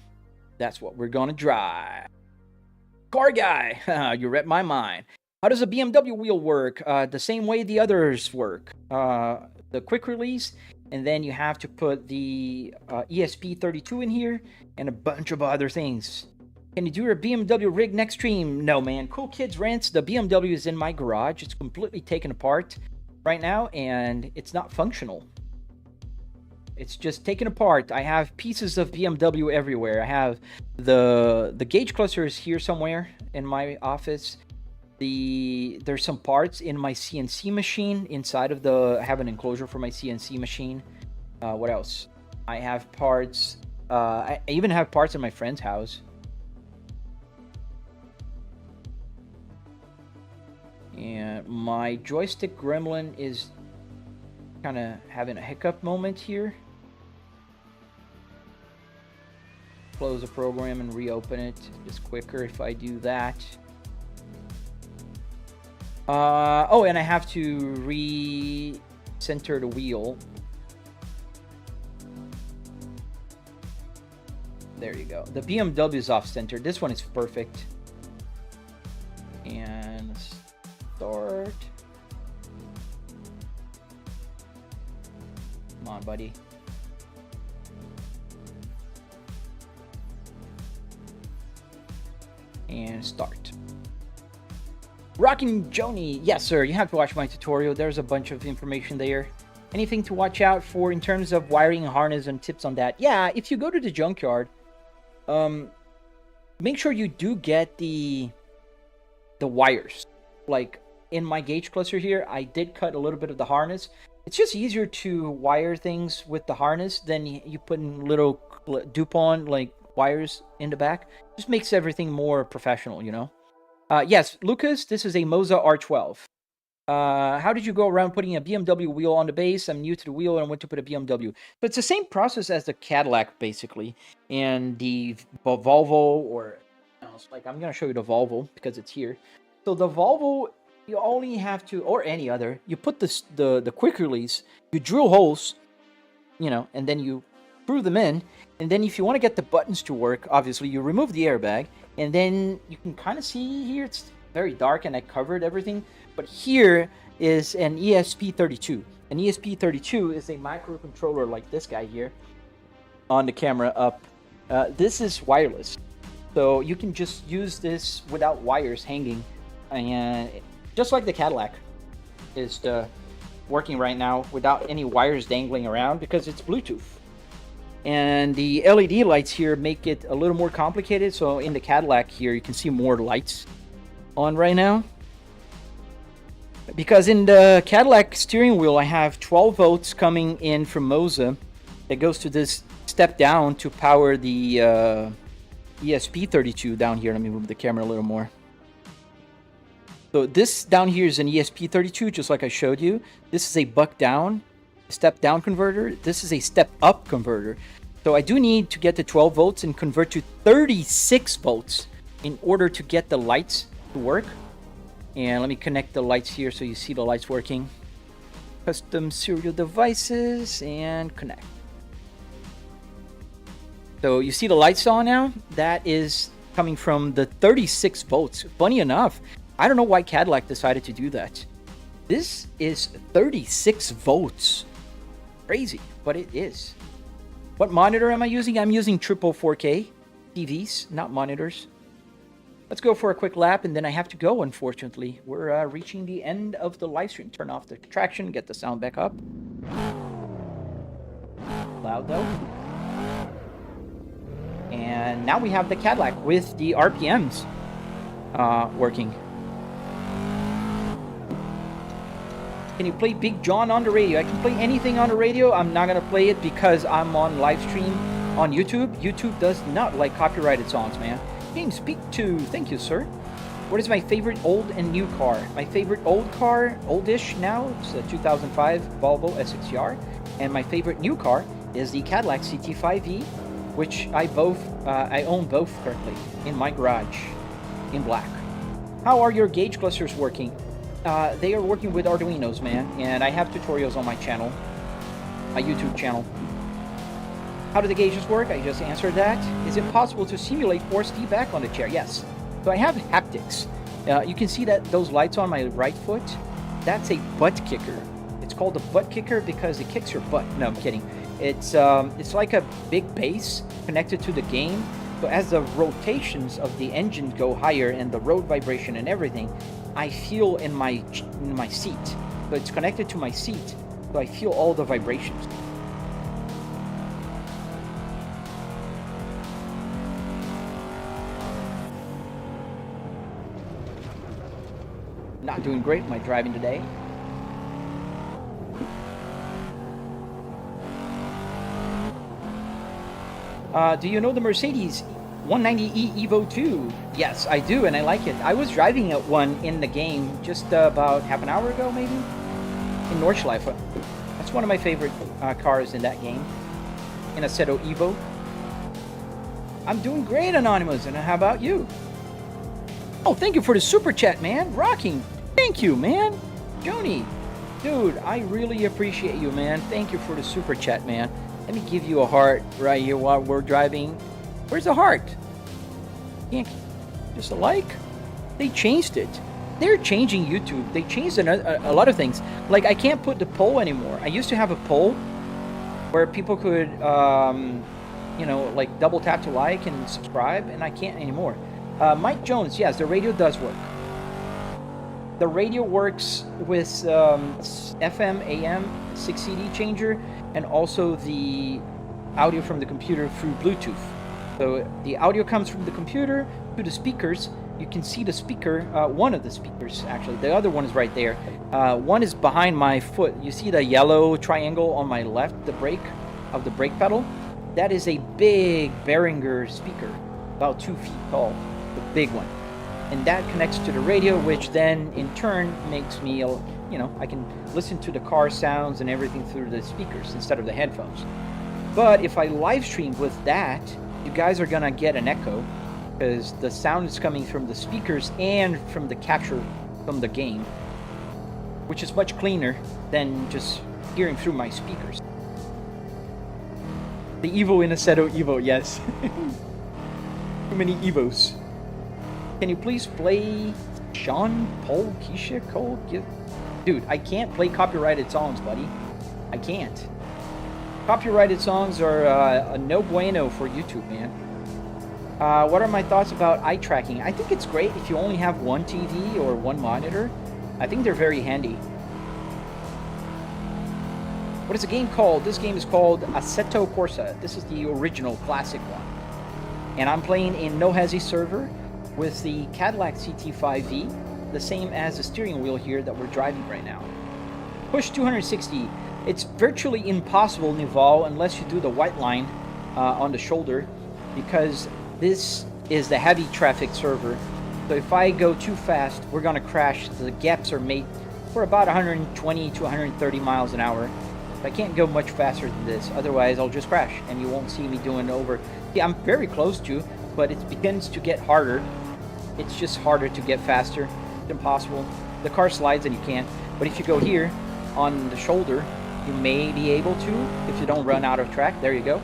that's what we're gonna drive. Car guy, you read my mind. How does a BMW wheel work? The same way the others work. The quick release, and then you have to put the ESP32 in here, and a bunch of other things. Can you do a BMW rig next stream? No, man. Cool Kids Rents, the BMW is in my garage. It's completely taken apart right now, and it's not functional. It's just taken apart. I have pieces of BMW everywhere. I have the gauge cluster is here somewhere in my office. There's some parts in my CNC machine inside of I have an enclosure for my CNC machine. What else? I have parts. I even have parts in my friend's house. And my joystick gremlin is kind of having a hiccup moment here. Close the program and reopen it. It's quicker if I do that. Oh, and I have to re-center the wheel. There you go. The BMW is off-center. This one is perfect. And start. Come on, buddy. And start. Rockin' Joni, yes sir, you have to watch my tutorial. There's a bunch of information there. Anything to watch out for in terms of wiring, harness, and tips on that? Yeah, if you go to the junkyard, make sure you do get the wires. Like in my gauge cluster here, I did cut a little bit of the harness. It's just easier to wire things with the harness than you put in little DuPont like wires in the back. Just makes everything more professional, you know. Yes, Lucas, this is a Moza R12. How did you go around putting a BMW wheel on the base? I'm new to the wheel and I went to put a BMW. But it's the same process as the Cadillac, basically. And the Volvo, or like I'm going to show you the Volvo because it's here. So the Volvo, you only have to, or any other, you put the quick release, you drill holes, you know, and then you screw them in. And then if you want to get the buttons to work, obviously you remove the airbag. And then you can kind of see here, it's very dark and I covered everything. But here is an ESP32. An ESP32 is a microcontroller like this guy here on the camera up. This is wireless. So you can just use this without wires hanging, and just like the Cadillac is working right now without any wires dangling around because it's Bluetooth. And the LED lights here make it a little more complicated. So in the Cadillac here, you can see more lights on right now. Because in the Cadillac steering wheel, I have 12 volts coming in from Moza that goes to this step down to power the ESP32 down here. Let me move the camera a little more. So this down here is an ESP32, just like I showed you. This is a buck down, step down converter. This is a step up converter. So I do need to get to 12 volts and convert to 36 volts in order to get the lights to work. And let me connect the lights here so you see the lights working. Custom serial devices and connect. So you see the lights on now? That is coming from the 36 volts. Funny enough, I don't know why Cadillac decided to do that. This is 36 volts. Crazy, but it is. What monitor am I using? I'm using triple 4K TVs, not monitors. Let's go for a quick lap, and then I have to go, unfortunately. We're reaching the end of the live stream. Turn off the traction, get the sound back up. Loud, though. And now we have the Cadillac with the RPMs working. Can you play Big John on the radio? I can play anything on the radio. I'm not going to play it because I'm on live stream on YouTube. YouTube does not like copyrighted songs, man. Game Speak to, thank you, sir. What is my favorite old and new car? My favorite old car, oldish now, it's a 2005 Volvo S60R. And my favorite new car is the Cadillac CT5e, which I own both currently in my garage in black. How are your gauge clusters working? They are working with arduinos, man, and I have tutorials on my channel, my YouTube channel. How do the gauges work? I just answered that. Is it possible to simulate force feedback on the chair? Yes. So I have haptics. You can see that those lights on my right foot, that's a butt kicker. It's called a butt kicker because it kicks your butt. No, I'm kidding. It's like a big bass connected to the game. So as the rotations of the engine go higher and the road vibration and everything, I feel in my seat. So it's connected to my seat, so I feel all the vibrations. Not doing great. Am I driving today? Do you know the Mercedes 190e Evo 2? Yes, I do, and I like it. I was driving one in the game just about half an hour ago, maybe, in Nordschleife. That's one of my favorite cars in that game, in Assetto Evo. I'm doing great, Anonymous, and how about you? Oh, thank you for the super chat, man. Rocking. Thank you, man. Joni, dude, I really appreciate you, man. Thank you for the super chat, man. Let me give you a heart right here while we're driving. Where's the heart? Can't just a like? They changed it. They're changing YouTube. They changed a lot of things. Like, I can't put the poll anymore. I used to have a poll where people could, you know, like double tap to like and subscribe, and I can't anymore. Mike Jones, yes, the radio does work. The radio works with FM, AM, 6 CD changer, and also the audio from the computer through Bluetooth. So the audio comes from the computer to the speakers. You can see the speaker, one of the speakers actually. The other one is right there. One is behind my foot. You see the yellow triangle on my left, the brake of the brake pedal? That is a big Behringer speaker, about 2 feet tall, the big one. And that connects to the radio, which then in turn makes me, you know, I can listen to the car sounds and everything through the speakers instead of the headphones. But if I live stream with that, you guys are gonna get an echo because the sound is coming from the speakers and from the capture from the game, which is much cleaner than just hearing through my speakers. The Evo in Assetto Evo, yes. Too many Evos. Can you please play Sean, Paul, Keisha, Cole? Dude, I can't play copyrighted songs, buddy. I can't. Copyrighted songs are a no bueno for YouTube, man. What are my thoughts about eye tracking? I think it's great if you only have one TV or one monitor. I think they're very handy. What is the game called? This game is called Assetto Corsa. This is the original classic one. And I'm playing in No Hesi server with the Cadillac CT5V, the same as the steering wheel here that we're driving right now. Push 260. It's virtually impossible, Nival, unless you do the white line on the shoulder, because this is the heavy traffic server. So if I go too fast, we're gonna crash. The gaps are made for about 120 to 130 miles an hour. I can't go much faster than this, otherwise I'll just crash and you won't see me doing over. Yeah, I'm very close to, but it begins to get harder. It's just harder to get faster. It's impossible. The car slides and you can't. But if you go here on the shoulder, you may be able to if you don't run out of track. There you go.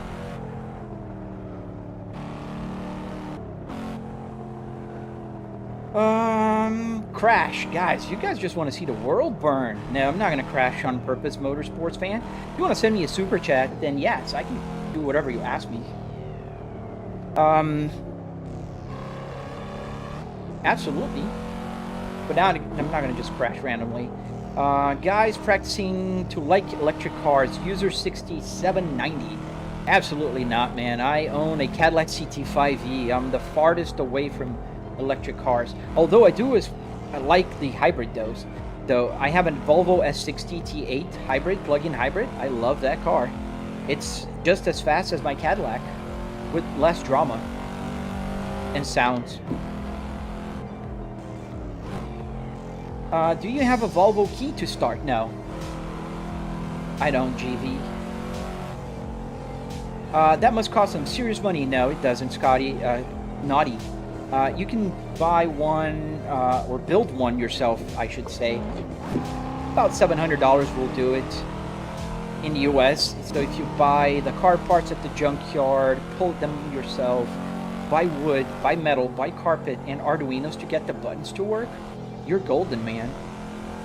Crash. Guys, you guys just want to see the world burn. No, I'm not going to crash on purpose, Motorsports fan. If you want to send me a super chat, then yes, I can do whatever you ask me. Absolutely. But now I'm not going to just crash randomly. Guys practicing to like electric cars. User 6790. Absolutely not, man. I own a Cadillac CT5V. I'm the farthest away from electric cars. Although I like the hybrid though. I have a Volvo S60T8 hybrid, plug-in hybrid. I love that car. It's just as fast as my Cadillac, with less drama and sounds. Do you have a Volvo key to start? No. I don't, GV. That must cost some serious money. No, it doesn't, Scotty. Naughty. You can buy one, or build one yourself, I should say. About $700 will do it in the US. So if you buy the car parts at the junkyard, pull them yourself, buy wood, buy metal, buy carpet, and arduinos to get the buttons to work, you're golden, man.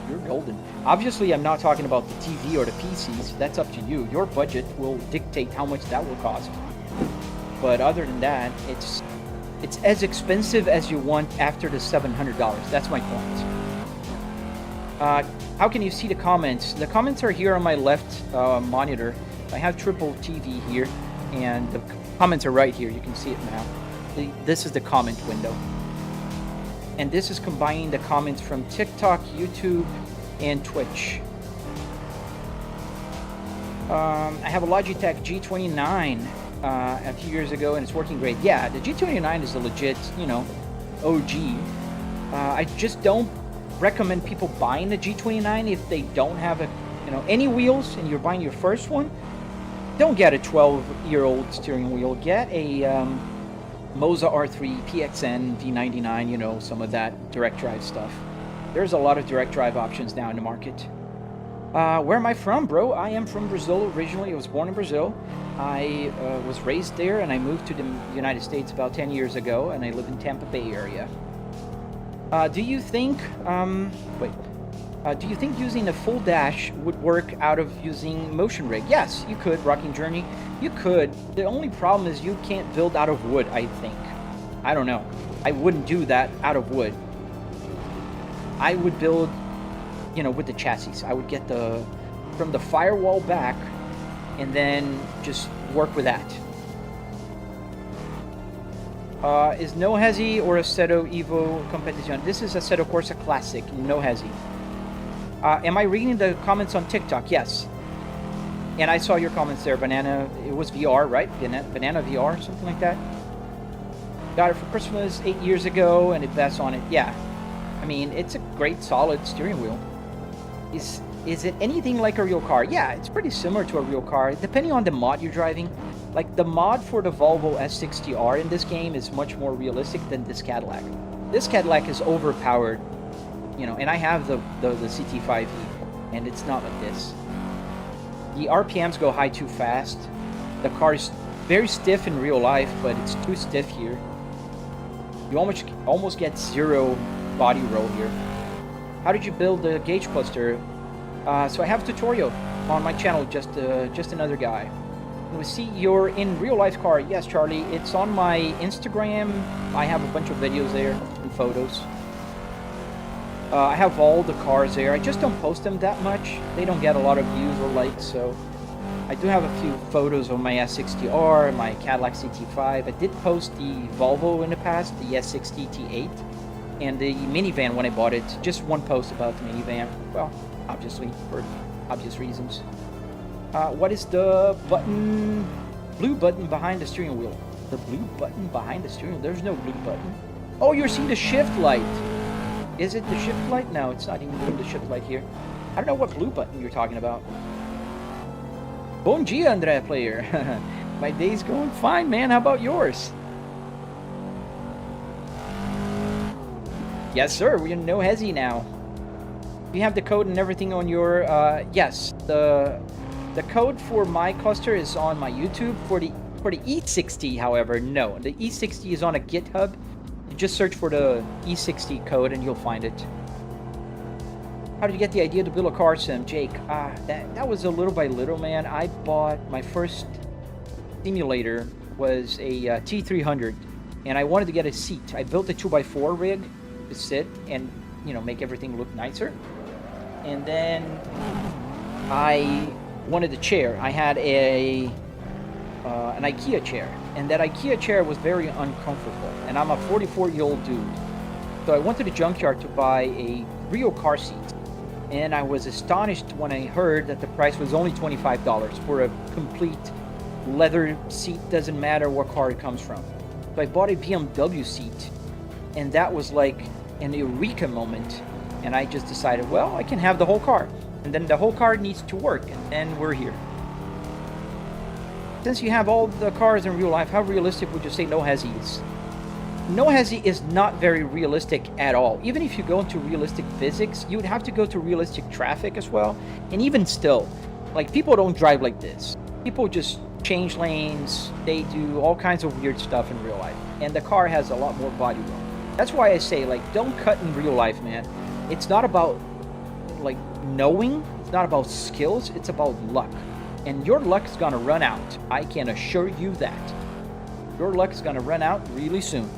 You're golden. Obviously, I'm not talking about the TV or the PCs. That's up to you. Your budget will dictate how much that will cost. But other than that, it's as expensive as you want after the $700. That's my point. How can you see the comments? The comments are here on my left monitor. I have triple TV here, and the comments are right here. You can see it now. This is the comment window. And this is combining the comments from TikTok, YouTube, and Twitch. I have a Logitech G29 a few years ago, and it's working great. Yeah, the G29 is a legit, OG. I just don't recommend people buying the G29 if they don't have any wheels and you're buying your first one. Don't get a 12-year-old steering wheel. Get a Moza R12, PXN, V99, some of that direct drive stuff. There's a lot of direct drive options now in the market. Where am I from, bro? I am from Brazil originally. I was born in Brazil. I was raised there, and I moved to the United States about 10 years ago, and I live in Tampa Bay area. Do you think using a full dash would work out of using motion rig? Yes, you could, Rocking Journey. You could. The only problem is you can't build out of wood, I think. I don't know. I wouldn't do that out of wood. I would build, with the chassis. I would get from the firewall back and then just work with that. Is No Hesi or Assetto Evo Competition? This is Assetto Corsa Classic, No Hesi. Am I reading the comments on TikTok? Yes. And I saw your comments there, Banana. It was VR, right? Banana VR, something like that. Got it for Christmas 8 years ago, and it vests on it. Yeah. I mean, it's a great, solid steering wheel. Is it anything like a real car? Yeah, it's pretty similar to a real car, depending on the mod you're driving. Like, the mod for the Volvo S60R in this game is much more realistic than this Cadillac. This Cadillac is overpowered, and I have the CT5E, and it's not like this. The RPMs go high too fast. The car is very stiff in real life, but it's too stiff here. You almost get zero body roll here. How did you build the gauge cluster? So I have a tutorial on my channel, just another guy. We see you're in real life car. Yes, Charlie. It's on my Instagram. I have a bunch of videos there and photos. I have all the cars there. I just don't post them that much. They don't get a lot of views or likes, so I do have a few photos of my S60R, my Cadillac CT5. I did post the Volvo in the past, the S60 T8, and the minivan when I bought it. Just one post about the minivan. Well, obviously, for obvious reasons. What is the button? Blue button behind the steering wheel. The blue button behind the steering wheel? There's no blue button. Oh, you're seeing the shift light. Is it the shift light? No, it's not even doing the shift light here. I don't know what blue button you're talking about. Bom dia, André player. My day's going fine, man. How about yours? Yes, sir. We're in no hezzy now. You have the code and everything on your... yes, the code for my cluster is on my YouTube. For the E60, however, no. The E60 is on a GitHub. You just search for the E60 code and you'll find it. How did you get the idea to build a car sim, Jake? That was a little by little, man. I bought my first simulator was a T300, and I wanted to get a seat. I built a 2x4 rig to sit and, you know, make everything look nicer. And then I wanted a chair. I had an IKEA chair, and that IKEA chair was very uncomfortable. And I'm a 44-year-old dude, so I went to the junkyard to buy a real car seat. And I was astonished when I heard that the price was only $25 for a complete leather seat, doesn't matter what car it comes from. So I bought a BMW seat, and that was like an eureka moment. And I just decided, well, I can have the whole car. And then the whole car needs to work, and we're here. Since you have all the cars in real life, how realistic would you say no hezzy is? No hezzy is not very realistic at all. Even if you go into realistic physics, you would have to go to realistic traffic as well. And even still, like, people don't drive like this. People just change lanes. They do all kinds of weird stuff in real life. And the car has a lot more body room. That's why I say, like, don't cut in real life, man. It's not about, like, knowing. It's not about skills. It's about luck. And your luck is gonna run out. I can assure you that. Your luck is gonna run out really soon.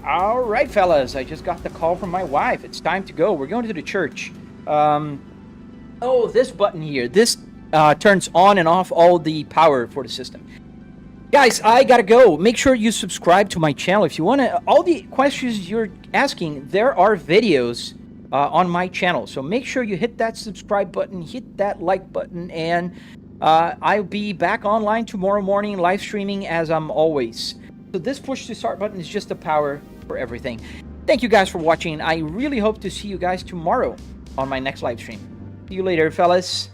All right, fellas, I just got the call from my wife. It's time to go. We're going to the church. Oh, this button here. This turns on and off all the power for the system. Guys, I gotta go. Make sure you subscribe to my channel. If you want to, all the questions you're asking, there are videos on my channel. So make sure you hit that subscribe button, hit that like button, and I'll be back online tomorrow morning, live streaming as I'm always. So this push to start button is just the power for everything. Thank you guys for watching. I really hope to see you guys tomorrow on my next live stream. See you later, fellas.